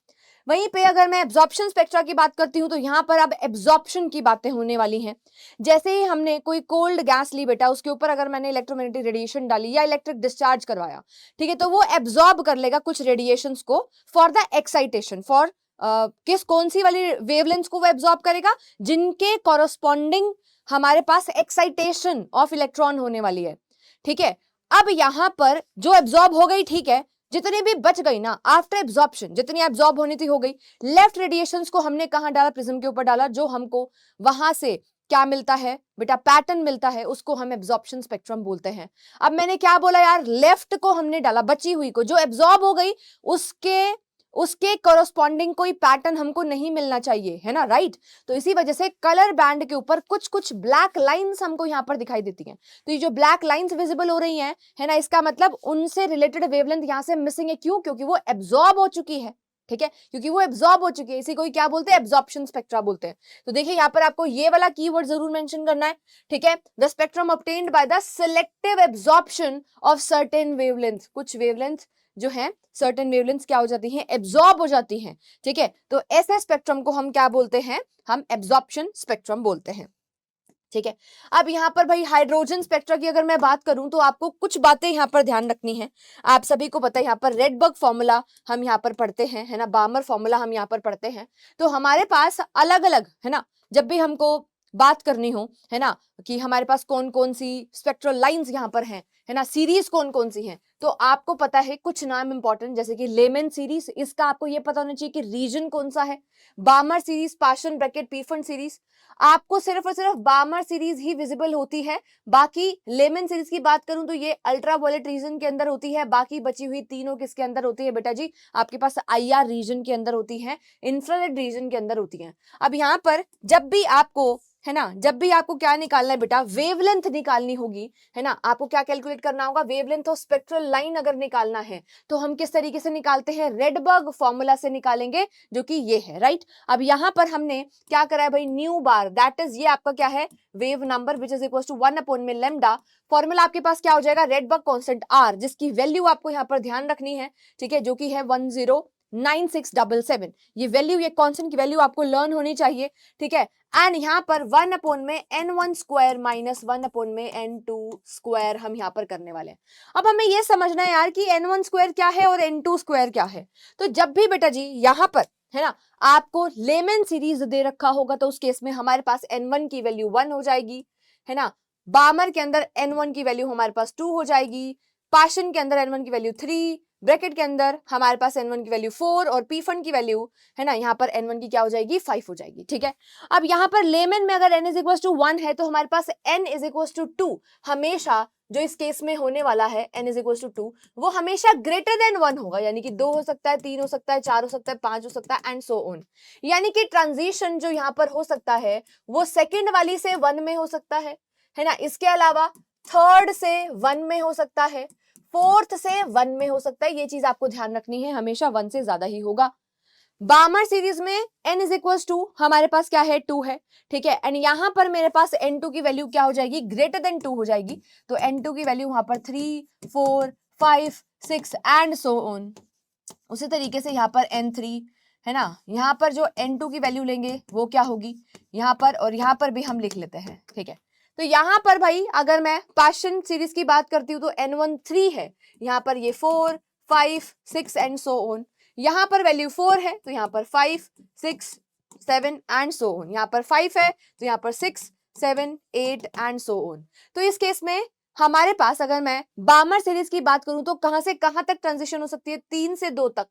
वहीं पे अगर मैं एब्जॉर्प्शन स्पेक्ट्रा की बात करती हूँ तो यहाँ पर अब एब्जॉर्प्शन की बातें होने वाली हैं। जैसे ही हमने कोई कोल्ड गैस ली बेटा, उसके ऊपर अगर मैंने इलेक्ट्रोमैग्नेटिक रेडिएशन डाली या इलेक्ट्रिक डिस्चार्ज करवाया, ठीक है, तो वो एब्जॉर्ब कर लेगा कुछ रेडिएशंस को फॉर द एक्साइटेशन, फॉर कौन सी वाली वेवलेंथ्स को वो एब्जॉर्ब करेगा, जिनके कॉरस्पॉन्डिंग हमारे पास एक्साइटेशन ऑफ इलेक्ट्रॉन होने वाली है, ठीक है। अब यहाँ पर जो एब्जॉर्ब हो गई, ठीक है, जितनी भी बच गई ना आफ्टर एब्जॉर्प्शन, जितनी एब्जॉर्ब होनी थी हो गई। लेफ्ट रेडिएशंस को हमने कहाँ डाला, प्रिज्म के ऊपर डाला, जो हमको वहां से क्या मिलता है बेटा, पैटर्न मिलता है, उसको हम एब्जॉर्प्शन स्पेक्ट्रम बोलते हैं। अब मैंने क्या बोला यार, लेफ्ट को हमने डाला, बची हुई को जो एब्जॉर्ब हो गई उसके उसके कॉरस्पॉन्डिंग कोई पैटर्न हमको नहीं मिलना चाहिए, है ना, राइट। तो इसी वजह से कलर बैंड के ऊपर कुछ कुछ ब्लैक लाइंस हमको यहाँ पर दिखाई देती हैं। तो ये जो ब्लैक लाइंस विजिबल हो रही हैं, है ना, इसका मतलब उनसे रिलेटेड वेवलेंथ यहाँ से मिसिंग है। क्यों? क्योंकि वो एब्जॉर्ब हो चुकी है, ठीक है, क्योंकि वो एब्जॉर्ब हो चुकी है। इसी को क्या बोलते हैं? एब्जॉर्प्शन स्पेक्ट्रा बोलते हैं। तो देखिए यहाँ पर आपको ये वाला कीवर्ड जरूर मेंशन करना है, ठीक है। The spectrum obtained by the selective absorption of certain wavelength. कुछ वेवलेंथ जो है, सर्टेन वेवलेंथ क्या हो जाती हैं? एब्जॉर्ब हो जाती हैं, ठीक है। तो ऐसे स्पेक्ट्रम को हम क्या बोलते हैं? हम एब्जॉर्प्शन स्पेक्ट्रम बोलते हैं, ठीक है। अब यहाँ पर भाई हाइड्रोजन स्पेक्ट्रा की अगर मैं बात करूं तो आपको कुछ बातें यहाँ पर ध्यान रखनी है। आप सभी को पता है यहाँ पर रेडबर्ग फॉर्मूला हम यहाँ पर पढ़ते हैं, है ना, बामर फॉर्मूला हम यहाँ पर पढ़ते हैं। तो हमारे पास अलग अलग, है ना, जब भी हमको बात करनी हो, है ना, कि हमारे पास कौन कौन सी स्पेक्ट्रल लाइंस यहाँ पर हैं, है ना, सीरीज कौन कौन सी हैं, तो आपको पता है कुछ नाम इंपॉर्टेंट, जैसे कि लेमन सीरीज, इसका आपको ये पता होना चाहिए कि रीजन कौन सा है। Balmer series, Paschen Brackett Pfund series, आपको सिर्फ और सिर्फ बामर सीरीज ही विजिबल होती है। बाकी लेमन सीरीज की बात करूं तो ये अल्ट्रावायलेट रीजन के अंदर होती है। बाकी बची हुई तीनों किसके अंदर होती है बेटा जी? आपके पास IR रीजन के अंदर होती है, इंफ्रारेड रीजन के अंदर होती है। अब यहाँ पर जब भी आपको, है ना, जब भी आपको क्या निकालना है बेटा? वेवलेंथ निकालनी होगी, है ना, आपको क्या कैलकुलेट करना होगा? वेवलेंथ ऑफ स्पेक्ट्रल लाइन अगर निकालना है तो हम किस तरीके से निकालते हैं? रेडबर्ग फॉर्मूला से निकालेंगे, जो कि ये है, राइट। अब यहाँ पर हमने क्या करा है भाई? न्यू बार, दैट इज ये आपका क्या है? Wave number which is equal to 1 upon में लैम्डा। फॉर्मूला आपके पास क्या हो जाएगा? रेडबर्ग कांस्टेंट R, जिसकी वैल्यू आपको यहाँ पर ध्यान रखनी है, ठीक है, जो कि है 109677। ये वैल्यू, ये कांस्टेंट की वैल्यू आपको लर्न होनी चाहिए, ठीक है। एंड यहाँ पर 1 अपॉन में n1 स्क्वायर माइनस 1 अपॉन में n2 स्क्वायर हम यहाँ पर करने वाले हैं। अब हमें ये समझना है यार कि n1 स्क्वायर क्या है और n2 स्क्वायर क्या है। तो जब भी बेटा जी यहाँ पर, है ना, आपको लेमन सीरीज दे रखा होगा तो उस केस में हमारे पास n1 की वैल्यू 1 हो जाएगी, है ना। बामर के अंदर n1 की वैल्यू हमारे पास 2 हो जाएगी, पाशन के अंदर n1 की वैल्यू 3, ब्रैकेट के अंदर हमारे पास n1 की वैल्यू 4 और पीफन की वैल्यू, है ना, यहाँ पर n1 की क्या हो जाएगी? 5 हो जाएगी, ठीक है। अब यहाँ पर लेमन में अगर n इज इक्वल टू 1 है तो हमारे पास n इज इक्वल टू 2 हमेशा, जो इस केस में होने वाला है n इज इक्वल टू 2, वो हमेशा ग्रेटर देन 1 होगा, यानी कि 2 हो सकता है, 3 हो सकता है, 4 हो सकता है, 5 हो सकता है एंड सो ऑन। यानी कि ट्रांजिशन जो यहाँ पर हो सकता है वो सेकेंड वाली से 1 में हो सकता है ना। इसके अलावा थर्ड से 1 में हो सकता है, फोर्थ से 1 में हो सकता है। ये चीज आपको ध्यान रखनी है, हमेशा 1 से ज्यादा ही होगा। बामर सीरीज में n इज इक्वल टू हमारे पास क्या है? 2 है, ठीक है। एंड यहां पर मेरे पास n2 की वैल्यू क्या हो जाएगी? ग्रेटर देन 2 हो जाएगी। तो n2 की वैल्यू वहां पर 3, 4, 5, 6 एंड सो ऑन। उसी तरीके से यहाँ पर n3, है ना, यहाँ पर जो n2 की वैल्यू लेंगे वो क्या होगी यहाँ पर, और यहाँ पर भी हम लिख लेते हैं, ठीक है। तो यहाँ पर भाई अगर मैं पाशन सीरीज की बात करती हूँ तो n1 3 है, यहाँ पर ये 4, 5, 6 एंड सो ऑन। यहाँ पर वैल्यू 4 है तो यहाँ पर 5, 6, 7 एंड सो ऑन। यहाँ पर 5 है तो यहाँ पर 6, 7, 8 एंड सो ऑन। तो इस केस में हमारे पास अगर मैं बामर सीरीज की बात करूं तो कहां से कहां तक ट्रांजिशन हो सकती है? 3 से 2 तक,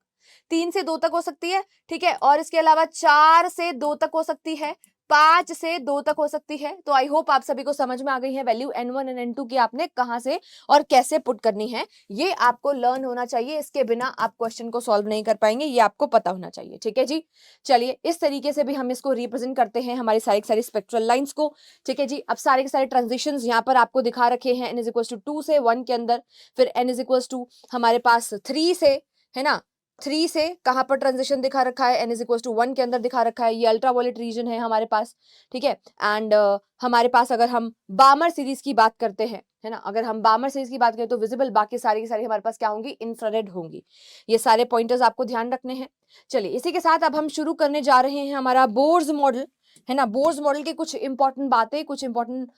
3 से 2 तक हो सकती है, ठीक है। और इसके अलावा 4 से 2 तक हो सकती है, 5 से 2 तक हो सकती है। तो आई होप आप सभी को समझ में आ गई है वैल्यू n1 और n2 की आपने कहां से और कैसे पुट करनी है, ये आपको लर्न होना चाहिए। इसके बिना आप क्वेश्चन को सॉल्व नहीं कर पाएंगे, ये आपको पता होना चाहिए, ठीक है जी। चलिए इस तरीके से भी हम इसको रिप्रेजेंट करते हैं हमारी सारी स्पेक्ट्रल लाइंस को, ठीक है जी। अब सारे के सारे ट्रांजिशंस यहाँ पर आपको दिखा रखे हैं n इज इक्वल टू 2 से 1 के अंदर, फिर n इज इक्वल टू हमारे पास 3 से, है ना, 3 से कहां पर ट्रांजिशन दिखा रखा है? n इज इक्वल टू 1 के अंदर दिखा रखा है। ये अल्ट्रावायलेट रीजन है हमारे पास, ठीक है। एंड हमारे पास अगर हम बामर सीरीज की बात करते हैं, है ना, अगर हम बामर सीरीज की बात करें तो विजिबल बाकी सारी की सारी हमारे पास क्या होंगी? इंफ्रारेड होंगी। ये सारे पॉइंटर्स आपको ध्यान रखने हैं। चलिए इसी के साथ अब हम शुरू करने जा रहे हैं हमारा बोर्स मॉडल, है ना। बोर्स मॉडल के कुछ इंपॉर्टेंट बातें, कुछ इंपॉर्टेंट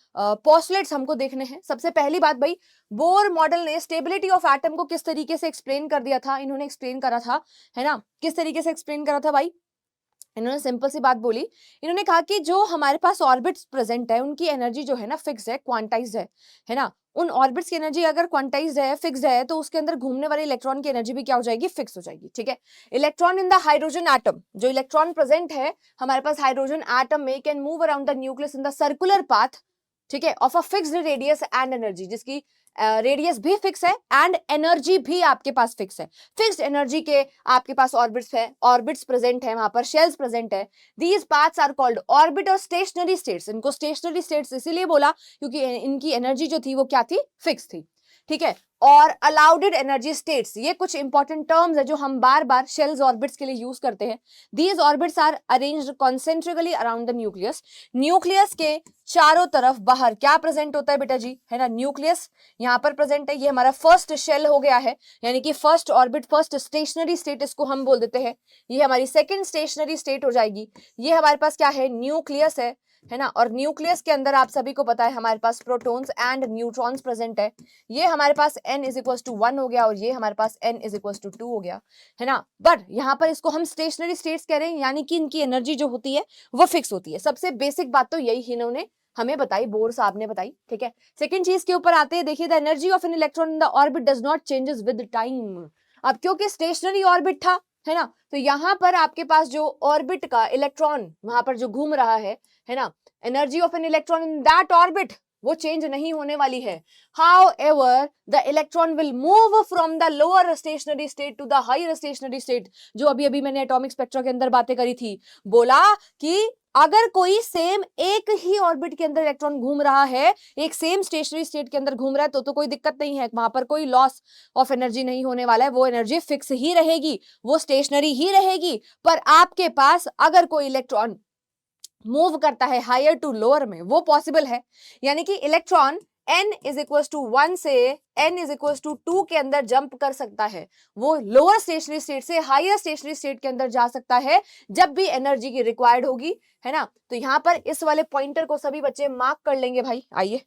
पोस्टुलेट्स हमको देखने हैं। सबसे पहली बात भाई, बोर मॉडल ने स्टेबिलिटी ऑफ एटम को किस तरीके से एक्सप्लेन कर दिया था? इन्होंने एक्सप्लेन करा था, है ना, किस तरीके से एक्सप्लेन करा था भाई? इन्होंने सिंपल सी बात बोली, इन्होंने कहा कि जो हमारे पास ऑर्बिट्स प्रेजेंट है उनकी एनर्जी जो है ना फिक्स है, क्वांटाइज्ड है ना। उन ऑर्बिट्स की एनर्जी अगर क्वांटाइज्ड है, फिक्स्ड है, तो उसके अंदर घूमने वाले इलेक्ट्रॉन की एनर्जी भी क्या हो जाएगी? फिक्स हो जाएगी, ठीक है। Electron in the hydrogen atom, जो इलेक्ट्रॉन प्रेजेंट है हमारे पास हाइड्रोजन एटम में, can move around the nucleus in the circular path, ठीक है, of a fixed radius and energy, जिसकी रेडियस भी फिक्स है एंड एनर्जी भी आपके पास फिक्स है। फिक्स्ड एनर्जी के आपके पास ऑर्बिट्स है, ऑर्बिट्स प्रेजेंट है, वहां पर शेल्स प्रेजेंट है। These parts are called orbit और स्टेशनरी स्टेट्स। इनको स्टेशनरी स्टेट्स इसीलिए बोला क्योंकि इनकी एनर्जी जो थी वो क्या थी, फिक्स थी, ठीक है। और अलाउडेड एनर्जी स्टेट्स, ये कुछ इंपॉर्टेंट टर्म्स है जो हम बार बार शेल्स ऑर्बिट्स के लिए यूज करते हैं। These orbits are arranged concentrically around the nucleus. Nucleus के चारों तरफ बाहर क्या प्रेजेंट होता है बेटा जी, है ना, न्यूक्लियस यहाँ पर प्रेजेंट है। ये हमारा फर्स्ट शेल हो गया है, यानी कि first orbit, first stationery state इसको हम बोल देते हैं। ये हमारी सेकेंड स्टेशनरी स्टेट हो जाएगी। ये हमारे पास क्या है, न्यूक्लियस है ना, और न्यूक्लियस के अंदर आप सभी को पता है हमारे पास प्रोटॉन्स एंड न्यूट्रॉन्स प्रेजेंट है। ये हमारे पास n इज इक्वल टू 1 हो गया और ये हमारे पास n इज इक्वल टू 2 हो गया, है ना। बट यहाँ पर इसको हम स्टेशनरी स्टेट्स कह रहे हैं, यानी कि इनकी एनर्जी जो होती है वो फिक्स होती है। सबसे बेसिक बात तो यही इन्होंने हमें बताई, बोर साहब ने बताई, ठीक है। सेकेंड चीज के ऊपर आते हैं, देखिए the energy of an electron in the orbit does not changes with time. अब क्योंकि स्टेशनरी ऑर्बिट था, है ना, तो यहाँ पर आपके पास जो ऑर्बिट का इलेक्ट्रॉन वहां पर जो घूम रहा है ना, energy of an electron in that orbit वो चेंज नहीं होने वाली है। However, the electron will move from the lower stationary state to the higher stationary state। जो अभी अभी मैंने एटॉमिक स्पेक्ट्रा के अंदर बातें करी थी, बोला कि अगर कोई सेम एक ही ऑर्बिट के अंदर इलेक्ट्रॉन घूम रहा है, एक सेम स्टेशनरी स्टेट के अंदर घूम रहा है, तो कोई दिक्कत नहीं है, वहां पर कोई लॉस ऑफ एनर्जी नहीं होने वाला है, वो एनर्जी फिक्स ही रहेगी, वो स्टेशनरी ही रहेगी। पर आपके पास अगर कोई इलेक्ट्रॉन मूव करता है हायर टू लोअर में, वो पॉसिबल है। यानी कि electron n is equal to 1 से n इज इक्वल टू 2 के अंदर जंप कर सकता है, वो लोअर स्टेशनरी स्टेट से हायर स्टेशनरी स्टेट के अंदर जा सकता है जब भी एनर्जी की रिक्वायर्ड होगी, है ना। तो यहाँ पर इस वाले पॉइंटर को सभी बच्चे मार्क कर लेंगे भाई, आइए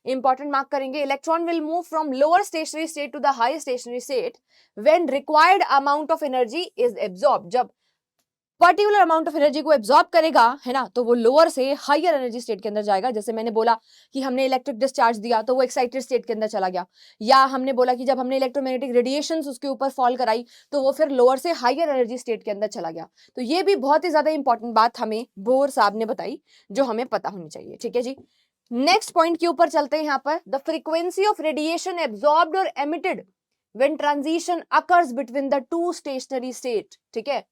इंपॉर्टेंट मार्क करेंगे। Electron will move from lower stationary state to the higher stationary state when required amount of energy is absorb. जब पर्टिकुलर अमाउंट ऑफ एनर्जी को एब्जॉर्ब करेगा, है ना, तो वो लोअर से हायर एनर्जी स्टेट के अंदर जाएगा। जैसे मैंने बोला कि हमने इलेक्ट्रिक डिस्चार्ज दिया तो वो एक्साइटेड स्टेट के अंदर चला गया, या हमने बोला कि जब हमने इलेक्ट्रोमैग्नेटिक रेडिएशंस उसके ऊपर फॉल कराई तो वो फिर लोअर से हायर एनर्जी स्टेट के अंदर चला गया। तो ये भी बहुत ही ज्यादा इंपॉर्टेंट बात हमें बोर साहब ने बताई, जो हमें पता होनी चाहिए, ठीक है जी। नेक्स्ट पॉइंट के ऊपर चलते हैं। यहाँ पर the frequency of radiation absorbed और emitted when transition occurs between the two stationary state, ठीक है,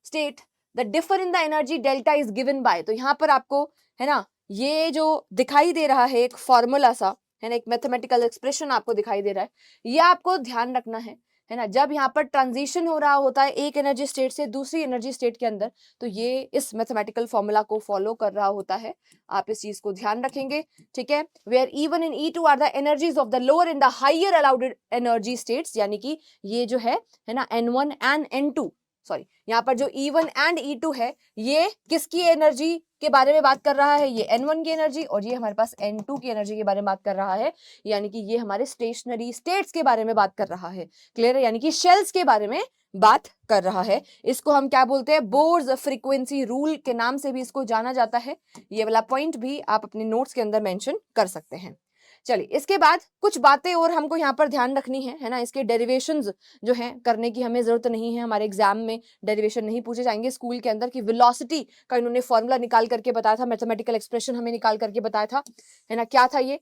state the differ in the energy delta is given by. तो यहाँ पर आपको, है ना, ये जो दिखाई दे रहा है एक फॉर्मूला सा, है ना, एक मैथमेटिकल एक्सप्रेशन आपको दिखाई दे रहा है, ये आपको ध्यान रखना है ना। जब यहाँ पर ट्रांजिशन हो रहा होता है एक एनर्जी स्टेट से दूसरी एनर्जी स्टेट के अंदर, तो ये इस मैथमेटिकल फॉर्मूला को फॉलो कर रहा होता है। आप इस चीज को ध्यान रखेंगे, ठीक है। Where even in E2 are the energies of the lower in the higher allowed energy states, यानी कि ये जो है ना N1 एंड N2, सॉरी, यहाँ पर जो E1 एंड E2 है, ये किसकी एनर्जी के बारे में बात कर रहा है, ये N1 की एनर्जी, और ये हमारे पास N2 की एनर्जी के बारे में बात कर रहा है, यानी कि ये हमारे स्टेशनरी स्टेट्स के बारे में बात कर रहा है। क्लियर है, यानी कि शेल्स के बारे में बात कर रहा है। इसको हम क्या बोलते हैं, बोर्स फ्रीक्वेंसी रूल के नाम से भी इसको जाना जाता है। ये वाला पॉइंट भी आप अपने नोट्स के अंदर मेंशन कर सकते हैं। चलिए, इसके बाद कुछ बातें और हमको यहाँ पर ध्यान रखनी है ना। इसके डेरिवेशंस जो हैं करने की हमें जरूरत नहीं है, हमारे एग्जाम में डेरिवेशन नहीं पूछे जाएंगे। स्कूल के अंदर की वेलोसिटी का इन्होंने फॉर्मूला निकाल करके बताया था, मैथमेटिकल एक्सप्रेशन हमें निकाल करके बताया था, है ना। क्या था ये,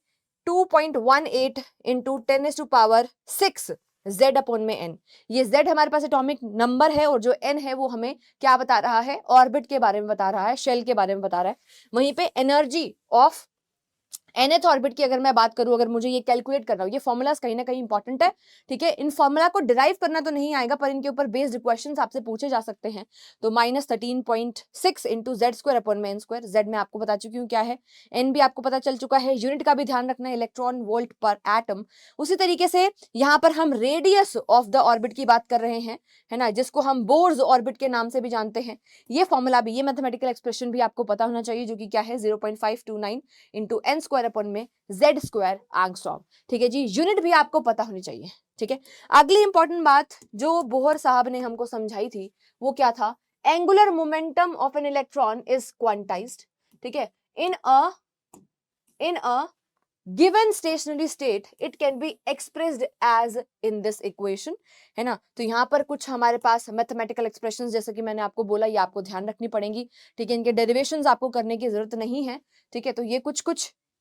2.18 इंटू 10⁻⁶ z अपॉन में n। ये z हमारे पास एटॉमिक नंबर है और जो n है वो हमें क्या बता रहा है, ऑर्बिट के बारे में बता रहा है, शेल के बारे में बता रहा है। वहीं पे एनर्जी ऑफ nth ऑर्बिट की अगर मैं बात करूं, अगर मुझे ये कैलकुलेट करना हो, ये फॉर्मूलाज कहीं ना कहीं इंपॉर्टेंट है, ठीक है। इन फॉर्मूला को डिराइव करना तो नहीं आएगा, पर इनके ऊपर बेस्ड क्वेश्चंस आपसे पूछे जा सकते हैं। तो -13.6 इंटू जेड स्क्वायर अपॉन में एन स्क्वायर। जेड में आपको बता चुकी हूँ क्या है, एन भी आपको पता चल चुका है, यूनिट का भी ध्यान रखना है, इलेक्ट्रॉन वोल्ट पर एटम। उसी तरीके से यहाँ पर हम रेडियस ऑफ द ऑर्बिट की बात कर रहे हैं, है ना, जिसको हम बोर्स ऑर्बिट के नाम से भी जानते हैं। ये फॉर्मूला भी, ये मैथमेटिकल एक्सप्रेशन भी आपको पता होना चाहिए, जो कि क्या है 0.529 इंटू एन स्क्वायर अपॉन में जेड स्क्वायर एंगस्ट्रॉम, ठीक है जी। यूनिट भी आपको पता होनी चाहिए, ठीक है। अगली इंपॉर्टेंट बात जो बोहर साहब ने हमको समझाई थी वो क्या था, angular momentum of an electron is quantized, ठीक है। इन अ given stationary state it can be expressed as in this equation, है ना। तो यहाँ पर कुछ हमारे पास मैथमेटिकल एक्सप्रेशंस, जैसे कि मैंने आपको बोला, ये आपको ध्यान रखनी पड़ेंगी, ठीक है। इनके डेरिवेशंस आपको करने की जरूरत नहीं है, ठीक है। तो ये कुछ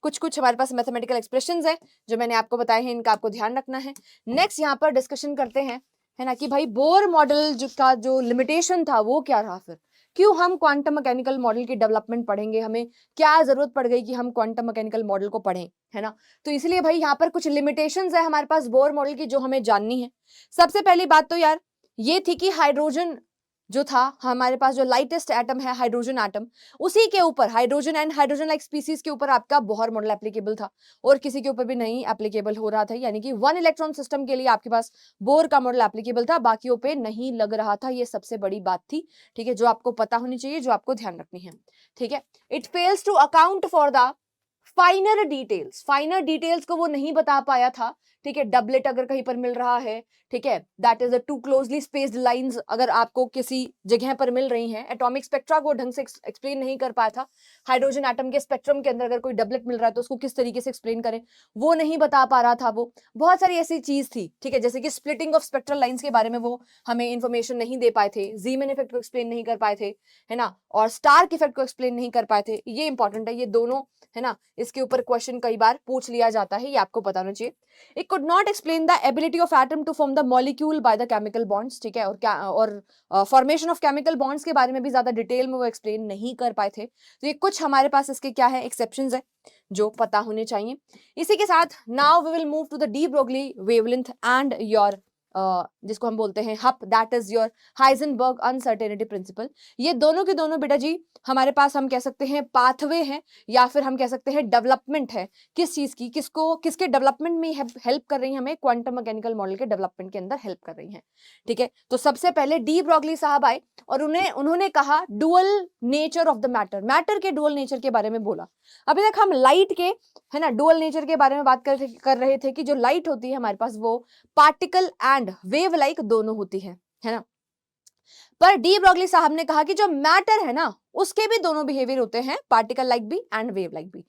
कुछ कुछ हमारे पास मैथमेटिकल एक्सप्रेशंस है जो मैंने आपको बताए हैं, इनका आपको ध्यान रखना है। नेक्स्ट यहाँ पर डिस्कशन करते हैं, है ना, कि भाई बोर मॉडल का जो लिमिटेशन था वो क्या रहा, फिर क्यों हम क्वांटम मैकेनिकल मॉडल की डेवलपमेंट पढ़ेंगे, हमें क्या जरूरत पड़ गई कि हम क्वांटम मैकेनिकल मॉडल को पढ़ें, है ना। तो इसलिए भाई यहाँ पर कुछ लिमिटेशंस है हमारे पास बोर मॉडल की जो हमें जाननी है। सबसे पहली बात तो यार ये थी कि हाइड्रोजन जो था हमारे पास, जो लाइटेस्ट एटम है हाइड्रोजन एटम, उसी के ऊपर hydrogen and hydrogen like species के ऊपर आपका बोहर मॉडल एप्लीकेबल था और किसी के ऊपर भी नहीं एप्लीकेबल हो रहा था, यानी कि वन इलेक्ट्रॉन सिस्टम के लिए आपके पास बोर का मॉडल एप्लीकेबल था, बाकियों पे नहीं लग रहा था। ये सबसे बड़ी बात थी, ठीक है, जो आपको पता होनी चाहिए, जो आपको ध्यान रखनी है, ठीक है। It fails to account for the finer details को वो नहीं बता पाया था, ठीक है। डबलेट अगर कहीं पर मिल रहा है, ठीक है, that is a two closely spaced lines अगर आपको किसी जगह पर मिल रही हैं, एटॉमिक स्पेक्ट्रा को ढंग से एक्सप्लेन नहीं कर पाया था। हाइड्रोजन एटम के स्पेक्ट्रम के अंदर अगर कोई डबलेट मिल रहा है तो उसको किस तरीके से एक्सप्लेन करें, वो नहीं बता पा रहा था। वो बहुत सारी ऐसी चीज थी, ठीक है, जैसे कि स्प्लिटिंग ऑफ स्पेक्ट्रल लाइंस के बारे में वो हमें इंफॉर्मेशन नहीं दे पाए थे, जीमन इफेक्ट को एक्सप्लेन नहीं कर पाए थे, है ना, और स्टार्क इफेक्ट को एक्सप्लेन नहीं कर पाए थे। ये इंपॉर्टेंट है, ये दोनों, है ना, इसके ऊपर क्वेश्चन कई बार पूछ लिया जाता है, ये आपको पता होना चाहिए। It could not explain the ability of atom to form the molecule by the chemical bonds, ठीक है, और फॉर्मेशन ऑफ केमिकल बॉन्ड्स के बारे में भी ज्यादा डिटेल में वो एक्सप्लेन नहीं कर पाए थे। तो ये कुछ हमारे पास इसके क्या है, एक्सेप्शंस है जो पता होने चाहिए। इसी के साथ now we will move to the de Broglie wavelength and your जिसको हम बोलते हैं हप, that is your Heisenberg uncertainty principle. ये दोनों के दोनों बेटा जी हमारे पास हम कह सकते हैं पाथवे हैं, या फिर हम कह सकते हैं डेवलपमेंट है। किस चीज की, किसके डेवलपमेंट में हेल्प कर रही है, हमें क्वांटम मैकेनिकल मॉडल के डेवलपमेंट के अंदर हेल्प कर रही है, ठीक है। तो सबसे पहले डी ब्रोगली साहब आए और उन्होंने कहा dual nature of the matter के डुअल नेचर के बारे में बोला। अभी तक हम लाइट के, है ना, डुअल नेचर के बारे में बात कर रहे थे कि जो लाइट होती है हमारे पास वो पार्टिकल एंड वेव लाइक दोनों होती है ना। पर डी ब्रोगली साहब ने कहा कि जो मैटर है ना उसके भी दोनों बिहेवियर होते हैं, पार्टिकल लाइक भी एंड वेव लाइक भी।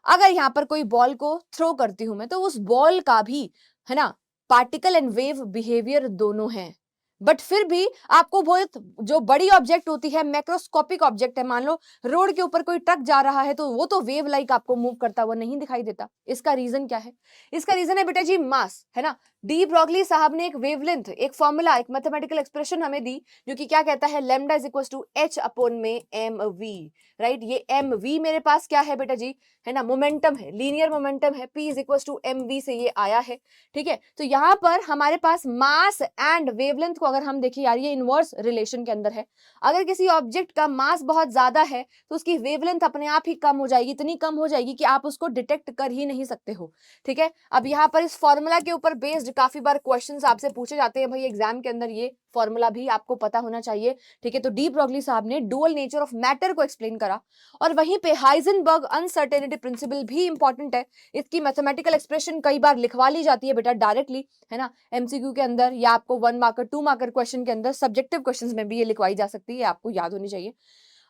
अगर यहाँ पर कोई बॉल को थ्रो करती हूं मैं तो उस बॉल का भी, है ना, पार्टिकल एंड वेव बिहेवियर दोनों हैं। बट फिर भी आपको बहुत जो बड़ी ऑब्जेक्ट होती है, मैक्रोस्कोपिक ऑब्जेक्ट है, मान लो रोड के ऊपर कोई ट्रक जा रहा है तो वो तो वेव लाइक आपको मूव करता हुआ नहीं दिखाई देता। इसका रीजन क्या है? इसका रीजन है बेटा जी मास, है ना। डी ब्रोगली साहब ने एक वेवलेंथ, एक फॉर्मूला, एक मैथमेटिकल एक्सप्रेशन हमें दी जो कि क्या कहता है, lambda is equal to h upon में एम वी, राइट। ये एम वी मेरे पास क्या है बेटा जी, है ना, मोमेंटम है, लीनियर मोमेंटम है, p is equal to m v से ये आया है, ठीक है। तो यहाँ पर हमारे पास मास एंड वेवलेंथ को अगर हम देखिए यार, ये इनवर्स रिलेशन के अंदर है। अगर किसी ऑब्जेक्ट का मास बहुत ज्यादा है तो उसकी वेवलेंथ अपने आप ही कम हो जाएगी, इतनी कम हो जाएगी कि आप उसको डिटेक्ट कर ही नहीं सकते हो, ठीक है। अब यहाँ पर इस फॉर्मूला के ऊपर बेस्ड काफी बार क्वेश्चंस आपसे पूछे जाते हैं भाई एग्जाम के अंदर, ये फॉर्मूला भी आपको पता होना चाहिए, ठीक है। तो डी ब्रोगली साहब ने डुअल नेचर ऑफ मैटर को एक्सप्लेन करा और वहीं पे हाइजेनबर्ग अनसर्टेनिटी प्रिंसिपल भी इंपॉर्टेंट है। इसकी मैथमेटिकल एक्सप्रेशन कई बार लिखवा ली जाती है बेटा डायरेक्टली, है ना, एमसीक्यू के अंदर या आपको 1 मार्कर 2 मार्कर क्वेश्चन के अंदर सब्जेक्टिव क्वेश्चंस में भी ये लिखवाई जा सकती है, आपको याद होनी चाहिए।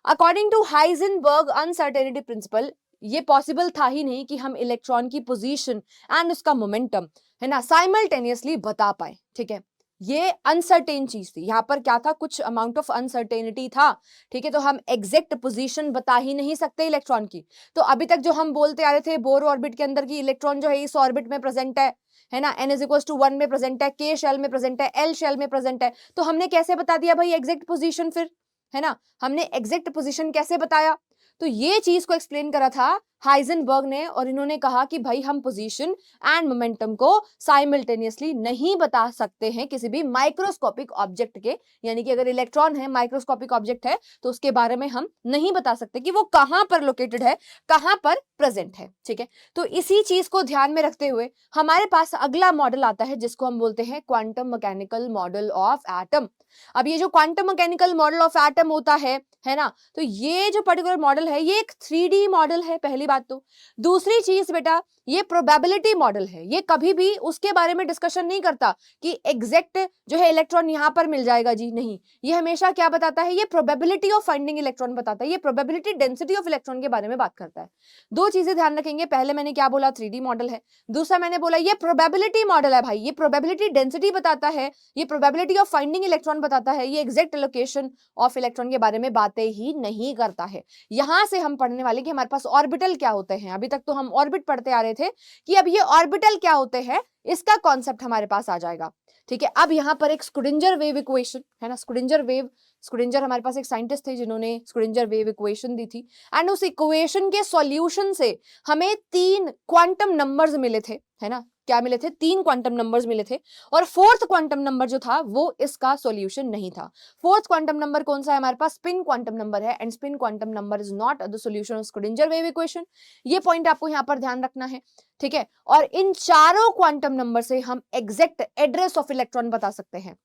According to Heisenberg uncertainty principle ये पॉसिबल था ही नहीं कि हम इलेक्ट्रॉन की पोजीशन एंड उसका मोमेंटम, है ना, साइमल्टेनियसली बता पाए, ठीक है। ये अनसर्टेन चीज थी, यहाँ पर क्या था, कुछ अमाउंट ऑफ अनसर्टेनिटी था, ठीक है। तो हम एग्जैक्ट पोजीशन बता ही नहीं सकते इलेक्ट्रॉन की। तो अभी तक जो हम बोलते आ रहे थे बोर ऑर्बिट के अंदर की इलेक्ट्रॉन जो है इस ऑर्बिट में प्रेजेंट है ना, n इज इक्वल टू 1 में प्रेजेंट है, k शेल में प्रेजेंट है, l शेल में प्रेजेंट है। तो हमने कैसे बता दिया भाई एग्जैक्ट पोजीशन, फिर, है ना, हमने एग्जैक्ट पोजीशन कैसे बताया? तो ये चीज को एक्सप्लेन करा था हाइजेनबर्ग ने और इन्होंने कहा कि भाई हम पोजीशन एंड मोमेंटम को साइमल्टेनियसली नहीं बता सकते हैं किसी भी माइक्रोस्कोपिक ऑब्जेक्ट के, यानी कि अगर इलेक्ट्रॉन है माइक्रोस्कोपिक ऑब्जेक्ट है तो उसके बारे में हम नहीं बता सकते कि वो कहां पर लोकेटेड है, कहां पर प्रेजेंट है, ठीक है। तो इसी चीज को ध्यान में रखते हुए हमारे पास अगला मॉडल आता है जिसको हम बोलते हैं quantum mechanical model of atom. अब ये जो quantum mechanical model of atom होता है ना, तो ये जो पर्टिकुलर मॉडल है ये एक 3D मॉडल है, पहली बात तो। दूसरी चीज बेटा ये प्रोबेबिलिटी मॉडल है, ये कभी भी उसके बारे में डिस्कशन नहीं करता कि एग्जैक्ट जो है इलेक्ट्रॉन यहां पर मिल जाएगा जी, नहीं। ये हमेशा क्या बताता है, ये प्रोबेबिलिटी ऑफ फाइंडिंग इलेक्ट्रॉन बताता है, ये प्रोबेबिलिटी डेंसिटी ऑफ इलेक्ट्रॉन के बारे में बात करता है। दो चीजें ध्यान रखेंगे, पहले मैंने क्या बोला 3D मॉडल है, दूसरा मैंने बोला ये प्रोबेबिलिटी मॉडल है भाई, ये प्रोबेबिलिटी डेंसिटी बताता है, ये प्रोबेबिलिटी ऑफ फाइंडिंग इलेक्ट्रॉन बताता है, ये एग्जैक्ट लोकेशन ऑफ इलेक्ट्रॉन के बारे में बातें ही नहीं करता है। यहां से हम पढ़ने वाले कि हमारे पास ऑर्बिटल क्या होते हैं, अभी तक तो हम ऑर्बिट पढ़ते आ रहे थे कि अब ये ऑर्बिटल क्या होते हैं, इसका कॉन्सेप्ट हमारे पास आ जाएगा। ठीक है, अब यहाँ पर एक स्क्रूडिंजर वेव इक्वेशन है ना, स्क्रूडिंजर हमारे पास एक साइंटिस्ट थे जिन्होंने स्क्रूडिंजर वेव इक्वेशन दी थी, एंड उस इक्वेशन के सॉल्यूशन से हमें 3 क्वांटम नंबर्स मिले थे, है ना, क्या मिले थे, 3 क्वांटम नंबर्स मिले थे, और 4th क्वांटम नंबर जो था वो इसका सॉल्यूशन नहीं था। 4th क्वांटम नंबर कौन सा है हमारे पास, स्पिन क्वांटम नंबर है, and spin quantum number is not the solution of Schrodinger wave equation. ये पॉइंट आपको यहाँ पर ध्यान रखना है। ठीक है, और इन चारों क्वांटम नंबर से हम एग्जैक्ट एड्रेस ऑफ इलेक्ट्रॉन बता सकते हैं।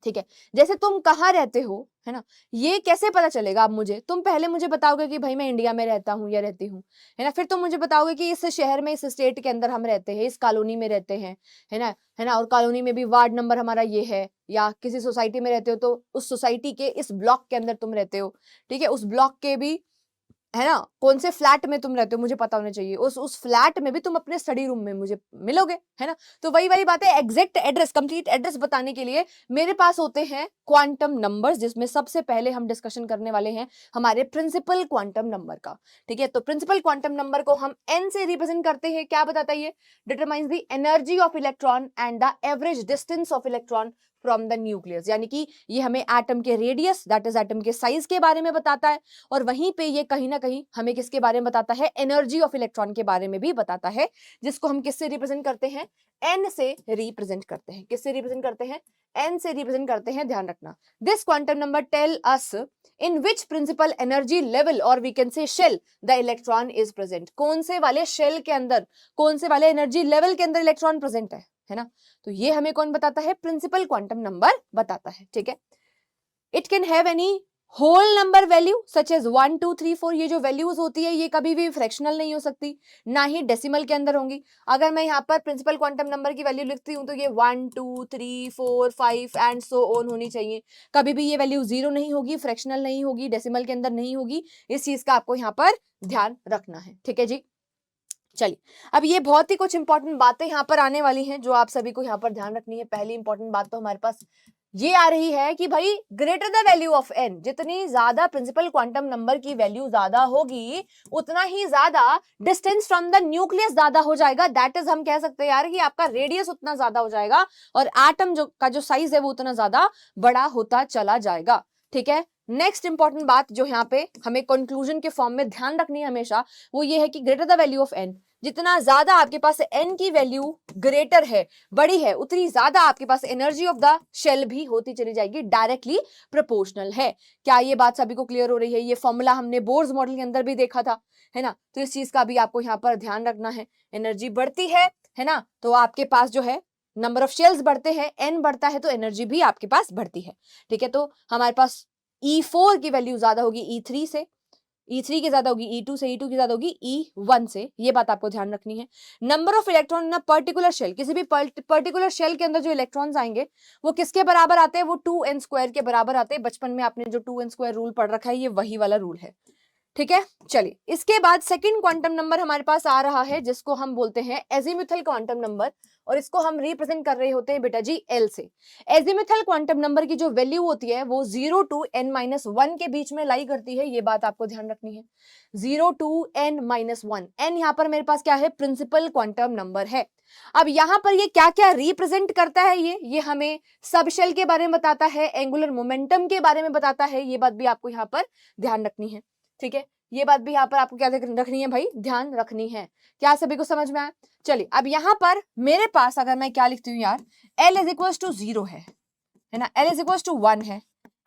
ठीक है, जैसे तुम कहाँ रहते हो, है ना, ये कैसे पता चलेगा अब मुझे, तुम पहले मुझे बताओगे कि भाई मैं इंडिया में रहता हूँ या रहती हूँ, है ना, फिर तुम मुझे बताओगे कि इस शहर में, इस स्टेट के अंदर हम रहते हैं, इस कॉलोनी में रहते हैं, है ना, और कॉलोनी में भी वार्ड नंबर हमारा ये है, या किसी सोसाइटी में रहते हो तो उस सोसाइटी के इस ब्लॉक के अंदर तुम रहते हो। ठीक है, उस ब्लॉक के भी, है ना, कौन से फ्लैट में तुम रहते हो मुझे पता होना चाहिए, उस फ्लैट में भी तुम अपने स्टडी रूम में मुझे मिलोगे, है ना। तो वही वाली बात है, एग्जैक्ट एड्रेस, कंप्लीट एड्रेस बताने के लिए मेरे पास होते हैं क्वांटम नंबर्स, जिसमें सबसे पहले हम डिस्कशन करने वाले हैं हमारे प्रिंसिपल क्वांटम नंबर का। ठीक है, तो प्रिंसिपल क्वांटम नंबर को हम n से रिप्रेजेंट करते हैं। क्या बताता है ये, determines the energy of electron and the average distance of electron from the nucleus, यानी कि ये हमें एटम के रेडियस, दैट इज एटम के साइज के बारे में बताता है, और वहीं पे ये कहीं ना कहीं हमें किसके बारे में बताता है, एनर्जी ऑफ इलेक्ट्रॉन के बारे में भी बताता है, जिसको हम किससे रिप्रेजेंट करते हैं, n से रिप्रेजेंट करते हैं। किससे रिप्रेजेंट करते हैं, n से रिप्रेजेंट करते हैं, ध्यान रखना। This quantum number tell us in which principal energy level, और we can say shell, the electron is present, कौन से वाले शेल के अंदर, कौन से वाले एनर्जी लेवल के अंदर इलेक्ट्रॉन प्रेजेंट है ना। तो ये हमें कौन बताता है, प्रिंसिपल क्वांटम नंबर बताता है। ठीक है, it can have any whole number value such as 1 2 3 4, ये जो वैल्यूज होती है ये कभी भी फ्रैक्शनल नहीं हो सकती, ना ही डेसिमल के अंदर होंगी। अगर मैं यहाँ पर प्रिंसिपल क्वांटम नंबर की वैल्यू लिखती हूँ तो ये 1 2 3 4 5 एंड सो ऑन होनी चाहिए। कभी भी ये वैल्यू 0 नहीं होगी, फ्रैक्शनल नहीं होगी, डेसिमल के अंदर नहीं होगी। इस चीज का आपको यहाँ पर ध्यान रखना है। ठीक है जी, चलिए अब ये बहुत ही कुछ इंपॉर्टेंट बातें यहाँ पर आने वाली हैं जो आप सभी को यहाँ पर ध्यान रखनी है। पहली इंपॉर्टेंट बात तो हमारे पास ये आ रही है कि भाई greater the value of n, जितनी ज्यादा प्रिंसिपल क्वांटम नंबर की वैल्यू ज्यादा होगी उतना ही ज्यादा डिस्टेंस फ्रॉम द न्यूक्लियस ज्यादा हो जाएगा। दैट इज, हम कह सकते हैं यार कि आपका रेडियस उतना ज्यादा हो जाएगा और एटम जो साइज है वो उतना ज्यादा बड़ा होता चला जाएगा। ठीक है, नेक्स्ट इंपॉर्टेंट बात जो यहाँ पे हमें कंक्लूजन के फॉर्म में ध्यान रखनी है हमेशा, वो ये है कि greater the value of n, जितना ज्यादा आपके पास n की वैल्यू ग्रेटर है, बड़ी है, उतनी ज्यादा आपके पास एनर्जी ऑफ द शेल भी होती चली जाएगी, डायरेक्टली प्रोपोर्शनल है। क्या ये बात सभी को क्लियर हो रही है? ये फॉर्मूला हमने बोर्स मॉडल के अंदर भी देखा था, है ना। तो इस चीज का भी आपको यहाँ पर ध्यान रखना है। एनर्जी बढ़ती है ना, तो आपके पास जो है नंबर ऑफ शेल्स बढ़ते हैं, n बढ़ता है तो एनर्जी भी आपके पास बढ़ती है। ठीक है, तो हमारे पास E4 की वैल्यू ज्यादा होगी E3 से, E3 की ज्यादा होगी E2 से, E2 की ज्यादा होगी E1 से। ये बात आपको ध्यान रखनी है। Number of electron in a particular shell, किसी भी पर्टिकुलर शेल के अंदर जो इलेक्ट्रॉन्स आएंगे वो किसके बराबर आते हैं, वो 2n² के बराबर आते हैं। बचपन में आपने जो 2n² रूल पढ़ रखा है ये वही वाला रूल है। ठीक है, चलिए इसके बाद सेकंड क्वांटम नंबर हमारे पास आ रहा है जिसको हम बोलते हैं एजीमुथल क्वांटम नंबर, और इसको हम रिप्रेजेंट कर रहे होते हैं बेटा जी L से। एजीमुथल क्वांटम नंबर की जो वैल्यू होती है वो 0 to n-1 के बीच में लाई करती है। ये बात आपको ध्यान रखनी है, 0 to n-1। n यहाँ पर मेरे पास क्या है, प्रिंसिपल क्वांटम नंबर है। अब यहाँ पर ये क्या क्या रिप्रेजेंट करता है, ये हमें सबशेल के बारे में बताता है, एंगुलर मोमेंटम के बारे में बताता है। ये बात भी आपको यहाँ पर ध्यान रखनी है। ठीक है, ये बात भी यहाँ पर आपको क्या रखनी है भाई, ध्यान रखनी है। क्या सभी को समझ में आया? चलिए अब यहाँ पर मेरे पास अगर मैं क्या लिखती हूँ यार, L इज इक्वल टू 0 है ना, L इज इक्वल टू 1 है,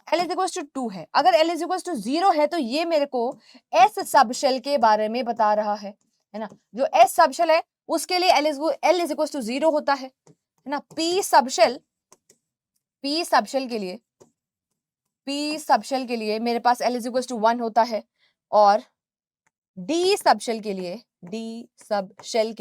L इज इक्वल टू 2 है। अगर L इज इक्वल टू 0 है तो ये मेरे को S सबशेल के बारे में बता रहा है ना। जो S सबशेल है उसके लिए L इज इक्वल टू 0 होता है ना। P सबशेल के लिए मेरे पास L इज इक्वल टू 1 होता है, और D सबशेल के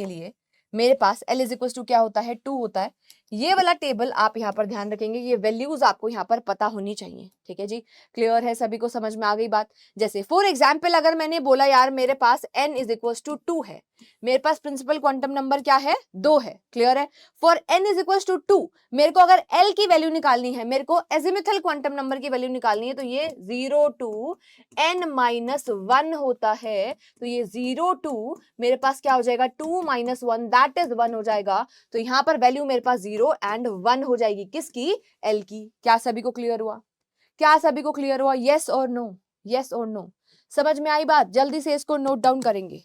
लिए मेरे पास L इज इक्वल टू क्या होता है, 2 होता है। ये वाला टेबल आप यहाँ पर ध्यान रखेंगे, ये वैल्यूज आपको यहाँ पर पता होनी चाहिए, ठीक है जी। क्लियर है, सभी को समझ में आ गई बात। जैसे फॉर एग्जाम्पल अगर मैंने बोला यार मेरे पास n इज इक्वल टू 2 है, मेरे पास प्रिंसिपल क्वांटम नंबर क्या है, 2 है। क्लियर है। For n is equal to 2 मेरे को अगर l की वैल्यू निकालनी है, मेरे को एजिमुथल क्वांटम नंबर की वैल्यू निकालनी है, तो ये 0 टू n माइनस 1 होता है। तो ये 0 टू मेरे पास क्या हो जाएगा, 2 माइनस 1 दैट इज 1 हो जाएगा। तो यहाँ पर वैल्यू मेरे पास 0 एंड 1 हो जाएगी, किसकी, l की। क्या सभी को क्लियर हुआ? क्या सभी को क्लियर हुआ? यस और नो, यस और नो, समझ में आई बात? जल्दी से इसको नोट डाउन करेंगे।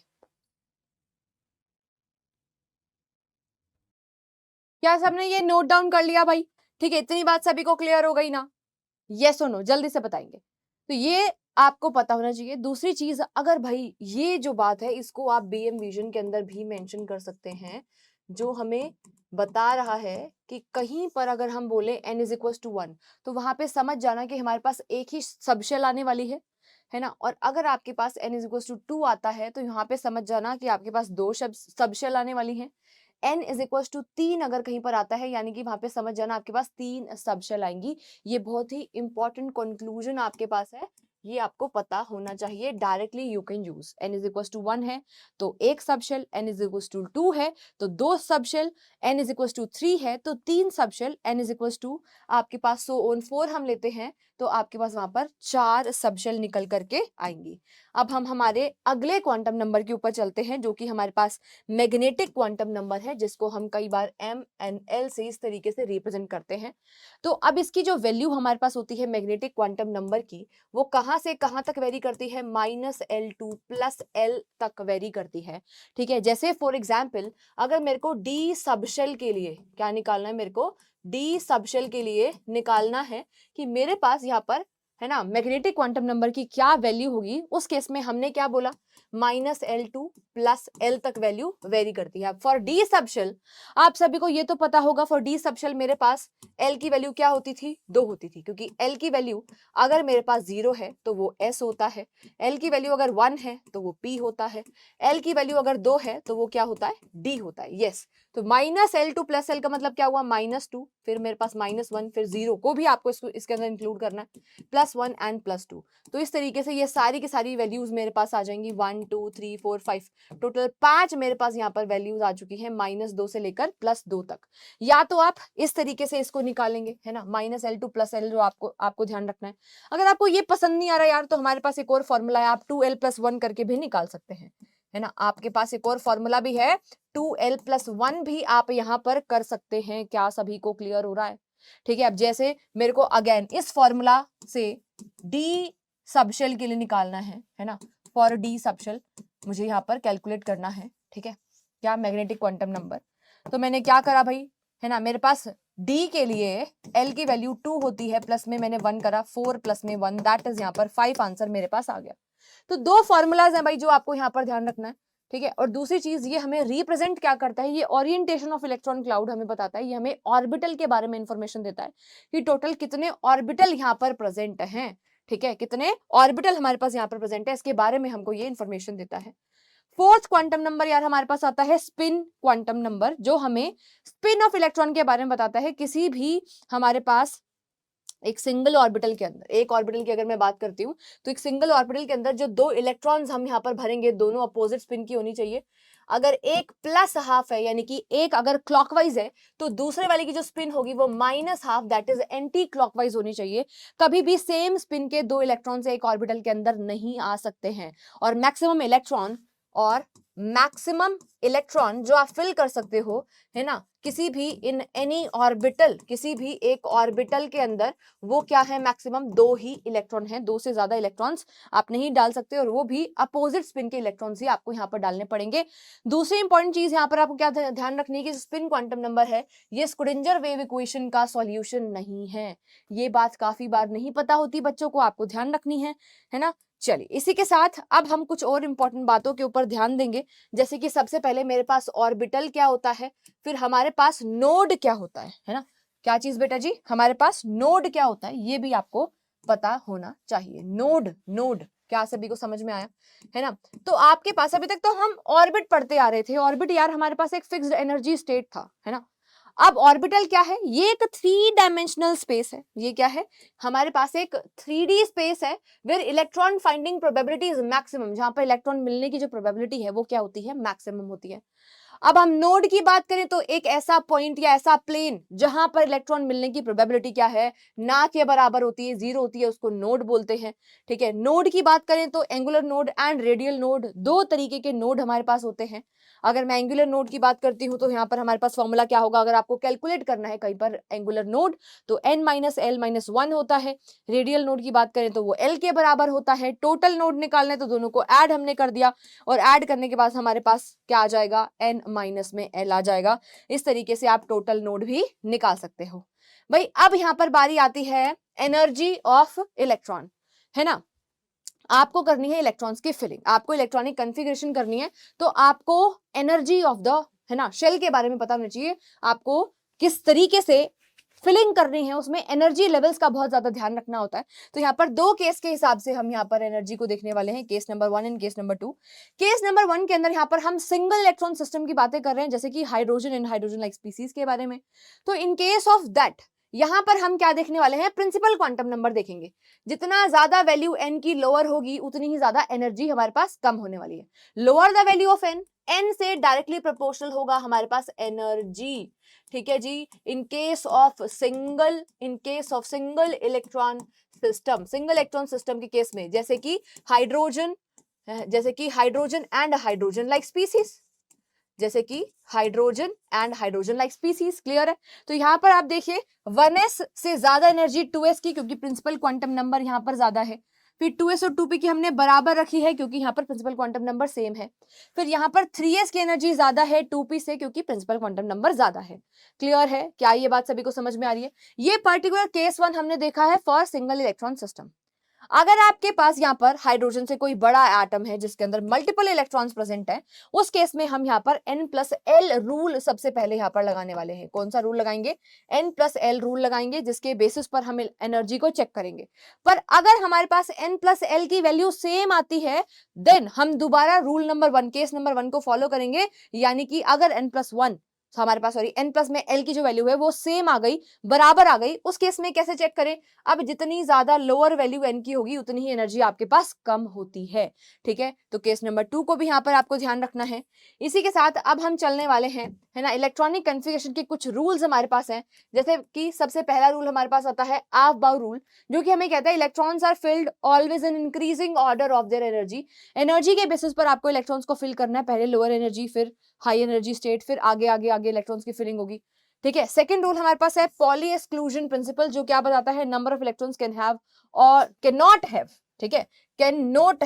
क्या सबने ये नोट डाउन कर लिया भाई? ठीक है, इतनी बात सभी को क्लियर हो गई ना? यस और नो जल्दी से बताएंगे। तो ये आपको पता होना चाहिए। दूसरी चीज, अगर भाई ये जो बात है इसको आप बीएम विजन के अंदर भी मेंशन कर सकते हैं, जो हमें बता रहा है कि कहीं पर अगर हम बोले n इज इक्वल टू 1, तो वहां पे समझ जाना कि हमारे पास एक ही सबशेल आने वाली है ना। और अगर आपके पास n इज इक्वल टू 2 आता है तो यहाँ पे समझ जाना कि आपके पास 2 सबशेल आने वाली है। n इज इक्वल टू 3 अगर कहीं पर आता है, यानी कि वहां पे समझ जाना आपके पास 3 सबशेल आएंगी। ये बहुत ही इंपॉर्टेंट कंक्लूजन आपके पास है, ये आपको पता होना चाहिए। Directly you can use, n is equal to 1 है तो एक subshell, n is equal to 2 है तो 2 subshell, n is equal to 3 है तो 3 subshell, n is equal to आपके पास सो ऑन 4 हम लेते हैं तो आपके पास वहां पर 4 सबशेल निकल करके आएंगी। अब हम हमारे अगले क्वांटम नंबर के ऊपर चलते हैं, जो कि हमारे पास मैग्नेटिक क्वांटम नंबर है, जिसको हम कई बार m n l से इस तरीके से रिप्रेजेंट करते हैं। तो अब इसकी जो वैल्यू हमारे पास होती है मैग्नेटिक क्वांटम नंबर की, वो कहां से कहां तक वेरी करती है, -L2 प्लस L तक वेरी करती है। ठीक है, जैसे फॉर एग्जाम्पल अगर मेरे को d सबशेल के लिए क्या निकालना है, मेरे को d सबशेल के लिए निकालना है कि मेरे पास यहाँ पर है ना मैग्नेटिक क्वांटम नंबर की क्या वैल्यू होगी, उस केस में हमने क्या बोला, -L2 प्लस L तक वैल्यू वेरी करती है। फॉर डी सबशेल आप सभी को ये तो पता होगा, फॉर डी सबशेल मेरे पास L की वैल्यू क्या होती थी, 2 होती थी, क्योंकि L की वैल्यू अगर मेरे पास 0 है तो वो S होता है, L की वैल्यू अगर 1 है तो वो P होता है, L की वैल्यू अगर 2 है तो वो क्या होता है, D होता है। यस, तो -L2 प्लस L का मतलब क्या हुआ, -2, फिर मेरे पास -1, फिर 0 को भी आपको इसके अंदर इंक्लूड करना है, +1 एंड +2। तो इस तरीके से ये सारी की सारी वैल्यूज मेरे पास आ जाएंगी, 1 2 3 4 5, टोटल 5 मेरे पास यहाँ पर वैल्यूज आ चुकी है -2 से लेकर +2 तक। या तो आप इस तरीके से इसको निकालेंगे, है ना, -L2 प्लस L, जो आपको ध्यान रखना है। अगर आपको ये पसंद नहीं आ रहा यार, तो हमारे पास एक और फॉर्मूला है, आप 2L + 1 करके भी निकाल सकते हैं, है ना। आपके पास एक और फॉर्मूला भी है, 2L + 1 भी आप यहाँ पर कर सकते हैं। क्या सभी को क्लियर हो रहा है? ठीक है, अब जैसे मेरे को अगेन इस फॉर्मूला से डी सबशेल के लिए निकालना है ना, फॉर डी सबशेल मुझे यहाँ पर कैलकुलेट करना है। ठीक है, क्या मैग्नेटिक क्वांटम नंबर, तो मैंने क्या करा भाई, है ना, मेरे पास D के लिए L की वैल्यू 2 होती है, प्लस में मैंने 1 करा, 4 प्लस में 1 दैट इज यहाँ पर 5 आंसर मेरे पास आ गया। तो 2 फॉर्मूलाज हैं भाई जो आपको यहाँ पर ध्यान रखना है। ठीक है, और दूसरी चीज ये हमें रिप्रेजेंट क्या करता है, ये ओरिएंटेशन ऑफ इलेक्ट्रॉन क्लाउड हमें बताता है, ये हमें ऑर्बिटल के बारे में इंफॉर्मेशन देता है कि टोटल कितने ऑर्बिटल यहाँ पर प्रेजेंट हैं। ठीक है, कितने ऑर्बिटल हमारे पास यहाँ पर प्रेजेंट है, इसके बारे में हमको ये इंफॉर्मेशन देता है। फोर्थ क्वांटम नंबर यार हमारे पास आता है स्पिन क्वांटम नंबर, जो हमें स्पिन ऑफ इलेक्ट्रॉन के बारे में बताता है। किसी भी हमारे पास एक सिंगल ऑर्बिटल के अंदर, एक ऑर्बिटल की अगर मैं बात करती हूँ, तो एक सिंगल ऑर्बिटल के अंदर जो 2 इलेक्ट्रॉन्स हम यहाँ पर भरेंगे, दोनों अपोजिट स्पिन की होनी चाहिए। अगर एक +½ है, यानी कि एक अगर क्लॉकवाइज है, तो दूसरे वाले की जो स्पिन होगी वो -½ दैट इज एंटी क्लॉकवाइज होनी चाहिए। कभी भी सेम स्पिन के 2 इलेक्ट्रॉन एक ऑर्बिटल के अंदर नहीं आ सकते हैं। और मैक्सिमम इलेक्ट्रॉन जो आप फिल कर सकते हो, है ना, किसी भी इन एनी ऑर्बिटल, किसी भी एक ऑर्बिटल के अंदर, वो क्या है, मैक्सिमम 2 ही इलेक्ट्रॉन है, 2 से ज्यादा इलेक्ट्रॉन्स आप नहीं डाल सकते, और वो भी अपोजिट स्पिन के इलेक्ट्रॉन्स ही आपको यहाँ पर डालने पड़ेंगे। दूसरी इंपॉर्टेंट चीज यहाँ पर आपको क्या ध्यान रखनी है कि स्पिन क्वांटम नंबर है, ये स्क्रोडिंजर वेव इक्वेशन का सॉल्यूशन नहीं है। ये बात काफी बार नहीं पता होती बच्चों को, आपको ध्यान रखनी है ना। चलिए, इसी के साथ अब हम कुछ और इंपॉर्टेंट बातों के ऊपर ध्यान देंगे, जैसे कि सबसे पहले मेरे पास ऑर्बिटल क्या होता है, फिर हमारे पास नोड क्या होता है ना। क्या चीज बेटा जी, हमारे पास नोड क्या होता है, ये भी आपको पता होना चाहिए। नोड क्या सभी को समझ में आया, है ना। तो आपके पास अभी तक तो हम ऑर्बिट पढ़ते आ रहे थे, ऑर्बिट यार हमारे पास एक फिक्स्ड एनर्जी स्टेट था, है ना। अब ऑर्बिटल क्या है, ये एक 3 डायमेंशनल स्पेस है। ये क्या है, हमारे पास एक 3D स्पेस है where electron finding probability is maximum, जहां पर इलेक्ट्रॉन मिलने की जो प्रोबेबिलिटी है वो क्या होती है, मैक्सिमम होती है। अब हम नोड की बात करें तो एक ऐसा पॉइंट या ऐसा प्लेन जहां पर इलेक्ट्रॉन मिलने की प्रोबेबिलिटी क्या है, ना के बराबर होती है, 0 होती है, उसको नोड बोलते हैं। ठीक है, नोड की बात करें तो angular node and radial node, दो तरीके के नोड हमारे पास होते हैं। अगर मैं एंगुलर नोड की बात करती हूं तो यहाँ पर हमारे पास फॉर्मूला क्या होगा, अगर आपको कैलकुलेट करना है कहीं पर एंगुलर नोड तो n-l-1 होता है। रेडियल नोड की बात करें तो वो l के बराबर होता है। टोटल नोड निकालना है तो दोनों को ऐड हमने कर दिया, और ऐड करने के बाद हमारे पास क्या आ जाएगा, n माइनस में l आ जाएगा। इस तरीके से आप टोटल नोड भी निकाल सकते हो। भाई अब यहां पर बारी आती है एनर्जी ऑफ इलेक्ट्रॉन, है ना। आपको करनी है इलेक्ट्रॉन्स की फिलिंग, आपको इलेक्ट्रॉनिक कॉन्फ़िगरेशन करनी है, तो आपको एनर्जी ऑफ द, है ना, शेल के बारे में पता होना चाहिए। आपको किस तरीके से फिलिंग करनी है, उसमें एनर्जी लेवल्स का बहुत ज्यादा ध्यान रखना होता है। तो यहाँ पर दो केस के हिसाब से हम यहाँ पर एनर्जी को देखने वाले हैं, case number 1 and case number 2। Case number 1 के अंदर यहाँ पर हम सिंगल इलेक्ट्रॉन सिस्टम की बातें कर रहे हैं, जैसे कि hydrogen and hydrogen like species के बारे में। तो इन केस ऑफ दैट यहां पर हम क्या देखने वाले हैं, प्रिंसिपल क्वांटम नंबर देखेंगे। जितना ज्यादा वैल्यू n की लोअर होगी उतनी ही ज्यादा एनर्जी हमारे पास कम होने वाली है। Lower the value of n से डायरेक्टली प्रोपोर्शनल होगा हमारे पास एनर्जी। ठीक है जी, in case of single electron system के केस में, जैसे कि hydrogen and hydrogen like species, जैसे कि hydrogen and hydrogen like species. Clear है। तो यहां पर आप देखिए 1s से ज्यादा एनर्जी 2s की, क्योंकि प्रिंसिपल क्वांटम नंबर यहां पर ज्यादा है। फिर 2s और 2p की हमने बराबर रखी है क्योंकि यहां पर प्रिंसिपल क्वांटम नंबर सेम है। फिर यहां पर 3s की एनर्जी ज्यादा है 2p से, क्योंकि प्रिंसिपल क्वांटम नंबर ज्यादा है। क्लियर है, क्या ये बात सभी को समझ में आ रही है। ये पर्टिकुलर केस 1 हमने देखा है फॉर सिंगल इलेक्ट्रॉन सिस्टम। अगर आपके पास यहाँ पर हाइड्रोजन से कोई बड़ा एटम है जिसके अंदर मल्टीपल इलेक्ट्रॉन्स प्रेजेंट है, उस केस में हम यहाँ पर n+l रूल सबसे पहले यहाँ पर लगाने वाले हैं। कौन सा रूल लगाएंगे, n+l रूल लगाएंगे, जिसके बेसिस पर हम एनर्जी को चेक करेंगे। पर अगर हमारे पास n+l की वैल्यू सेम आती है देन हम दोबारा रूल नंबर 1, केस नंबर 1 को फॉलो करेंगे। यानी कि अगर n+1 हमारे पास n+ में l की जो वैल्यू है वो सेम आ गई, बराबर आ गई, उस केस में कैसे चेक करें। अब जितनी ज्यादा लोअर वैल्यू n की होगी उतनी ही एनर्जी आपके पास कम होती है। ठीक है, तो केस नंबर 2 को भी यहाँ पर आपको ध्यान रखना है। इसी के साथ अब हम चलने वाले हैं, है ना, इलेक्ट्रॉनिक कॉन्फ़िगरेशन के कुछ रूल्स हमारे पास हैं। जैसे कि सबसे पहला रूल हमारे पास आता है आफ-बाउ रूल, जो कि हमें कहता है electrons are filled always in increasing order of their energy. Energy के बेसिस पर आपको इलेक्ट्रॉन्स को फिल करना है, पहले लोअर एनर्जी, फिर हाई एनर्जी स्टेट, फिर आगे आगे आगे इलेक्ट्रॉन्स की फिलिंग होगी। ठीक है, सेकंड रूल हमारे पास है पॉली एक्सक्लूजन प्रिंसिपल, जो क्या बताता है number of electrons can have और कैन नॉट हैव, ठीक है, can not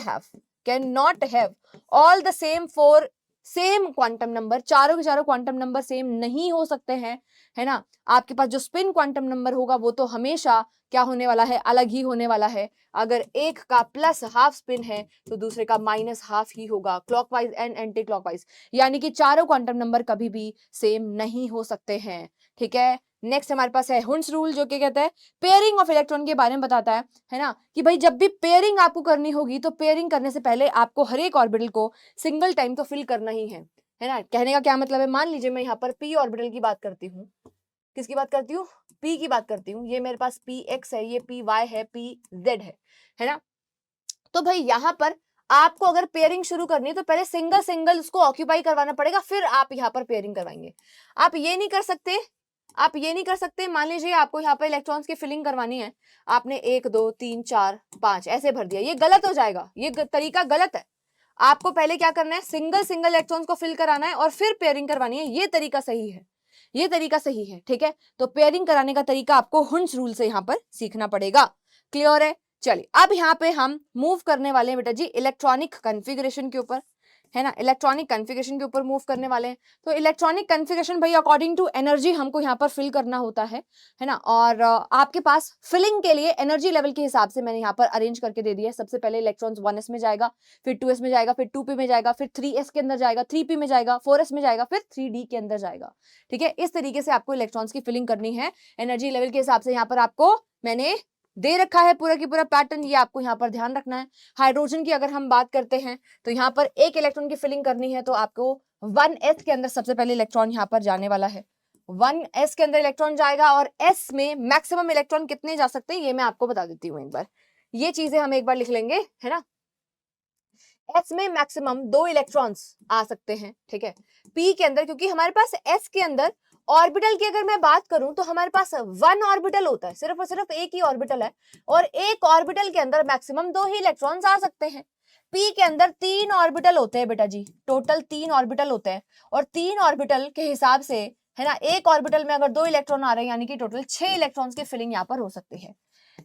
have all the same for same quantum number. चारों के चारों क्वांटम नंबर सेम नहीं हो सकते हैं, है ना। आपके पास जो स्पिन क्वांटम नंबर होगा वो तो हमेशा क्या होने वाला है, अलग ही होने वाला है। अगर एक का +½ स्पिन है तो दूसरे का -½ ही होगा, क्लॉकवाइज एंड एंटी क्लॉकवाइज। यानी कि चारों क्वांटम नंबर कभी भी सेम नहीं हो सकते हैं। ठीक है, नेक्स्ट हमारे पास है हुंस रूल, जो क्या कहता है पेयरिंग ऑफ इलेक्ट्रॉन के बारे में बताता है ना, कि भाई जब भी पेयरिंग आपको करनी होगी तो पेयरिंग करने से पहले आपको हर एक ऑर्बिटल को सिंगल टाइम तो फिल करना ही है ना। कहने का क्या मतलब है, मान लीजिए मैं यहाँ पर p ऑर्बिटल की बात करती हूँ, किसकी बात करती हूँ, p की बात करती हूँ। ये मेरे पास px है, ये py है, pz है ना। तो भाई यहाँ पर आपको अगर पेयरिंग शुरू करनी है तो पहले सिंगल सिंगल उसको ऑक्यूपाई करवाना पड़ेगा, फिर आप यहाँ पर पेयरिंग करवाएंगे। आप ये नहीं कर सकते, मान लीजिए आपको यहाँ पर इलेक्ट्रॉन्स की फिलिंग करवानी है, आपने 1 2 3 4 5 ऐसे भर दिया, ये गलत हो जाएगा, ये तरीका गलत है। आपको पहले क्या करना है, सिंगल इलेक्ट्रॉन्स को फिल कराना है और फिर पेयरिंग करवानी है, ये तरीका सही है। ठीक है, तो पेयरिंग कराने का तरीका आपको हुंस रूल से यहाँ पर सीखना पड़ेगा। क्लियर है। चलिए अब यहाँ पे हम मूव करने वाले हैं बेटा जी इलेक्ट्रॉनिक कॉन्फ़िगरेशन के ऊपर, है ना, इलेक्ट्रॉनिक कॉन्फ़िगरेशन के ऊपर मूव करने वाले हैं। तो इलेक्ट्रॉनिक कॉन्फ़िगरेशन भाई अकॉर्डिंग टू एनर्जी हमको यहाँ पर फिल करना होता है ना। और आपके पास फिलिंग के लिए एनर्जी लेवल के हिसाब से मैंने यहाँ पर अरेंज करके दे दिया है। सबसे पहले इलेक्ट्रॉन्स 1s में जाएगा, फिर 2s में जाएगा, फिर 2p में जाएगा, फिर 3s के अंदर जाएगा, 3p में जाएगा, 4s में जाएगा, फिर 3d के अंदर जाएगा। ठीक है, इस तरीके से आपको इलेक्ट्रॉन्स की फिलिंग करनी है एनर्जी लेवल के हिसाब से। यहाँ पर आपको मैंने दे रखा है पूरा की पूरा पैटर्न, ये आपको यहाँ पर ध्यान रखना है। हाइड्रोजन की अगर हम बात करते हैं तो यहाँ पर एक इलेक्ट्रॉन की फिलिंग करनी है तो आपको 1s के अंदर सबसे पहले इलेक्ट्रॉन यहाँ पर जाने वाला है। 1s के अंदर इलेक्ट्रॉन जाएगा और s में मैक्सिमम इलेक्ट्रॉन कितने जा सकते हैं ये मैं आपको बता देती हूँ एक बार, ये चीजें हम एक बार लिख लेंगे, है ना। s में मैक्सिमम 2 इलेक्ट्रॉन्स आ सकते हैं, ठीक है। p के अंदर, क्योंकि हमारे पास s के अंदर ऑर्बिटल की अगर मैं बात करूं तो हमारे पास 1 ऑर्बिटल होता है, सिर्फ और सिर्फ एक ही ऑर्बिटल है, और एक ऑर्बिटल के अंदर मैक्सिमम 2 ही इलेक्ट्रॉन्स आ सकते हैं। p के अंदर 3 ऑर्बिटल होते हैं बेटा जी, टोटल 3 ऑर्बिटल होते हैं, और 3 ऑर्बिटल के हिसाब से, है ना, एक ऑर्बिटल में अगर 2 इलेक्ट्रॉन आ रहे हैं यानी कि टोटल 6 इलेक्ट्रॉन्स की फिलिंग यहाँ पर हो सकती है।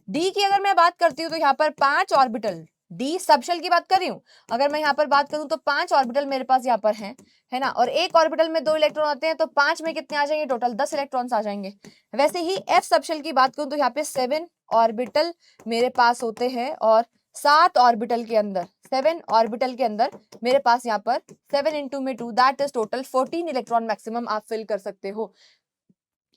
डी की अगर मैं बात करती हूँ तो यहाँ पर 5 ऑर्बिटल, डी सबशेल की बात कर रही हूँ, अगर मैं यहाँ पर बात करूँ तो 5 ऑर्बिटल मेरे पास यहाँ पर हैं, है ना, और एक ऑर्बिटल में 2 इलेक्ट्रॉन आते हैं तो 5 में कितने आ जाएंगे, टोटल 10 इलेक्ट्रॉन्स आ जाएंगे। वैसे ही एफ सबशेल की बात करूँ तो यहाँ पे 7 ऑर्बिटल मेरे पास होते हैं, और 7 ऑर्बिटल के अंदर, 7 ऑर्बिटल के अंदर मेरे पास यहाँ पर 7 इंटू में 2 that is total 14 electron maximum आप फिल कर सकते हो।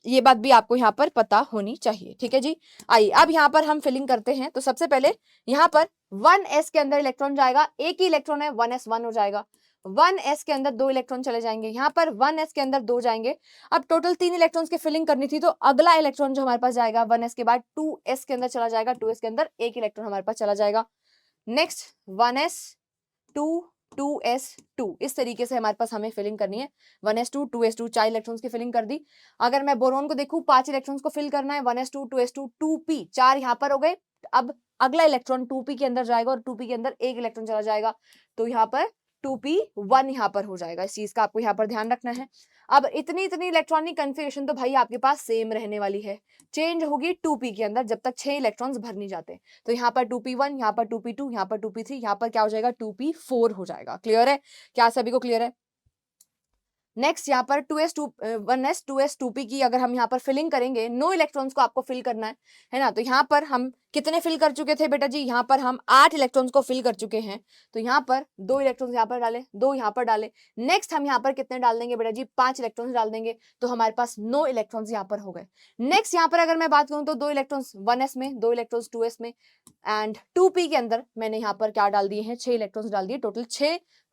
ये बात भी आपको यहाँ पर पता होनी चाहिए, ठीक है जी। आइए अब यहाँ पर हम फिलिंग करते हैं। तो सबसे पहले यहाँ पर 1s के अंदर इलेक्ट्रॉन जाएगा, एक ही इलेक्ट्रॉन है, 1s 1 हो जाएगा। 1s के अंदर 2 इलेक्ट्रॉन चले जाएंगे, यहाँ पर 1s के अंदर 2 जाएंगे। अब टोटल 3 इलेक्ट्रॉन्स की फिलिंग करनी थी, तो अगला इलेक्ट्रॉन जो हमारे पास जाएगा 1s के बाद 2s के अंदर चला जाएगा, 2s के अंदर एक इलेक्ट्रॉन हमारे पास चला जाएगा। नेक्स्ट 1s 2 2s2, इस तरीके से हमारे पास हमें फिलिंग करनी है। 1s2 2s2 4 इलेक्ट्रॉन्स की फिलिंग कर दी। अगर मैं बोरोन को देखूं 5 इलेक्ट्रॉन्स को फिल करना है, 1s2 2s2 2p 4 यहाँ पर हो गए। अब अगला इलेक्ट्रॉन 2p के अंदर जाएगा और 2p के अंदर एक इलेक्ट्रॉन चला जाएगा, तो यहाँ पर 2p1 यहाँ पर हो जाएगा। इस चीज का आपको यहाँ पर ध्यान रखना है। अब इतनी इलेक्ट्रॉनिक कन्फिगरेशन तो भाई आपके पास सेम रहने वाली है, चेंज होगी 2p के अंदर जब तक 6 इलेक्ट्रॉन्स भर नहीं जाते। तो यहाँ पर 2p1, यहाँ पर 2p2, यहाँ पर 2p3, यहाँ पर क्या हो जाएगा 2p4 हो जाएगा। क्लियर है? क्या सभी को क्लियर है? नेक्स्ट यहाँ पर 1s 2s 2p की अगर हम यहाँ पर फिलिंग करेंगे, 9 इलेक्ट्रॉन्स को आपको फिल करना है ना। तो यहाँ पर हम कितने फिल कर चुके थे बेटा जी, यहाँ पर हम 8 इलेक्ट्रॉन्स को फिल कर चुके हैं। तो यहाँ पर 2 इलेक्ट्रॉन्स यहाँ पर डाले, 2 यहाँ पर डाले। नेक्स्ट हम यहाँ पर कितने डाल देंगे बेटा जी, 5 इलेक्ट्रॉन्स डाल देंगे, तो हमारे पास 9 इलेक्ट्रॉन्स यहाँ पर हो गए। नेक्स्ट यहाँ पर अगर मैं बात करूँ तो 2 इलेक्ट्रॉन्स 1s में, 2 इलेक्ट्रॉन्स 2s में, एंड 2p के अंदर मैंने यहाँ पर क्या डाल दिए हैं, 6 इलेक्ट्रॉन्स डाल दिए।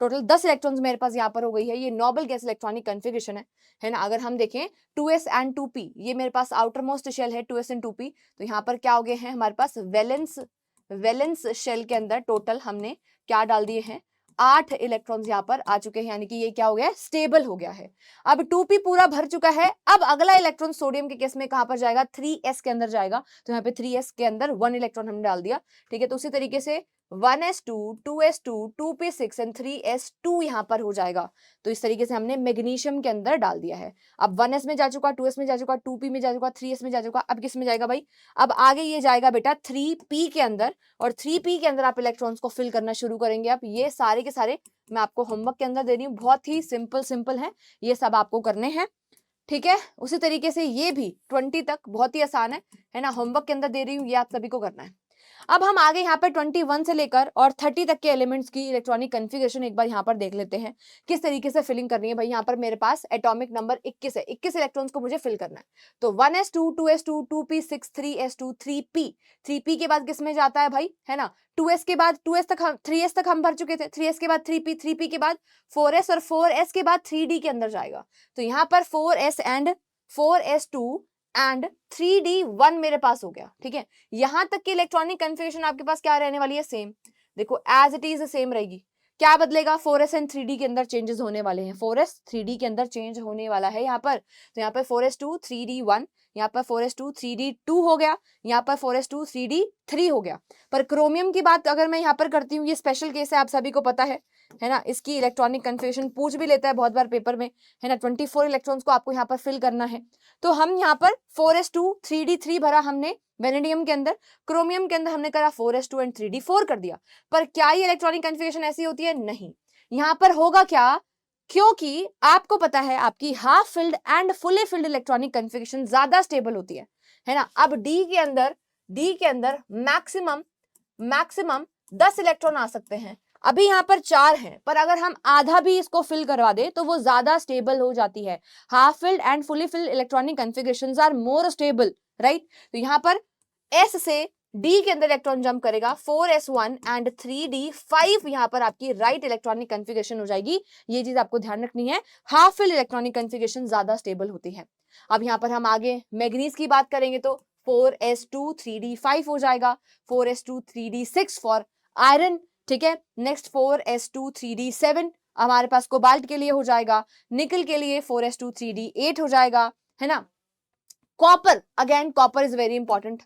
टोटल 10 इलेक्ट्रॉन्स मेरे पास यहाँ पर हो गई है। ये नोबल गैस इलेक्ट्रॉनिक कन्फिगरेशन है ना। अगर हम देखें 2s एंड 2p, ये मेरे पास आउटर मोस्ट शेल है 2s एंड 2p, तो यहाँ पर क्या हो गए हैं हमारे पास वैलेंस शेल के अंदर टोटल हमने क्या डाल दिए हैं, 8 इलेक्ट्रॉन्स यहाँ पर आ चुके हैं, यानी कि ये क्या हो गया है, स्टेबल हो गया है। अब 2p पूरा भर चुका है। अब अगला इलेक्ट्रॉन सोडियम के केस में कहां पर जाएगा, 3s के अंदर जाएगा। तो यहाँ पे 3s के अंदर 1 इलेक्ट्रॉन हमने डाल दिया, ठीक है। तो उसी तरीके से 1s2 2s2 2p6 and 3s2 यहाँ पर हो जाएगा। तो इस तरीके से हमने मैग्नीशियम के अंदर डाल दिया है। अब 1s में जा चुका, 2s में जा चुका, 2p में जा चुका, 3s में जा चुका। अब किस में जाएगा भाई, अब आगे ये जाएगा बेटा 3p के अंदर, और 3p के अंदर आप इलेक्ट्रॉन्स को फिल करना शुरू करेंगे। अब ये सारे के सारे मैं आपको होमवर्क के अंदर दे रही हूँ, बहुत ही सिंपल है, ये सब आपको करने हैं, ठीक है। उसी तरीके से ये भी 20 तक बहुत ही आसान है ना, होमवर्क के अंदर दे रही हूँ, ये आप सभी को करना है। अब हम आगे यहाँ पर 21 से लेकर और 30 तक के एलिमेंट्स की इलेक्ट्रॉनिक कन्फिगरेशन एक बार यहाँ पर देख लेते हैं, किस तरीके से फिलिंग करनी है। भाई यहाँ पर मेरे पास एटॉमिक नंबर 21 है, 21 इलेक्ट्रॉन्स को मुझे फिल करना है। तो 1s2 2s2 2p6 3s2 3p के बाद किस में जाता है भाई, है ना, 2s के बाद 3s तक हम भर चुके थे, 3s के बाद 3p के बाद 4s, और 4s के बाद 3d के अंदर जाएगा। तो यहाँ पर 4s and 4s2 and 3d1 मेरे पास हो गया, ठीक है। यहां तक की इलेक्ट्रॉनिक कन्फिगरेशन आपके पास क्या रहने वाली है, सेम। देखो एज इट इज सेम रहेगी, क्या बदलेगा, 4s एंड 3d के अंदर चेंजेस होने वाले हैं। 4s 3d के अंदर चेंज होने वाला है यहाँ पर। तो यहाँ पर 4s2 3d1, यहाँ पर 4s2 3d2 हो गया, यहाँ पर 4s2 3d3 हो गया। पर क्रोमियम की बात अगर मैं यहाँ पर करती हूँ, ये स्पेशल केस है, आप सभी को पता है ना। इसकी इलेक्ट्रॉनिक कन्फिगरेशन पूछ भी लेता है बहुत बार पेपर में, है ना। 24 इलेक्ट्रॉन्स को आपको यहाँ पर फिल करना है। तो हम यहाँ पर 4s2 3d3 भरा हमने वेनेडियम के अंदर, क्रोमियम के अंदर हमने करा 4s2 एंड 3d4 कर दिया। पर क्या ये इलेक्ट्रॉनिक कन्फिगरेशन ऐसी होती है, नहीं। यहाँ पर होगा क्या, क्योंकि आपको पता है आपकी half filled and fully filled electronic configuration ज्यादा स्टेबल होती है ना। अब डी के अंदर मैक्सिमम 10 इलेक्ट्रॉन आ सकते हैं। अभी यहाँ पर 4 हैं, पर अगर हम आधा भी इसको फिल करवा दे तो वो ज्यादा स्टेबल हो जाती है। Half filled and fully filled electronic configurations are more stable, right. तो यहाँ पर S से डी के अंदर इलेक्ट्रॉन जंप करेगा 4s1 एंड 3d5 यहाँ पर आपकी राइट इलेक्ट्रॉनिक कन्फिगरेशन हो जाएगी। ये चीज आपको ध्यान रखनी है, हाफ फिल्ड इलेक्ट्रॉनिक कन्फिगरेशन ज्यादा स्टेबल होती है। अब यहाँ पर हम आगे मैग्नीज की बात करेंगे तो 4s2 3d5 हो जाएगा, 4s2 3d6 फॉर आयरन, ठीक है। नेक्स्ट 4s2 3d7 हमारे पास कोबाल्ट के लिए हो जाएगा, निकल के लिए 4s2 3d8 हो जाएगा, है ना। Copper, again copper is very important,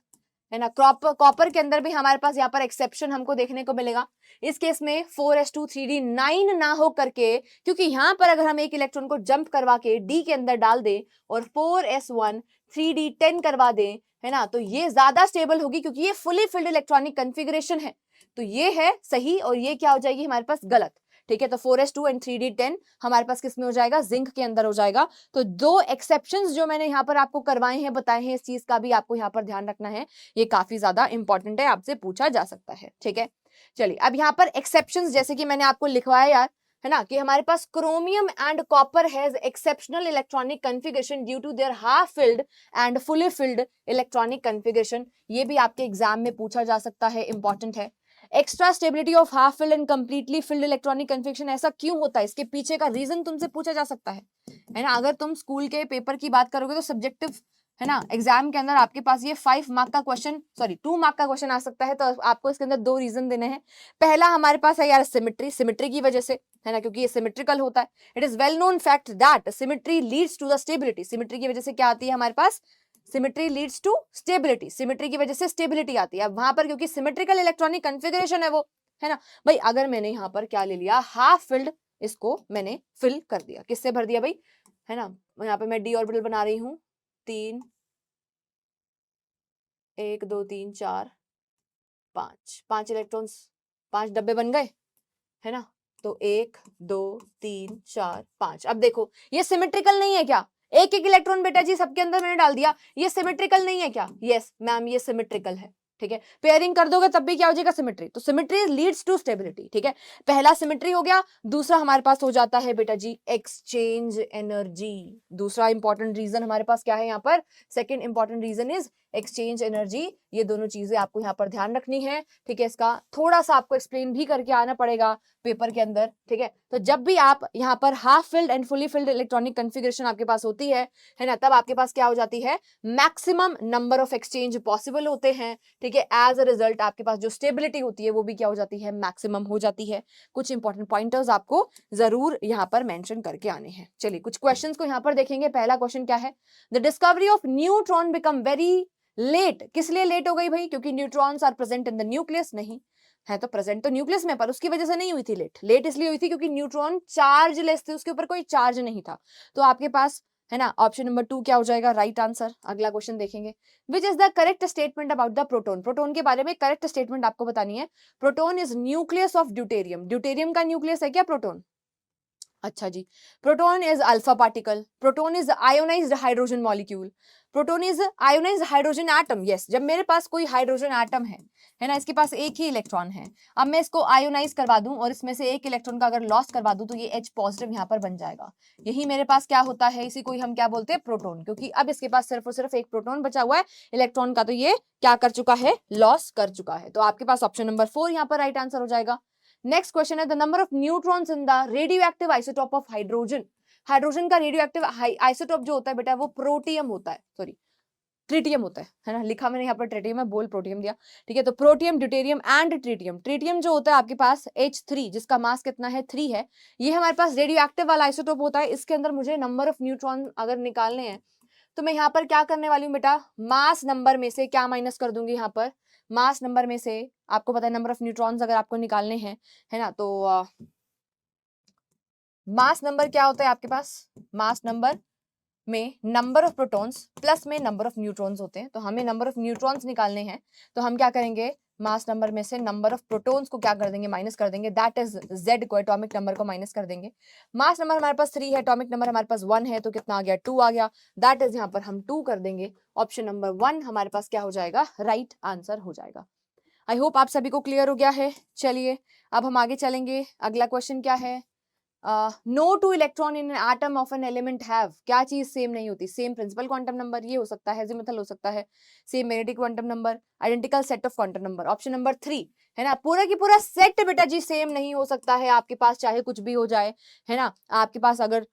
है ना। कॉपर के अंदर भी हमारे पास यहाँ पर एक्सेप्शन हमको देखने को मिलेगा। इस केस में 4s2 3d9 ना हो करके, क्योंकि यहाँ पर अगर हम एक इलेक्ट्रॉन को जंप करवा के डी के अंदर डाल दे और 4s1 3d10 करवा दे, है ना, तो ये ज्यादा स्टेबल होगी, क्योंकि ये फुली फिल्ड इलेक्ट्रॉनिक कन्फिग्रेशन है। तो ये है सही और ये क्या हो जाएगी हमारे पास गलत, ठीक है। तो 4s2 एंड 3d10 हमारे पास किस में हो जाएगा, जिंक के अंदर हो जाएगा। तो दो एक्सेप्शंस जो मैंने यहाँ पर आपको करवाए हैं, बताए हैं, इस चीज का भी आपको यहाँ पर ध्यान रखना है, ये काफी ज्यादा इंपॉर्टेंट है, आपसे पूछा जा सकता है, ठीक है। चलिए अब यहाँ पर एक्सेप्शंस जैसे कि मैंने आपको लिखवाया यार, है ना, कि हमारे पास chromium and copper has exceptional electronic configuration due to their half filled and fully filled electronic configuration. ये भी आपके एग्जाम में पूछा जा सकता है, इंपॉर्टेंट है। Extra stability of half filled and completely filled electronic configuration ऐसा क्यों होता है, इसके पीछे का रीजन तुमसे पूछा जा सकता है ना। अगर तुम स्कूल के पेपर की बात करोगे तो सब्जेक्टिव, है ना, एग्जाम के अंदर आपके पास ये 5 मार्क का क्वेश्चन, सॉरी 2 मार्क का क्वेश्चन आ सकता है। तो आपको इसके अंदर 2 रीजन देने हैं। पहला हमारे पास है यार सिमेट्री, सिमेट्री की वजह से, है ना, क्योंकि ये सिमेट्रिकल होता है। It is well known fact that symmetry leads to the stability. Symmetry की वजह से क्या आती है हमारे पास, symmetry leads to stability, symmetry की वजह से स्टेबिलिटी आती है। अब वहां पर क्योंकि सिमेट्रिकल इलेक्ट्रॉनिक कन्फिगरेशन है वो, है ना भाई। अगर मैंने यहाँ पर क्या ले लिया, हाफ फिल्ड, इसको मैंने फिल कर दिया, किससे भर दिया भाई, है ना। यहाँ पे मैं डी ऑर्बिटल बना रही हूँ, 3 1 2 3 4 5 इलेक्ट्रॉन्स, 5 डब्बे बन गए, है ना। तो 1 2 3 4 5। अब देखो ये सिमेट्रिकल नहीं है क्या, एक एक इलेक्ट्रॉन बेटा जी सबके अंदर मैंने डाल दिया, ये सिमेट्रिकल नहीं है क्या, यस मैम ये सिमेट्रिकल है, ठीक है। पेयरिंग कर दोगे तब भी क्या हो जाएगा, सिमेट्री। तो सिमेट्री लीड्स टू स्टेबिलिटी, ठीक है। पहला सिमेट्री हो गया। दूसरा हमारे पास हो जाता है बेटा जी एक्सचेंज एनर्जी। दूसरा इंपॉर्टेंट रीजन हमारे पास क्या है यहाँ पर, second important reason is exchange energy. ये दोनों चीजें आपको यहाँ पर ध्यान रखनी है, ठीक है। इसका थोड़ा सा आपको एक्सप्लेन भी करके आना पड़ेगा पेपर के अंदर, ठीक है। तो जब भी आप यहाँ पर half filled and fully filled electronic configuration आपके पास होती है ना, तब आपके पास क्या हो जाती है, maximum number of exchange possible होते हैं, ठीक है। एज अ रिजल्ट आपके पास जो स्टेबिलिटी होती है वो भी क्या हो जाती है, मैक्सिमम हो जाती है। कुछ इंपॉर्टेंट पॉइंटर्स आपको जरूर यहाँ पर मेंशन करके आने हैं। चलिए कुछ क्वेश्चंस को यहाँ पर देखेंगे। पहला क्वेश्चन क्या है, the discovery of neutron become very late. किस लिए लेट हो गई भाई, क्योंकि neutrons are present in the nucleus, नहीं है तो प्रेजेंट तो न्यूक्लियस में, पर उसकी वजह से नहीं हुई थी लेट। लेट इसलिए हुई थी क्योंकि न्यूट्रॉन चार्जलेस थे, उसके ऊपर कोई चार्ज नहीं था। तो आपके पास, है ना, ऑप्शन नंबर 2 क्या हो जाएगा, राइट आंसर। अगला क्वेश्चन देखेंगे, which is the correct statement about the proton. Proton के बारे में करेक्ट स्टेटमेंट आपको बतानी है। Proton is nucleus of deuterium. Deuterium का न्यूक्लियस है क्या प्रोटोन, अच्छा जी। Proton is alpha particle. Proton is ionised hydrogen molecule. Proton is ionised hydrogen atom. Yes, जब मेरे पास कोई हाइड्रोजन एटम है ना, इसके पास एक ही इलेक्ट्रॉन है, अब मैं इसको आयोनाइज करवा दूं और इसमें से एक इलेक्ट्रॉन का अगर लॉस करवा दूं तो ये H पॉजिटिव यहाँ पर बन जाएगा। यही मेरे पास क्या होता है, इसी को ही हम क्या बोलते हैं, प्रोटोन। क्योंकि अब इसके पास सिर्फ और सिर्फ एक प्रोटोन बचा हुआ है, इलेक्ट्रॉन का तो ये क्या कर चुका है, लॉस कर चुका है। तो आपके पास ऑप्शन नंबर 4 यहाँ पर राइट आंसर हो जाएगा। नेक्स्ट क्वेश्चन है, the number of neutrons in the radioactive isotope of hydrogen. Hydrogen का रेडियोएक्टिव आइसोटोप जो होता है बेटा वो प्रोटियम होता है, सॉरी ट्रिटियम होता है ना, लिखा मैंने यहाँ पर ट्रिटियम है, बोल प्रोटियम दिया, ठीक है। तो protium, deuterium and tritium. Tritium जो होता है आपके पास H3 जिसका मास कितना है, 3 है, ये हमारे पास रेडियोएक्टिव वाला आइसोटोप होता है। इसके अंदर मुझे नंबर ऑफ न्यूट्रॉन अगर निकालने हैं तो मैं यहाँ पर क्या करने वाली हूँ बेटा, मास नंबर में से क्या माइनस कर दूंगी, यहाँ पर मास नंबर में से आपको पता है नंबर ऑफ न्यूट्रॉन्स अगर आपको निकालने हैं, है ना, तो मास नंबर क्या होता है आपके पास, मास नंबर में नंबर ऑफ प्रोटॉन्स प्लस में नंबर ऑफ न्यूट्रॉन्स होते हैं। तो हमें नंबर ऑफ न्यूट्रॉन्स निकालने हैं, तो हम क्या करेंगे, मास नंबर में से नंबर ऑफ प्रोटॉन्स को क्या कर देंगे, माइनस कर देंगे, दैट इज Z को, एटॉमिक नंबर को माइनस कर देंगे। मास नंबर हमारे पास 3 है, एटॉमिक नंबर हमारे पास 1 है, तो कितना आ गया, 2 आ गया, दैट इज यहाँ पर हम 2 कर देंगे। ऑप्शन नंबर 1 हमारे पास क्या हो जाएगा, राइट आंसर हो जाएगा। आई होप आप सभी को क्लियर हो गया है। चलिए अब हम आगे चलेंगे। अगला क्वेश्चन क्या है, no two electron in an atom of an element have, क्या चीज सेम नहीं होती? सेम प्रिंसिपल क्वांटम नंबर, ये हो सकता है हेजिमेथल हो सकता है, same magnetic quantum number, identical set of quantum number, option number 3 है ना। पूरा की पूरा सेट बेटा जी सेम नहीं हो सकता है आपके पास, चाहे कुछ भी हो जाए, है ना। आपके पास अगर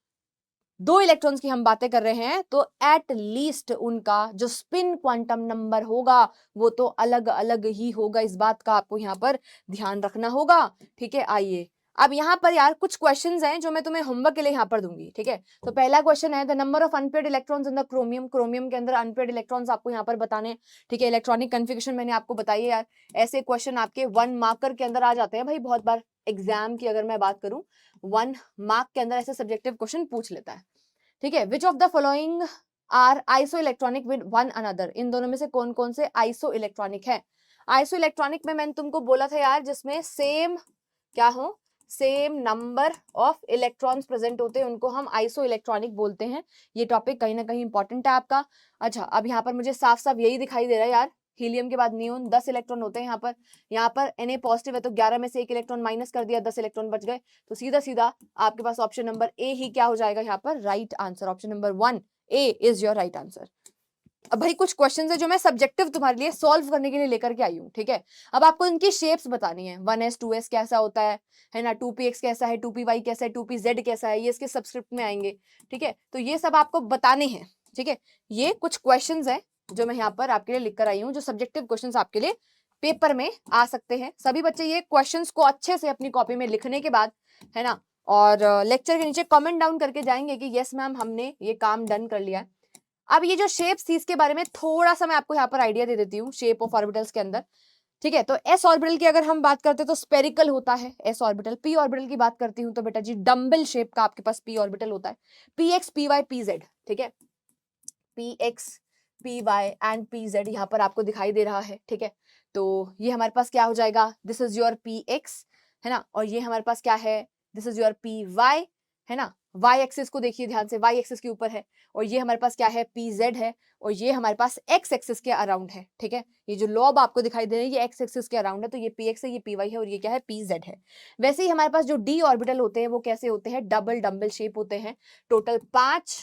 2 इलेक्ट्रॉन्स की हम बातें कर रहे हैं तो एट लीस्ट उनका जो स्पिन क्वांटम नंबर होगा वो तो अलग अलग ही होगा, इस बात का आपको यहाँ पर ध्यान रखना होगा, ठीक है। आइए अब यहाँ पर यार कुछ क्वेश्चंस हैं जो मैं तुम्हें होमवर्क के लिए यहाँ पर दूंगी, ठीक है। तो पहला क्वेश्चन है the number of unpaired electrons in the chromium, chromium के अंदर अनपेयर्ड इलेक्ट्रॉन्स आपको यहाँ पर बताने, ठीक है। इलेक्ट्रॉनिक कन्फिगरेशन मैंने आपको बताई है यार, ऐसे क्वेश्चन आपके 1 मार्कर के अंदर आ जाते हैं भाई बहुत बार। एग्जाम की अगर मैं बात करूं 1 मार्क के अंदर ऐसे सब्जेक्टिव क्वेश्चन पूछ लेता है, ठीक है। Which of the following are isoelectronic with one another, इन दोनों में से कौन कौन से आइसो इलेक्ट्रॉनिक है? आइसो इलेक्ट्रॉनिक में मैंने तुमको बोला था यार जिसमें सेम क्या हो, same number of electrons present होते हैं उनको हम आइसो इलेक्ट्रॉनिक बोलते हैं। ये टॉपिक कहीं ना कहीं इंपॉर्टेंट है आपका। अच्छा अब यहाँ पर मुझे साफ साफ यही दिखाई दे रहा है यार, हीलियम के बाद नियोन 10 इलेक्ट्रॉन होते हैं यहाँ पर Na पॉजिटिव है तो 11 में से 1 इलेक्ट्रॉन माइनस कर दिया, 10 इलेक्ट्रॉन बच गए। तो सीधा सीधा आपके पास ऑप्शन नंबर ए ही क्या हो जाएगा यहाँ पर right answer, option number 1 A is your right answer. अब भाई कुछ क्वेश्चंस है जो मैं सब्जेक्टिव तुम्हारे लिए सॉल्व करने के लिए लेकर के आई हूँ, ठीक है। अब आपको इनकी शेप्स बतानी है, 1s 2s कैसा होता है ना, 2px कैसा है, 2py कैसा है, 2pz कैसा है, ये इसके सबस्क्रिप्ट में आएंगे, ठीक है। तो ये सब आपको बताने हैं, ठीक है। ये कुछ क्वेश्चंस हैं जो मैं यहाँ पर आपके लिए लिख कर आई हूँ, जो सब्जेक्टिव क्वेश्चंस आपके लिए पेपर में आ सकते हैं। सभी बच्चे ये क्वेश्चंस को अच्छे से अपनी कॉपी में लिखने के बाद, है ना, और लेक्चर के नीचे कमेंट डाउन करके जाएंगे कि यस मैम हमने ये काम डन कर लिया है। अब ये जो शेप्स थी इसके बारे में थोड़ा सा मैं आपको यहाँ पर आइडिया दे देती हूँ शेप ऑफ ऑर्बिटल्स के अंदर, ठीक है। तो एस ऑर्बिटल की अगर हम बात करते हैं तो स्पेरिकल होता है एस ऑर्बिटल। पी ऑर्बिटल की बात करती हूँ तो बेटा जी डम्बल शेप का आपके पास पी ऑर्बिटल होता है, p x p y p z, ठीक है। P x p y and p z यहाँ पर आपको दिखाई दे रहा है, ठीक है। तो ये हमारे पास क्या हो जाएगा, this is your p x, है ना, और ये हमारे पास क्या है, this is your p y, है ना। वाई एक्सिस को देखिए ध्यान से, वाई एक्सिस के ऊपर है, और ये हमारे पास क्या है, पी जेड है, और ये हमारे पास एक्स एक्सिस के अराउंड है, ठीक है। ये जो लॉब आपको दिखाई दे रहा है ये एक्स एक्सिस के अराउंड है, तो ये पी एक्स है, ये पी वाई है, और ये क्या है, पी जेड है। वैसे ही हमारे पास जो डी ऑर्बिटल होते हैं वो कैसे होते हैं, डबल डम्बल शेप होते हैं। टोटल 5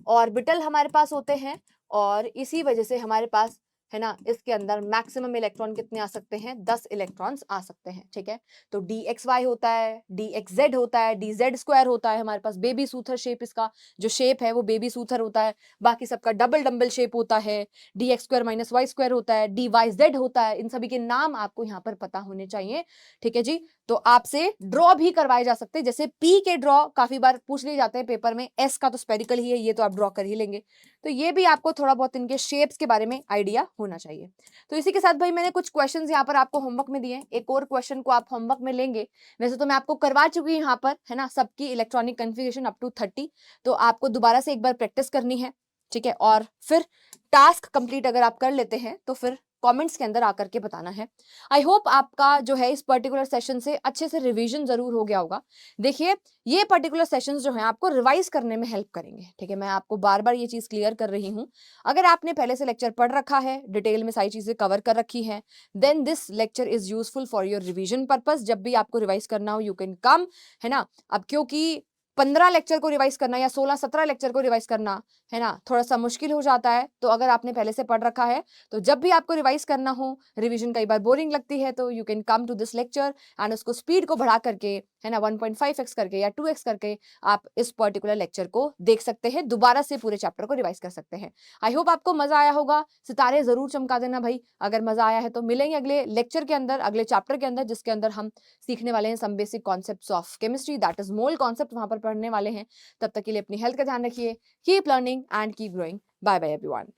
ऑर्बिटल हमारे पास होते हैं, और इसी वजह से हमारे पास, है ना, इसके अंदर मैक्सिमम इलेक्ट्रॉन कितने आ सकते हैं, 10 इलेक्ट्रॉन्स आ सकते हैं, ठीक है। तो डी एक्स वाई होता है, डी एक्स जेड होता है, डी जेड स्क्वायर होता है हमारे पास, बेबी सूथर शेप, इसका जो शेप है वो बेबी सूथर होता है। बाकी सबका डबल डम्बल शेप होता है, d x square minus y square होता है, डी वाई जेड होता है। इन सभी के नाम आपको यहाँ पर पता होने चाहिए, ठीक है जी। तो आपसे ड्रॉ भी करवाए जा सकते हैं, जैसे पी के ड्रॉ काफी बार पूछ लिए जाते हैं पेपर में, एस का तो स्पेरिकल ही है, ये तो आप ड्रॉ कर ही लेंगे। तो ये भी आपको थोड़ा बहुत इनके शेप्स के बारे में आइडिया होना चाहिए। तो इसी के साथ भाई मैंने कुछ क्वेश्चंस यहाँ पर आपको होमवर्क में दिए, एक और क्वेश्चन को आप होमवर्क में लेंगे। वैसे तो मैं आपको करवा चुकी हूँ यहाँ पर, है ना, सबकी इलेक्ट्रॉनिक कन्फिगरेशन अप टू 30, तो आपको दोबारा से एक बार प्रैक्टिस करनी है, ठीक है। और फिर टास्क कंप्लीट अगर आप कर लेते हैं तो फिर कमेंट्स के अंदर आकर के बताना है। आई होप आपका जो है इस पर्टिकुलर सेशन से अच्छे से रिवीजन जरूर हो गया होगा। देखिए ये पर्टिकुलर सेशंस जो हैं आपको रिवाइज करने में हेल्प करेंगे, ठीक है। मैं आपको बार बार ये चीज क्लियर कर रही हूँ, अगर आपने पहले से लेक्चर पढ़ रखा है, डिटेल में सारी चीजें कवर कर रखी है, then this lecture is useful for your revision purpose. जब भी आपको रिवाइज करना हो यू कैन कम, है ना। अब क्योंकि 15 लेक्चर को रिवाइज करना या 16-17 लेक्चर को रिवाइज करना, है ना, थोड़ा सा मुश्किल हो जाता है। तो अगर आपने पहले से पढ़ रखा है तो जब भी आपको रिवाइज करना हो, रिवीजन कई बार बोरिंग लगती है, तो you can come to this lecture and उसको स्पीड को बढ़ा करके, है ना, 1.5x करके या 2x करके आप इस पर्टिकुलर लेक्चर को देख सकते हैं, दोबारा से पूरे चैप्टर को रिवाइज कर सकते हैं। आई होप आपको मजा आया होगा। सितारे जरूर चमका देना भाई अगर मजा आया है तो। मिलेंगे अगले लेक्चर के अंदर, अगले चैप्टर के अंदर, जिसके अंदर हम सीखने वाले हैं some basic concepts of chemistry, that is mole concept वहां पर पढ़ने वाले हैं। तब तक के लिए अपनी हेल्थ का ध्यान रखिए, keep learning and keep growing. Bye bye everyone.